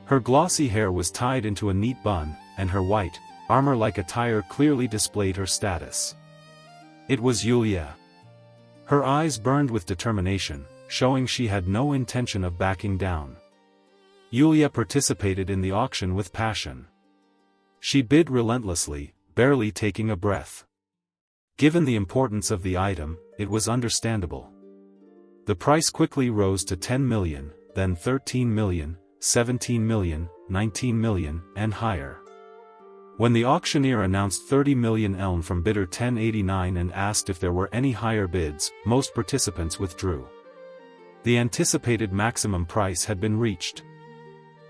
Her glossy hair was tied into a neat bun, and her white, armor-like attire clearly displayed her status. It was Yulia. Her eyes burned with determination, showing she had no intention of backing down. Yulia participated in the auction with passion. She bid relentlessly, barely taking a breath. Given the importance of the item, it was understandable. The price quickly rose to 10 million, then 13 million, 17 million, 19 million, and higher. When the auctioneer announced 30 million elm from bidder 1089 and asked if there were any higher bids, most participants withdrew. The anticipated maximum price had been reached.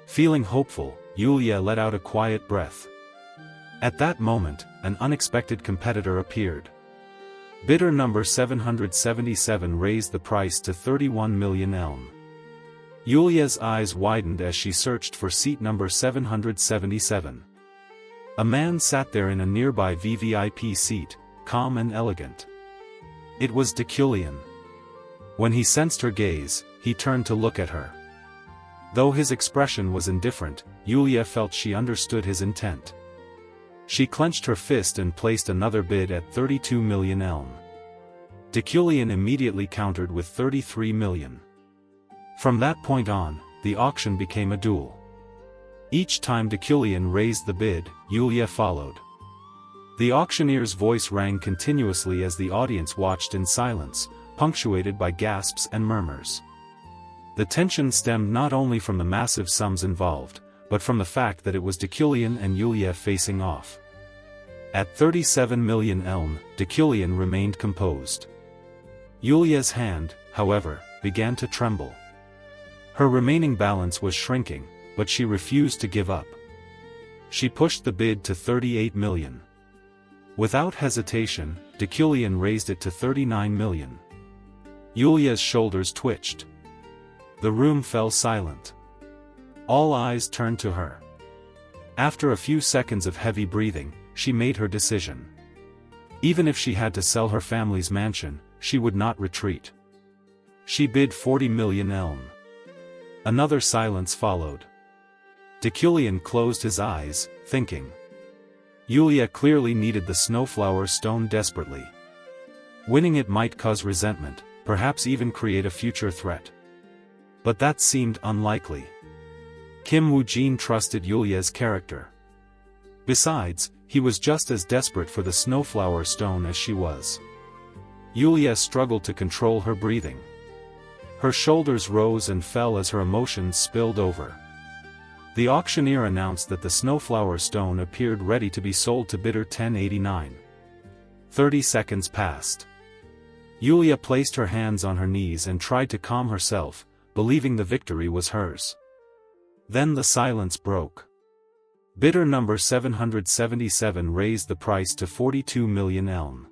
Feeling hopeful, Yulia let out a quiet breath. At that moment, an unexpected competitor appeared. Bidder number 777 raised the price to 31 million elm. Yulia's eyes widened as she searched for seat number 777. A man sat there in a nearby VVIP seat, calm and elegant. It was Deculein. When he sensed her gaze, he turned to look at her. Though his expression was indifferent, Yulia felt she understood his intent. She clenched her fist and placed another bid at 32 million elm. Deculein immediately countered with 33 million. From that point on, the auction became a duel. Each time Deculein raised the bid, Yulia followed. The auctioneer's voice rang continuously as the audience watched in silence, punctuated by gasps and murmurs. The tension stemmed not only from the massive sums involved, but from the fact that it was Deculein and Yulia facing off. At 37 million elm, Deculein remained composed. Yulia's hand, however, began to tremble. Her remaining balance was shrinking, but she refused to give up. She pushed the bid to 38 million. Without hesitation, Deculein raised it to 39 million. Yulia's shoulders twitched. The room fell silent. All eyes turned to her. After a few seconds of heavy breathing, she made her decision. Even if she had to sell her family's mansion, she would not retreat. She bid 40 million elm. Another silence followed. Deculein closed his eyes, thinking. Yulia clearly needed the snowflower stone desperately. Winning it might cause resentment, perhaps even create a future threat. But that seemed unlikely. Kim Woo-jin trusted Yulia's character. Besides, he was just as desperate for the snowflower stone as she was. Yulia struggled to control her breathing. Her shoulders rose and fell as her emotions spilled over. The auctioneer announced that the snowflower stone appeared ready to be sold to bidder 1089. 30 seconds passed. Yulia placed her hands on her knees and tried to calm herself, believing the victory was hers. Then the silence broke. Bidder number 777 raised the price to 42 million elm.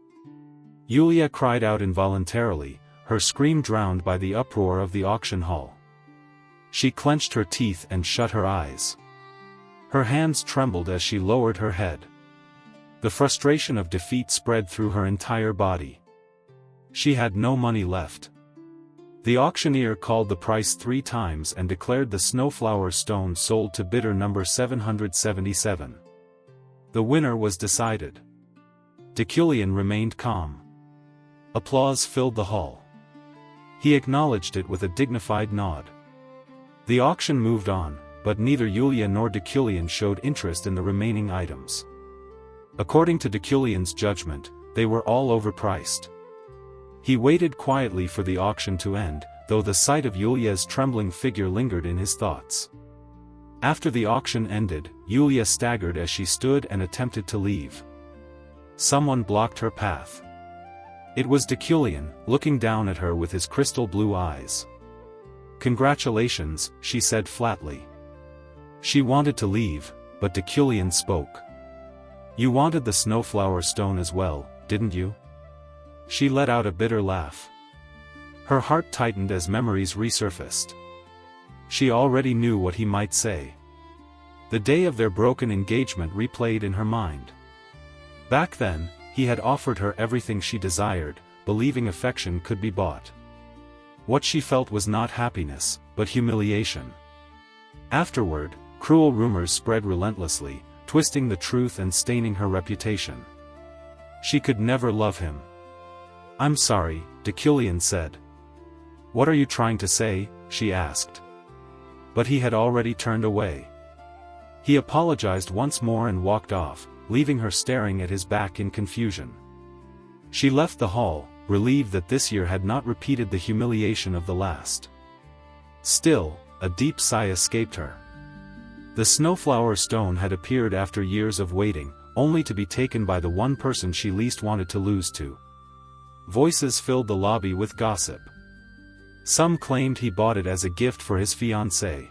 Yulia cried out involuntarily, her scream drowned by the uproar of the auction hall. She clenched her teeth and shut her eyes. Her hands trembled as she lowered her head. The frustration of defeat spread through her entire body. She had no money left. The auctioneer called the price 3 times and declared the snowflower stone sold to bidder number 777. The winner was decided. Deculein remained calm. Applause filled the hall. He acknowledged it with a dignified nod. The auction moved on, but neither Yulia nor Deculein showed interest in the remaining items. According to Deculein's judgment, they were all overpriced. He waited quietly for the auction to end, though the sight of Yulia's trembling figure lingered in his thoughts. After the auction ended, Yulia staggered as she stood and attempted to leave. Someone blocked her path. It was Deculein, looking down at her with his crystal blue eyes. "Congratulations," she said flatly. She wanted to leave, but Deculein spoke. "You wanted the snowflower stone as well, didn't you?" She let out a bitter laugh. Her heart tightened as memories resurfaced. She already knew what he might say. The day of their broken engagement replayed in her mind. Back then, he had offered her everything she desired, believing affection could be bought. What she felt was not happiness, but humiliation. Afterward, cruel rumors spread relentlessly, twisting the truth and staining her reputation. She could never love him. "I'm sorry," Deculein said. "What are you trying to say?" she asked. But he had already turned away. He apologized once more and walked off, leaving her staring at his back in confusion. She left the hall, relieved that this year had not repeated the humiliation of the last. Still, a deep sigh escaped her. The snowflower stone had appeared after years of waiting, only to be taken by the one person she least wanted to lose to. Voices filled the lobby with gossip. Some claimed he bought it as a gift for his fiancée.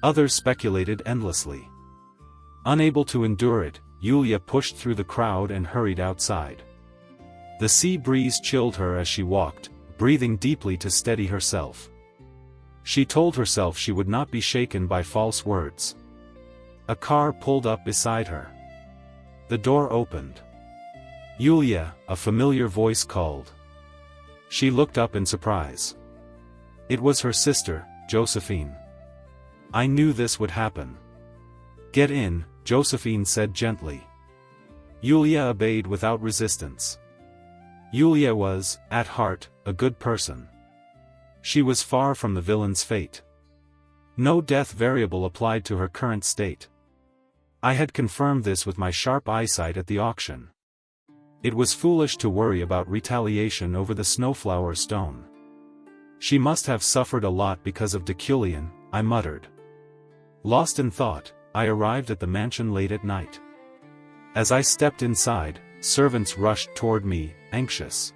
Others speculated endlessly. Unable to endure it, Yulia pushed through the crowd and hurried outside. The sea breeze chilled her as she walked, breathing deeply to steady herself. She told herself she would not be shaken by false words. A car pulled up beside her. The door opened. "Yulia," a familiar voice called. She looked up in surprise. It was her sister, Josephine. "I knew this would happen." "Get in," Josephine said gently. Yulia obeyed without resistance. Yulia was, at heart, a good person. She was far from the villain's fate. No death variable applied to her current state. I had confirmed this with my sharp eyesight at the auction. It was foolish to worry about retaliation over the snowflower stone. She must have suffered a lot because of Deculein, I muttered. Lost in thought, I arrived at the mansion late at night. As I stepped inside, servants rushed toward me, anxious.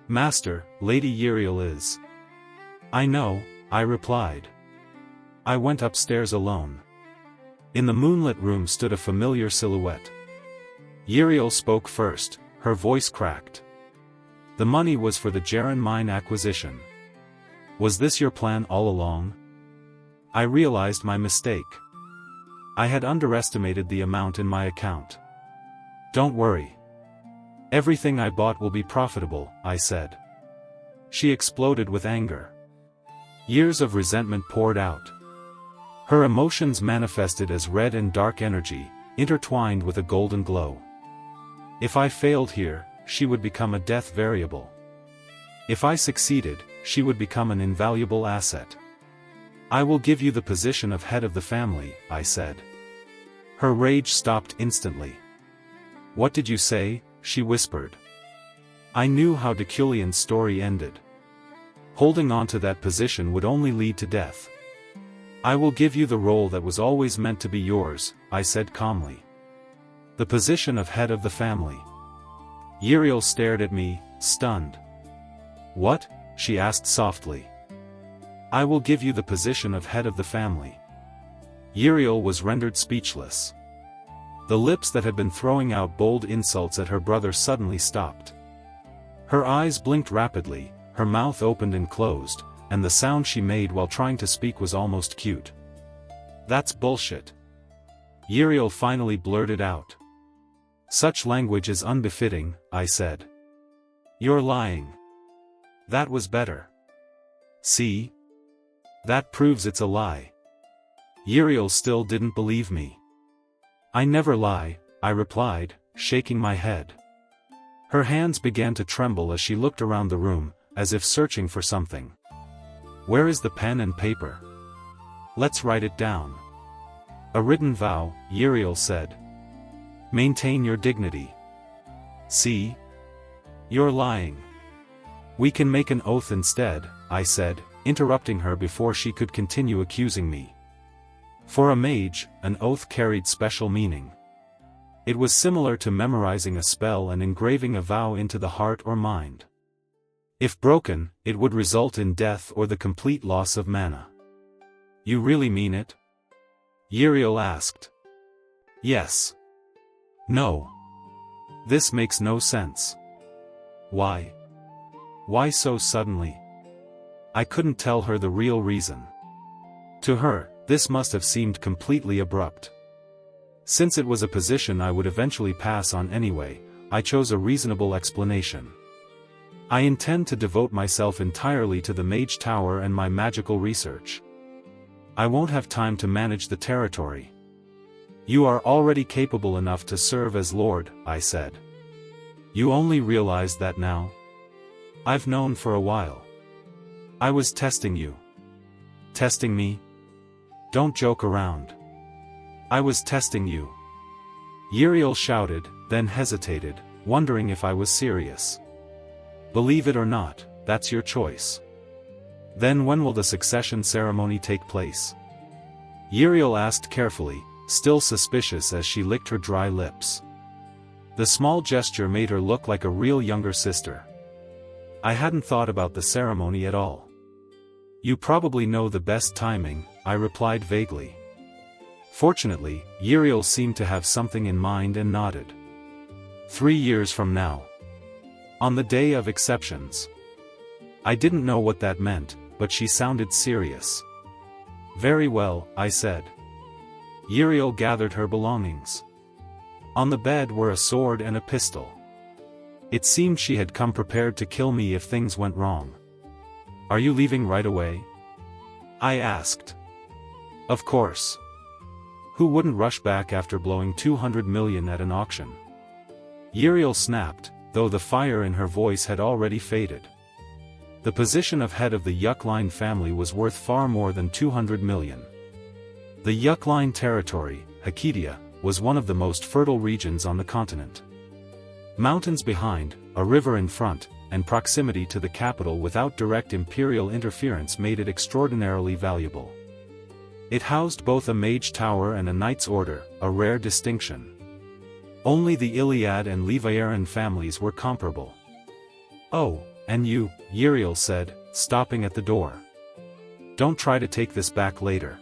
"Master, Lady Uriel is." "I know," I replied. I went upstairs alone. In the moonlit room stood a familiar silhouette. Uriel spoke first, her voice cracked. "The money was for the Dyein mine acquisition. Was this your plan all along?" I realized my mistake. I had underestimated the amount in my account. "Don't worry. Everything I bought will be profitable," I said. She exploded with anger. Years of resentment poured out. Her emotions manifested as red and dark energy, intertwined with a golden glow. If I failed here, she would become a death variable. If I succeeded, she would become an invaluable asset. "I will give you the position of head of the family," I said. Her rage stopped instantly. "What did you say?" she whispered. I knew how Deculein's story ended. Holding on to that position would only lead to death. "I will give you the role that was always meant to be yours," I said calmly. "The position of head of the family." Uriel stared at me, stunned. "What?" she asked softly. "I will give you the position of head of the family." Uriel was rendered speechless. The lips that had been throwing out bold insults at her brother suddenly stopped. Her eyes blinked rapidly, her mouth opened and closed, and the sound she made while trying to speak was almost cute. "That's bullshit." Uriel finally blurted out. Such language is unbefitting, I said. You're lying. That was better. See? That proves it's a lie. Uriel still didn't believe me. I never lie, I replied, shaking my head. Her hands began to tremble as she looked around the room, as if searching for something. Where is the pen and paper? Let's write it down. A written vow, Uriel said. Maintain your dignity. See? You're lying. We can make an oath instead, I said, interrupting her before she could continue accusing me. For a mage, an oath carried special meaning. It was similar to memorizing a spell and engraving a vow into the heart or mind. If broken, it would result in death or the complete loss of mana. You really mean it? Uriel asked. Yes. No. This makes no sense. Why? Why so suddenly? I couldn't tell her the real reason. To her, this must have seemed completely abrupt. Since it was a position I would eventually pass on anyway, I chose a reasonable explanation. I intend to devote myself entirely to the Mage Tower and my magical research. I won't have time to manage the territory. You are already capable enough to serve as Lord, I said. You only realize that now? I've known for a while. I was testing you. Testing me? Don't joke around. I was testing you. Uriel shouted, then hesitated, wondering if I was serious. Believe it or not, that's your choice. Then when will the succession ceremony take place? Uriel asked carefully, still suspicious as she licked her dry lips. The small gesture made her look like a real younger sister. I hadn't thought about the ceremony at all. You probably know the best timing, I replied vaguely. Fortunately, Uriel seemed to have something in mind and nodded. 3 years from now. On the day of exceptions. I didn't know what that meant, but she sounded serious. Very well, I said. Uriel gathered her belongings. On the bed were a sword and a pistol. It seemed she had come prepared to kill me if things went wrong. Are you leaving right away? I asked. Of course. Who wouldn't rush back after blowing 200 million at an auction? Uriel snapped, though the fire in her voice had already faded. The position of head of the Deculein family was worth far more than 200 million. The Deculein territory, Hakidia, was one of the most fertile regions on the continent. Mountains behind, a river in front, and proximity to the capital without direct imperial interference made it extraordinarily valuable. It housed both a mage tower and a knight's order, a rare distinction. Only the Iliad and Leviaran families were comparable. Oh, and you, Uriel said, stopping at the door. Don't try to take this back later.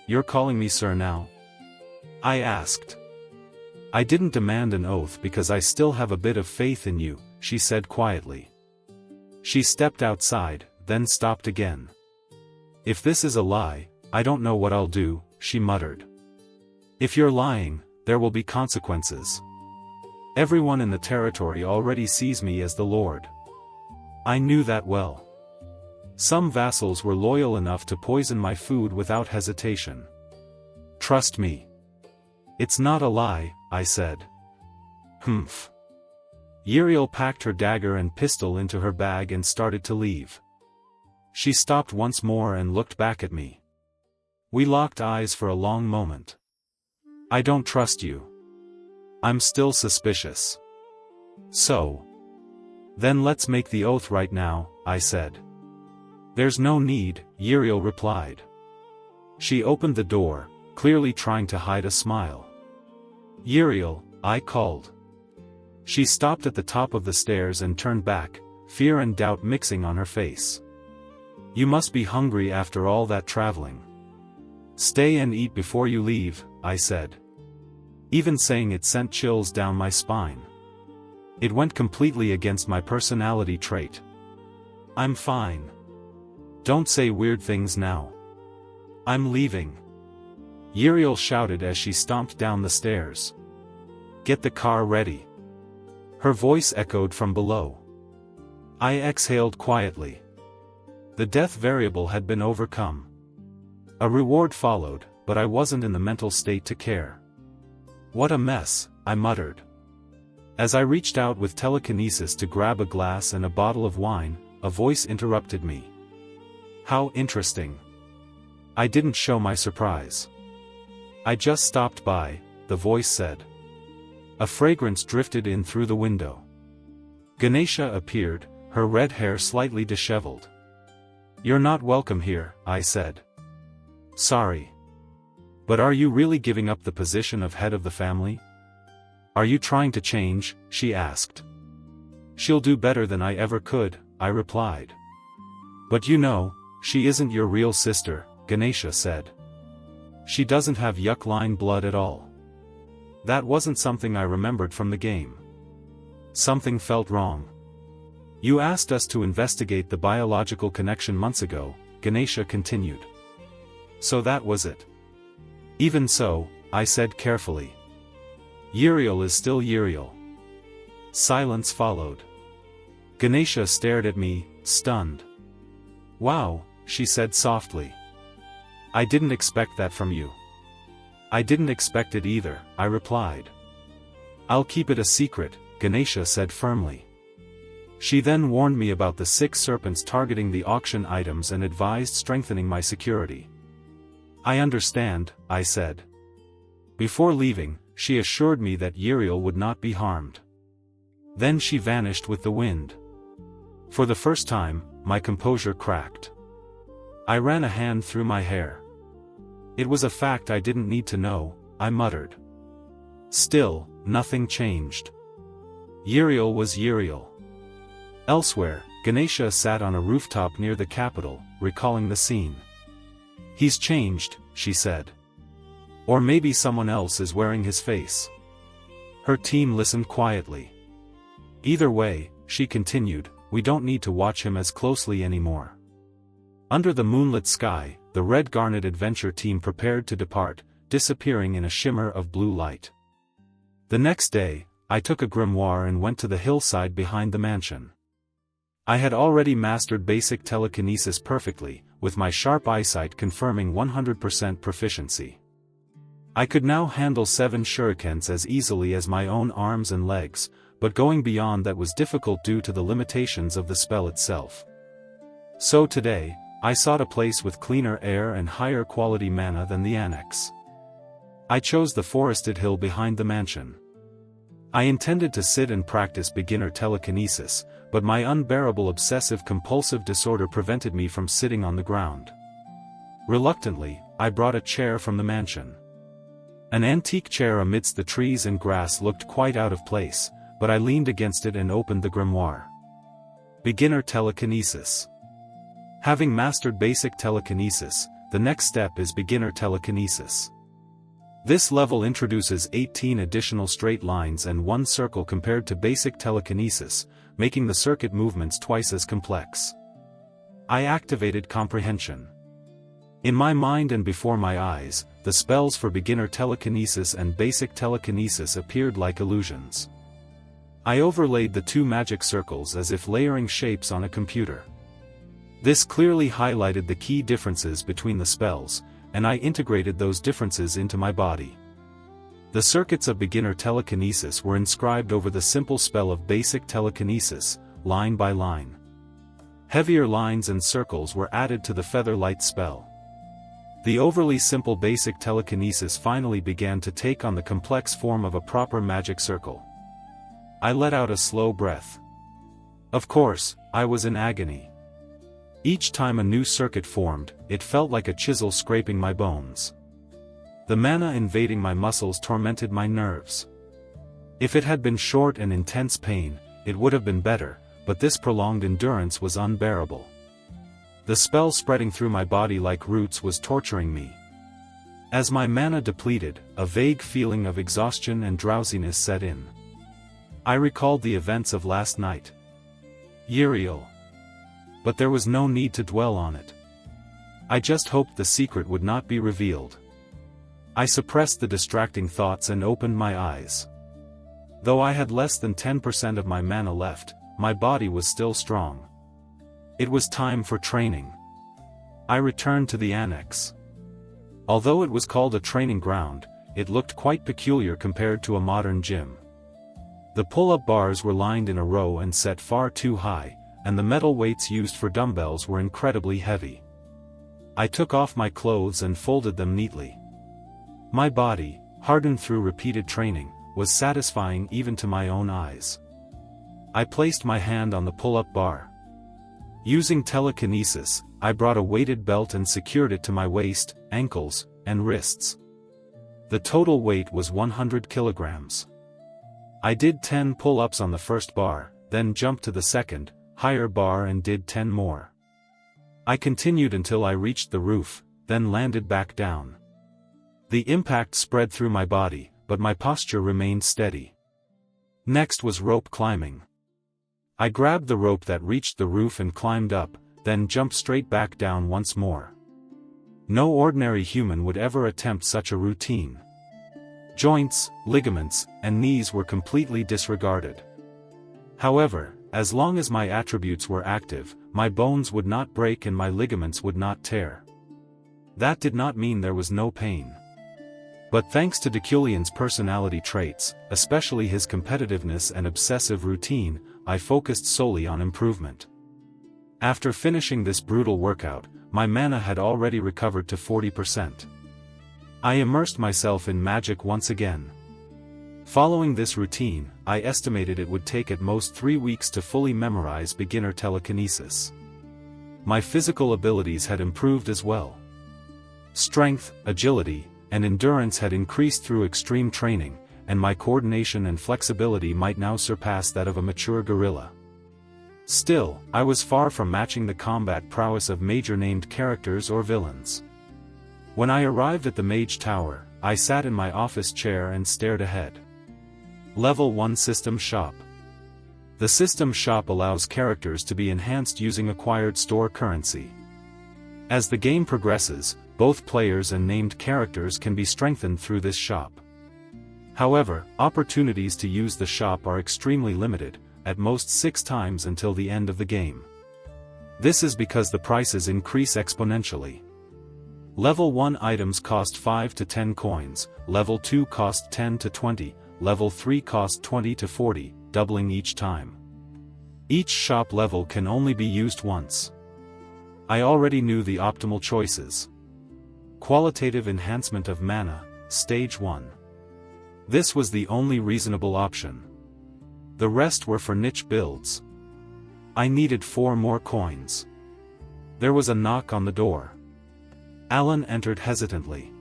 You're calling me sir now? I asked. I didn't demand an oath because I still have a bit of faith in you, she said quietly. She stepped outside, then stopped again. If this is a lie, I don't know what I'll do, she muttered. If you're lying, there will be consequences. Everyone in the territory already sees me as the Lord. I knew that well. Some vassals were loyal enough to poison my food without hesitation. Trust me. It's not a lie, I said. Humph. Uriel packed her dagger and pistol into her bag and started to leave. She stopped once more and looked back at me. We locked eyes for a long moment. I don't trust you. I'm still suspicious. So. Then let's make the oath right now, I said. There's no need, Uriel replied. She opened the door, clearly trying to hide a smile. Uriel, I called. She stopped at the top of the stairs and turned back, fear and doubt mixing on her face. You must be hungry after all that traveling. Stay and eat before you leave, I said. Even saying it sent chills down my spine. It went completely against my personality trait. I'm fine. Don't say weird things now. I'm leaving. Uriel shouted as she stomped down the stairs. Get the car ready. Her voice echoed from below. I exhaled quietly. The death variable had been overcome. A reward followed, but I wasn't in the mental state to care. What a mess, I muttered. As I reached out with telekinesis to grab a glass and a bottle of wine, a voice interrupted me. How interesting. I didn't show my surprise. I just stopped by, the voice said. A fragrance drifted in through the window. Ganesha appeared, her red hair slightly disheveled. You're not welcome here, I said. Sorry. But are you really giving up the position of head of the family? Are you trying to change? She asked. She'll do better than I ever could, I replied. But you know, she isn't your real sister, Ganesha said. She doesn't have Deculein blood at all. That wasn't something I remembered from the game. Something felt wrong. You asked us to investigate the biological connection months ago, Ganesha continued. So that was it. Even so, I said carefully. Uriel is still Uriel. Silence followed. Ganesha stared at me, stunned. Wow, she said softly. I didn't expect that from you. I didn't expect it either, I replied. I'll keep it a secret, Ganesha said firmly. She then warned me about the 6 serpents targeting the auction items and advised strengthening my security. I understand, I said. Before leaving, she assured me that Uriel would not be harmed. Then she vanished with the wind. For the first time, my composure cracked. I ran a hand through my hair. It was a fact I didn't need to know, I muttered. Still, nothing changed. Uriel was Uriel. Elsewhere, Ganesha sat on a rooftop near the capital, recalling the scene. He's changed, she said. Or maybe someone else is wearing his face. Her team listened quietly. Either way, she continued, we don't need to watch him as closely anymore. Under the moonlit sky, the Red Garnet adventure team prepared to depart, disappearing in a shimmer of blue light. The next day, I took a grimoire and went to the hillside behind the mansion. I had already mastered basic telekinesis perfectly, with my sharp eyesight confirming 100% proficiency. I could now handle 7 shurikens as easily as my own arms and legs, but going beyond that was difficult due to the limitations of the spell itself. So today, I sought a place with cleaner air and higher quality mana than the annex. I chose the forested hill behind the mansion. I intended to sit and practice beginner telekinesis, but my unbearable obsessive-compulsive disorder prevented me from sitting on the ground. Reluctantly, I brought a chair from the mansion. An antique chair amidst the trees and grass looked quite out of place, but I leaned against it and opened the grimoire. Beginner telekinesis. Having mastered basic telekinesis, the next step is beginner telekinesis. This level introduces 18 additional straight lines and 1 circle compared to basic telekinesis, making the circuit movements twice as complex. I activated comprehension. In my mind and before my eyes, the spells for beginner telekinesis and basic telekinesis appeared like illusions. I overlaid the 2 magic circles as if layering shapes on a computer. This clearly highlighted the key differences between the spells, and I integrated those differences into my body. The circuits of beginner telekinesis were inscribed over the simple spell of basic telekinesis, line by line. Heavier lines and circles were added to the featherlight spell. The overly simple basic telekinesis finally began to take on the complex form of a proper magic circle. I let out a slow breath. Of course, I was in agony. Each time a new circuit formed, it felt like a chisel scraping my bones. The mana invading my muscles tormented my nerves. If it had been short and intense pain, it would have been better, but this prolonged endurance was unbearable. The spell spreading through my body like roots was torturing me. As my mana depleted, a vague feeling of exhaustion and drowsiness set in. I recalled the events of last night. Uriel. But there was no need to dwell on it. I just hoped the secret would not be revealed. I suppressed the distracting thoughts and opened my eyes. Though I had less than 10% of my mana left, my body was still strong. It was time for training. I returned to the annex. Although it was called a training ground, it looked quite peculiar compared to a modern gym. The pull-up bars were lined in a row and set far too high, and the metal weights used for dumbbells were incredibly heavy. I took off my clothes and folded them neatly. My body, hardened through repeated training, was satisfying even to my own eyes. I placed my hand on the pull-up bar. Using telekinesis, I brought a weighted belt and secured it to my waist, ankles, and wrists. The total weight was 100 kilograms. I did 10 pull-ups on the first bar, then jumped to the second, higher bar and did 10 more. I continued until I reached the roof, then landed back down. The impact spread through my body, but my posture remained steady. Next was rope climbing. I grabbed the rope that reached the roof and climbed up, then jumped straight back down once more. No ordinary human would ever attempt such a routine. Joints, ligaments, and knees were completely disregarded. However, as long as my attributes were active, my bones would not break and my ligaments would not tear. That did not mean there was no pain. But thanks to Deculein's personality traits, especially his competitiveness and obsessive routine, I focused solely on improvement. After finishing this brutal workout, my mana had already recovered to 40%. I immersed myself in magic once again. Following this routine, I estimated it would take at most 3 weeks to fully memorize beginner telekinesis. My physical abilities had improved as well. Strength, agility, and endurance had increased through extreme training, and my coordination and flexibility might now surpass that of a mature gorilla. Still, I was far from matching the combat prowess of major named characters or villains. When I arrived at the Mage Tower, I sat in my office chair and stared ahead. Level 1 System Shop. The System Shop allows characters to be enhanced using acquired store currency. As the game progresses, both players and named characters can be strengthened through this shop. However, opportunities to use the shop are extremely limited, at most 6 times until the end of the game. This is because the prices increase exponentially. Level 1 items cost 5 to 10 coins, Level 2 cost 10 to 20, Level 3 cost 20 to 40, doubling each time. Each shop level can only be used once. I already knew the optimal choices. Qualitative enhancement of mana, Stage 1. This was the only reasonable option. The rest were for niche builds. I needed 4 more coins. There was a knock on the door. Alan entered hesitantly.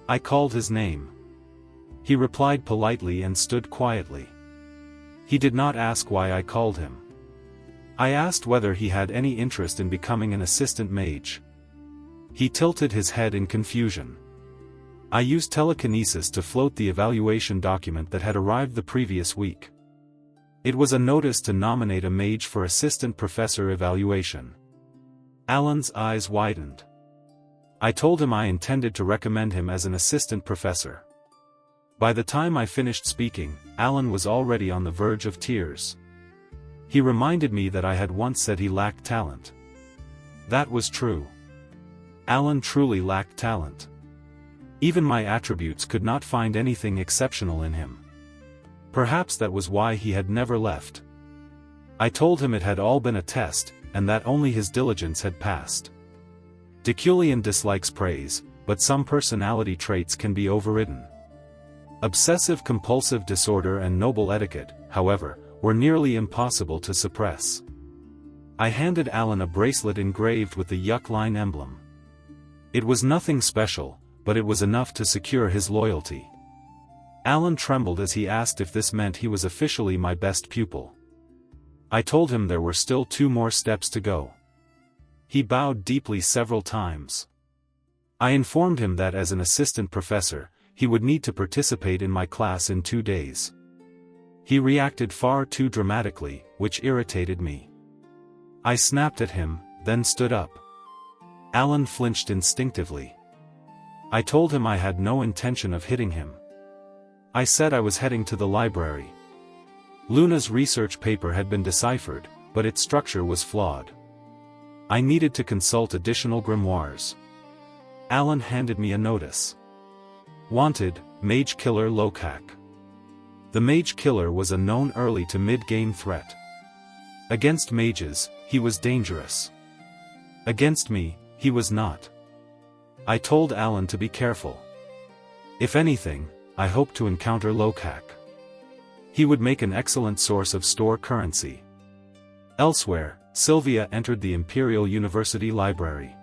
I called his name. He replied politely and stood quietly. He did not ask why I called him. I asked whether he had any interest in becoming an assistant mage. He tilted his head in confusion. I used telekinesis to float the evaluation document that had arrived the previous week. It was a notice to nominate a mage for assistant professor evaluation. Alan's eyes widened. I told him I intended to recommend him as an assistant professor. By the time I finished speaking, Alan was already on the verge of tears. He reminded me that I had once said he lacked talent. That was true. Alan truly lacked talent. Even my attributes could not find anything exceptional in him. Perhaps that was why he had never left. I told him it had all been a test, and that only his diligence had passed. Deculein dislikes praise, but some personality traits can be overridden. Obsessive-compulsive disorder and noble etiquette, however, were nearly impossible to suppress. I handed Alan a bracelet engraved with the Deculein emblem. It was nothing special, but it was enough to secure his loyalty. Alan trembled as he asked if this meant he was officially my best pupil. I told him there were still 2 more steps to go. He bowed deeply several times. I informed him that as an assistant professor, he would need to participate in my class in 2 days. He reacted far too dramatically, which irritated me. I snapped at him, then stood up. Alan flinched instinctively. I told him I had no intention of hitting him. I said I was heading to the library. Luna's research paper had been deciphered, but its structure was flawed. I needed to consult additional grimoires. Alan handed me a notice. Wanted, Mage Killer Lokak. The Mage Killer was a known early to mid-game threat. Against mages, he was dangerous. Against me, he was not. I told Alan to be careful. If anything, I hoped to encounter Lokak. He would make an excellent source of store currency. Elsewhere, Sylvia entered the Imperial University Library.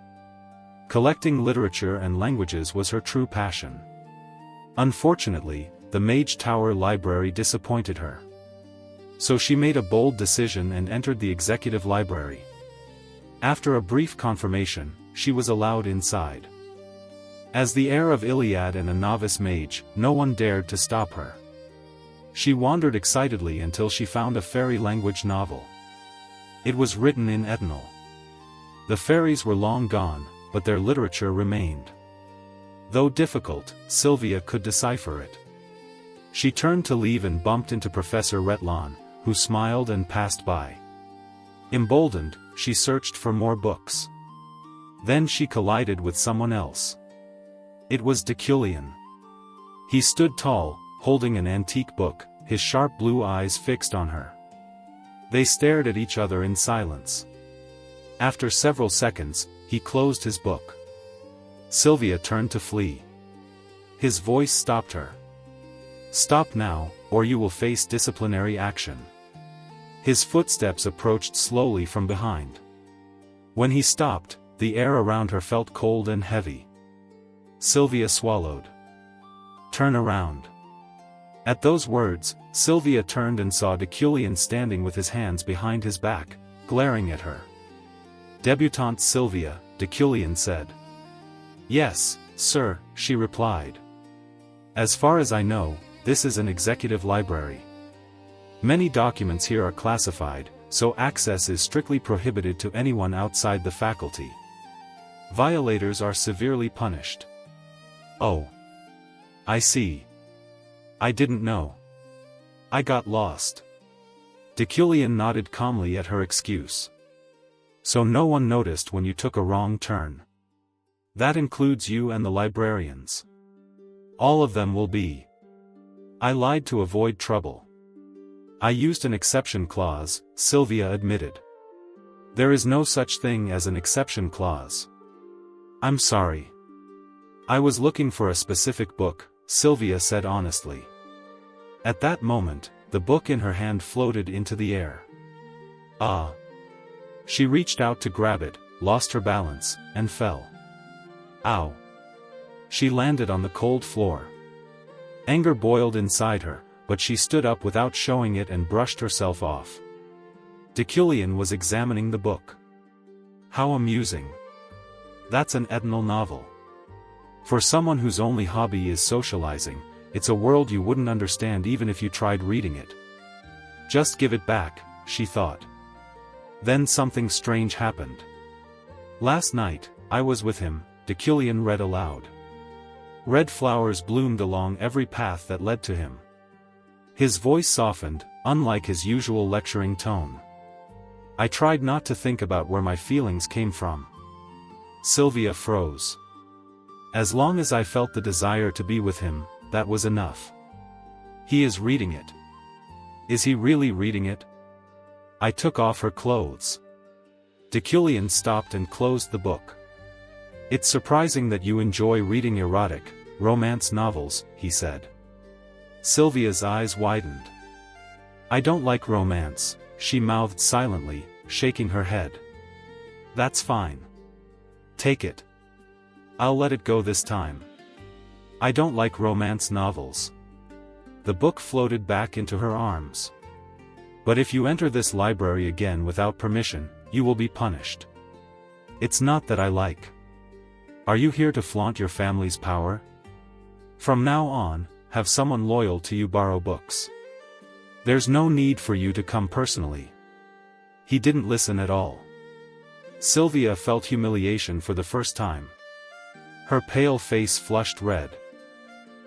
Collecting literature and languages was her true passion. Unfortunately, the Mage Tower Library disappointed her. So she made a bold decision and entered the Executive Library. After a brief confirmation, she was allowed inside. As the heir of Iliad and a novice mage, no one dared to stop her. She wandered excitedly until she found a fairy language novel. It was written in Eternal. The fairies were long gone, but their literature remained. Though difficult, Sylvia could decipher it. She turned to leave and bumped into Professor Retlan, who smiled and passed by. Emboldened, she searched for more books. Then she collided with someone else. It was Deculein. He stood tall, holding an antique book, his sharp blue eyes fixed on her. They stared at each other in silence. After several seconds, he closed his book. Sylvia turned to flee. His voice stopped her. Stop now, or you will face disciplinary action. His footsteps approached slowly from behind. When he stopped, the air around her felt cold and heavy. Sylvia swallowed. Turn around. At those words, Sylvia turned and saw Deculein standing with his hands behind his back, glaring at her. Debutante Sylvia, Deculein said. Yes, sir, she replied. As far as I know, this is an executive library. Many documents here are classified, so access is strictly prohibited to anyone outside the faculty. Violators are severely punished. Oh. I see. I didn't know. I got lost. Deculein nodded calmly at her excuse. So no one noticed when you took a wrong turn. That includes you and the librarians. All of them will be. I lied to avoid trouble. I used an exception clause, Sylvia admitted. There is no such thing as an exception clause. I'm sorry. I was looking for a specific book, Sylvia said honestly. At that moment, the book in her hand floated into the air. Ah! She reached out to grab it, lost her balance, and fell. Ow! She landed on the cold floor. Anger boiled inside her, but she stood up without showing it and brushed herself off. Deculein was examining the book. How amusing. That's an Eternal novel. For someone whose only hobby is socializing, it's a world you wouldn't understand even if you tried reading it. Just give it back, she thought. Then something strange happened. Last night, I was with him, Deculein read aloud. Red flowers bloomed along every path that led to him. His voice softened, unlike his usual lecturing tone. I tried not to think about where my feelings came from. Sylvia froze. As long as I felt the desire to be with him, that was enough. He is reading it. Is he really reading it? I took off her clothes. Deculein stopped and closed the book. It's surprising that you enjoy reading erotic, romance novels, he said. Sylvia's eyes widened. I don't like romance, she mouthed silently, shaking her head. That's fine. Take it. I'll let it go this time. I don't like romance novels. The book floated back into her arms. But if you enter this library again without permission, you will be punished. It's not that I like. Are you here to flaunt your family's power? From now on, have someone loyal to you borrow books. There's no need for you to come personally. He didn't listen at all. Sylvia felt humiliation for the first time. Her pale face flushed red.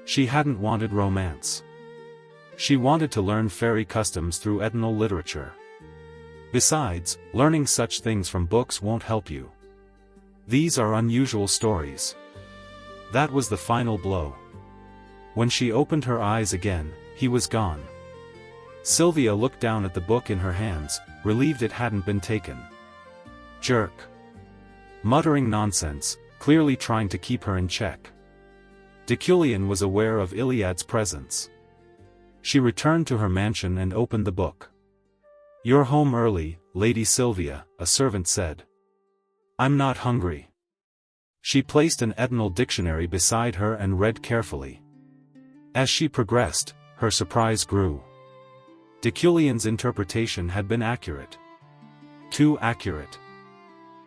She hadn't wanted romance. She wanted to learn fairy customs through ethno literature. Besides, learning such things from books won't help you. These are unusual stories. That was the final blow. When she opened her eyes again, he was gone. Sylvia looked down at the book in her hands, relieved it hadn't been taken. Jerk. Muttering nonsense, clearly trying to keep her in check. Deculein was aware of Iliad's presence. She returned to her mansion and opened the book. "You're home early, Lady Sylvia," a servant said. "I'm not hungry." She placed an ethno dictionary beside her and read carefully. As she progressed, her surprise grew. Deculein's interpretation had been accurate. Too accurate.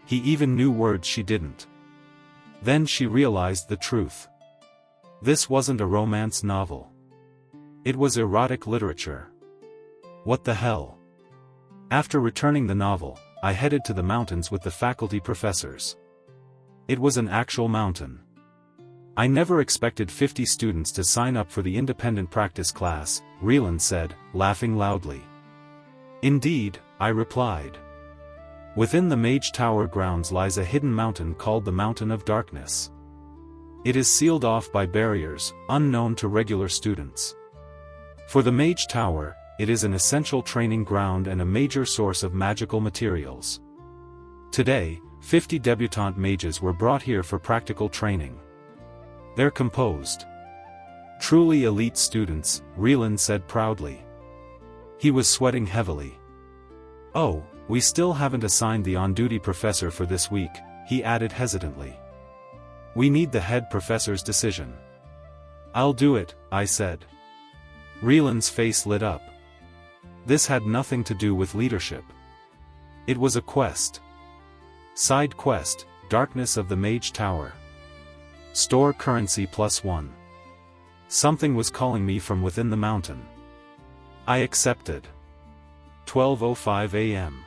He even knew words she didn't. Then she realized the truth. This wasn't a romance novel. It was erotic literature. What the hell? After returning the novel, I headed to the mountains with the faculty professors. It was an actual mountain. I never expected 50 students to sign up for the independent practice class, Reincarnated said, laughing loudly. Indeed, I replied. Within the Mage Tower grounds lies a hidden mountain called the Mountain of Darkness. It is sealed off by barriers, unknown to regular students. For the Mage Tower, it is an essential training ground and a major source of magical materials. Today, 50 debutante mages were brought here for practical training. They're composed. Truly elite students, Reincarnated said proudly. He was sweating heavily. "Oh, we still haven't assigned the on-duty professor for this week," he added hesitantly. "We need the head professor's decision." "I'll do it," I said. Reincarnated's face lit up. This had nothing to do with leadership. It was a quest. Side quest, Darkness of the Mage Tower. Store currency +1. Something was calling me from within the mountain. I accepted. 12:05 a.m.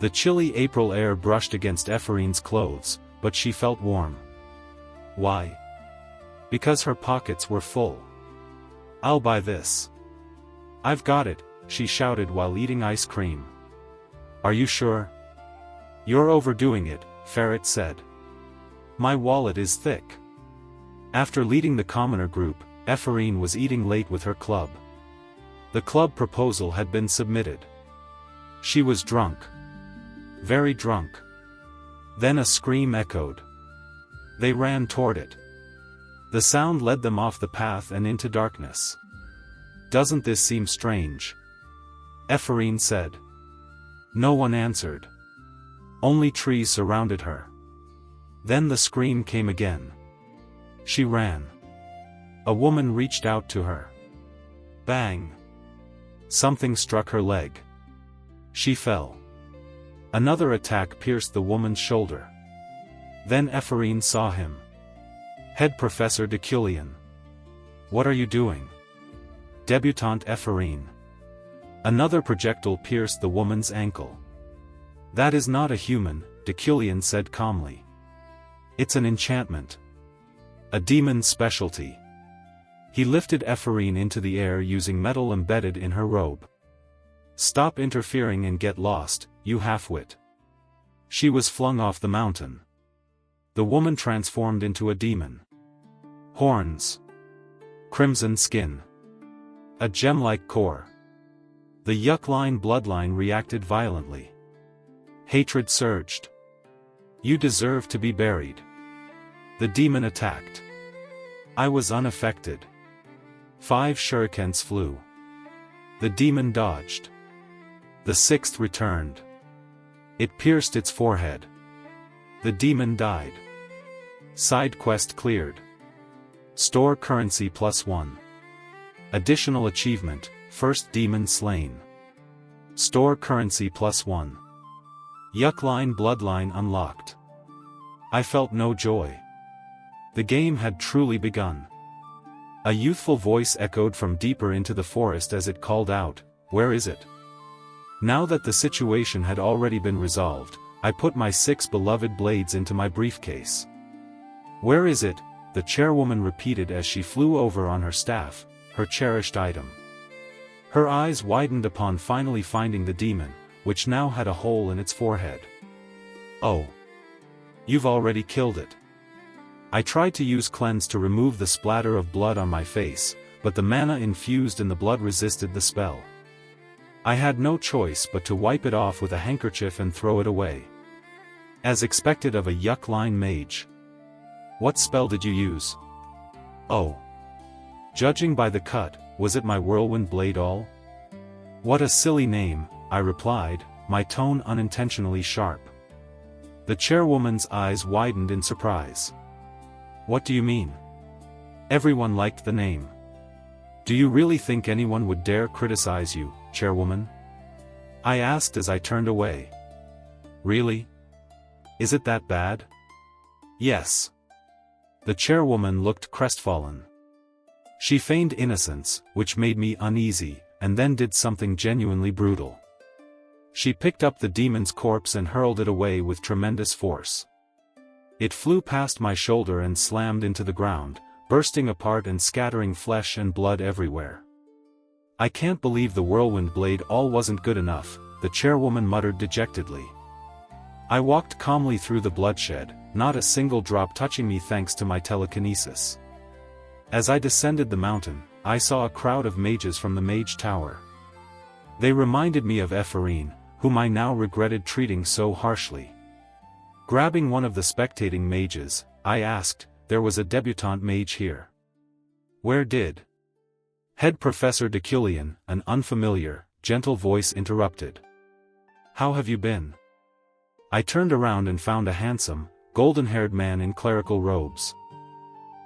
The chilly April air brushed against Ephorine's clothes, but she felt warm. Why? Because her pockets were full. "I'll buy this." "I've got it," she shouted while eating ice cream. "Are you sure?" "You're overdoing it," Ferret said. "My wallet is thick." After leading the commoner group, Ephorine was eating late with her club. The club proposal had been submitted. She was drunk. Very drunk. Then a scream echoed. They ran toward it. The sound led them off the path and into darkness. "Doesn't this seem strange?" Ephorine said. No one answered. Only trees surrounded her. Then the scream came again. She ran. A woman reached out to her. Bang! Something struck her leg. She fell. Another attack pierced the woman's shoulder. Then Ephorine saw him. Head Professor Deculein. "What are you doing?" Debutante Ephorine. Another projectile pierced the woman's ankle. "That is not a human," Deculein said calmly. "It's an enchantment. A demon's specialty." He lifted Ephorine into the air using metal embedded in her robe. "Stop interfering and get lost, you halfwit." She was flung off the mountain. The woman transformed into a demon. Horns. Crimson skin. A gem-like core. The Deculein bloodline reacted violently. Hatred surged. "You deserve to be buried." The demon attacked. I was unaffected. 5 shurikens flew. The demon dodged. The 6th returned. It pierced its forehead. The demon died. Side quest cleared. Store currency +1. Additional achievement, first demon slain. Store currency +1. Deculein bloodline unlocked. I felt no joy. The game had truly begun. A youthful voice echoed from deeper into the forest as it called out, "Where is it?" Now that the situation had already been resolved, I put my 6 beloved blades into my briefcase. "Where is it?" the chairwoman repeated as she flew over on her staff, her cherished item. Her eyes widened upon finally finding the demon, which now had a hole in its forehead. Oh. You've already killed it. I tried to use cleanse to remove the splatter of blood on my face, but the mana infused in the blood resisted the spell. I had no choice but to wipe it off with a handkerchief and throw it away. As expected of a Deculein mage. What spell did you use? Oh. Judging by the cut, was it my whirlwind blade all? What a silly name, I replied, my tone unintentionally sharp. The chairwoman's eyes widened in surprise. What do you mean? Everyone liked the name. Do you really think anyone would dare criticize you, chairwoman? I asked as I turned away. Really? Is it that bad? Yes. The chairwoman looked crestfallen. She feigned innocence, which made me uneasy, and then did something genuinely brutal. She picked up the demon's corpse and hurled it away with tremendous force. It flew past my shoulder and slammed into the ground, bursting apart and scattering flesh and blood everywhere. I can't believe the whirlwind blade all wasn't good enough, the chairwoman muttered dejectedly. I walked calmly through the bloodshed, not a single drop touching me thanks to my telekinesis. As I descended the mountain, I saw a crowd of mages from the mage tower. They reminded me of Ephraim, whom I now regretted treating so harshly. Grabbing one of the spectating mages, I asked, there was a debutante mage here. Where did? Head Professor Deculein, an unfamiliar, gentle voice interrupted. How have you been? I turned around and found a handsome, golden-haired man in clerical robes.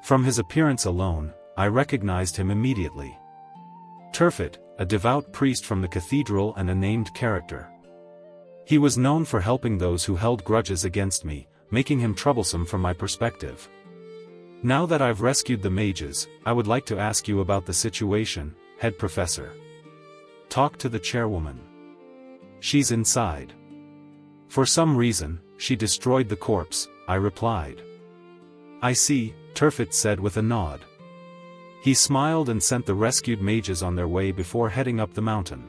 From his appearance alone, I recognized him immediately. Turfit, a devout priest from the cathedral and a named character. He was known for helping those who held grudges against me, making him troublesome from my perspective. Now that I've rescued the mages, I would like to ask you about the situation, head professor. Talk to the chairwoman. She's inside. For some reason, she destroyed the corpse, I replied. I see, Turfit said with a nod. He smiled and sent the rescued mages on their way before heading up the mountain.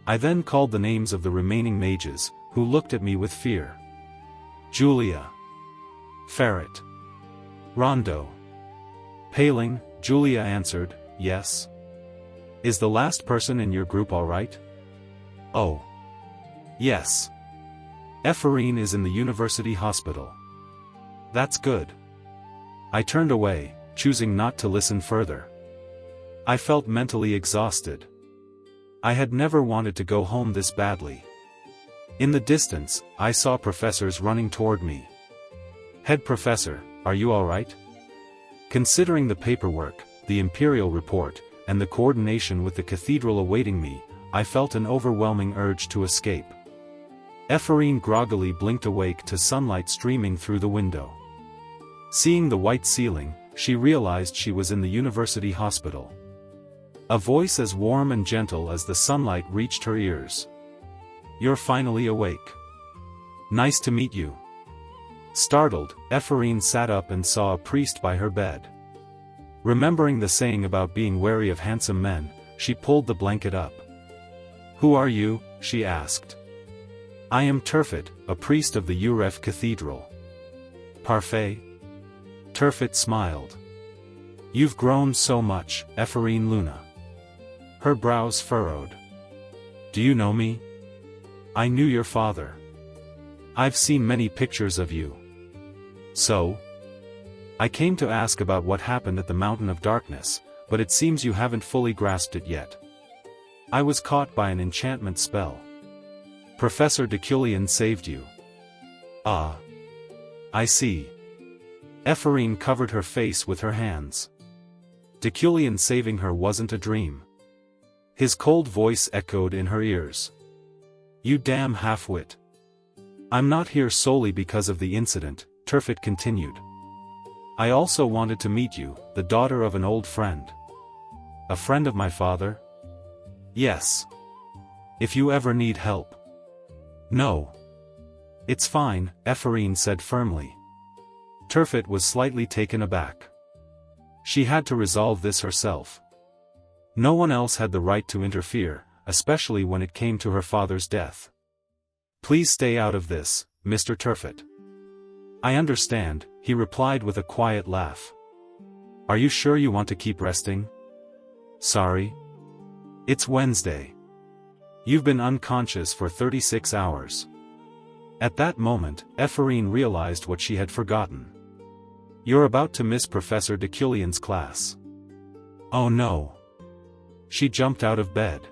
I then called the names of the remaining mages, who looked at me with fear. Julia. Ferret. Rondo. Paling, Julia answered, yes. Is the last person in your group alright? Oh. Yes. Ephraim is in the university hospital. That's good. I turned away, choosing not to listen further. I felt mentally exhausted. I had never wanted to go home this badly. In the distance, I saw professors running toward me. Head professor, are you alright? Considering the paperwork, the imperial report, and the coordination with the cathedral awaiting me, I felt an overwhelming urge to escape. Ephraim groggily blinked awake to sunlight streaming through the window. Seeing the white ceiling, she realized she was in the university hospital. A voice as warm and gentle as the sunlight reached her ears. You're finally awake. Nice to meet you. Startled, Ephraim sat up and saw a priest by her bed. Remembering the saying about being wary of handsome men, she pulled the blanket up. Who are you? She asked. I am Turfit, a priest of the Uref Cathedral. Parfait? Turfit smiled. You've grown so much, Ephraim Luna. Her brows furrowed. Do you know me? I knew your father. I've seen many pictures of you. So? I came to ask about what happened at the Mountain of Darkness, but it seems you haven't fully grasped it yet. I was caught by an enchantment spell. Professor Deculein saved you. Ah. I see. Ephraim covered her face with her hands. Deculein saving her wasn't a dream. His cold voice echoed in her ears. You damn half-wit. I'm not here solely because of the incident, Turfit continued. I also wanted to meet you, the daughter of an old friend. A friend of my father? Yes. If you ever need help. No. It's fine, Ephraim said firmly. Turfit was slightly taken aback. She had to resolve this herself. No one else had the right to interfere, especially when it came to her father's death. "Please stay out of this, Mr. Turfet." "I understand," he replied with a quiet laugh. "Are you sure you want to keep resting?" "Sorry. It's Wednesday. You've been unconscious for 36 hours. At that moment, Ephraim realized what she had forgotten. "You're about to miss Professor Deculein's class." "Oh no." She jumped out of bed.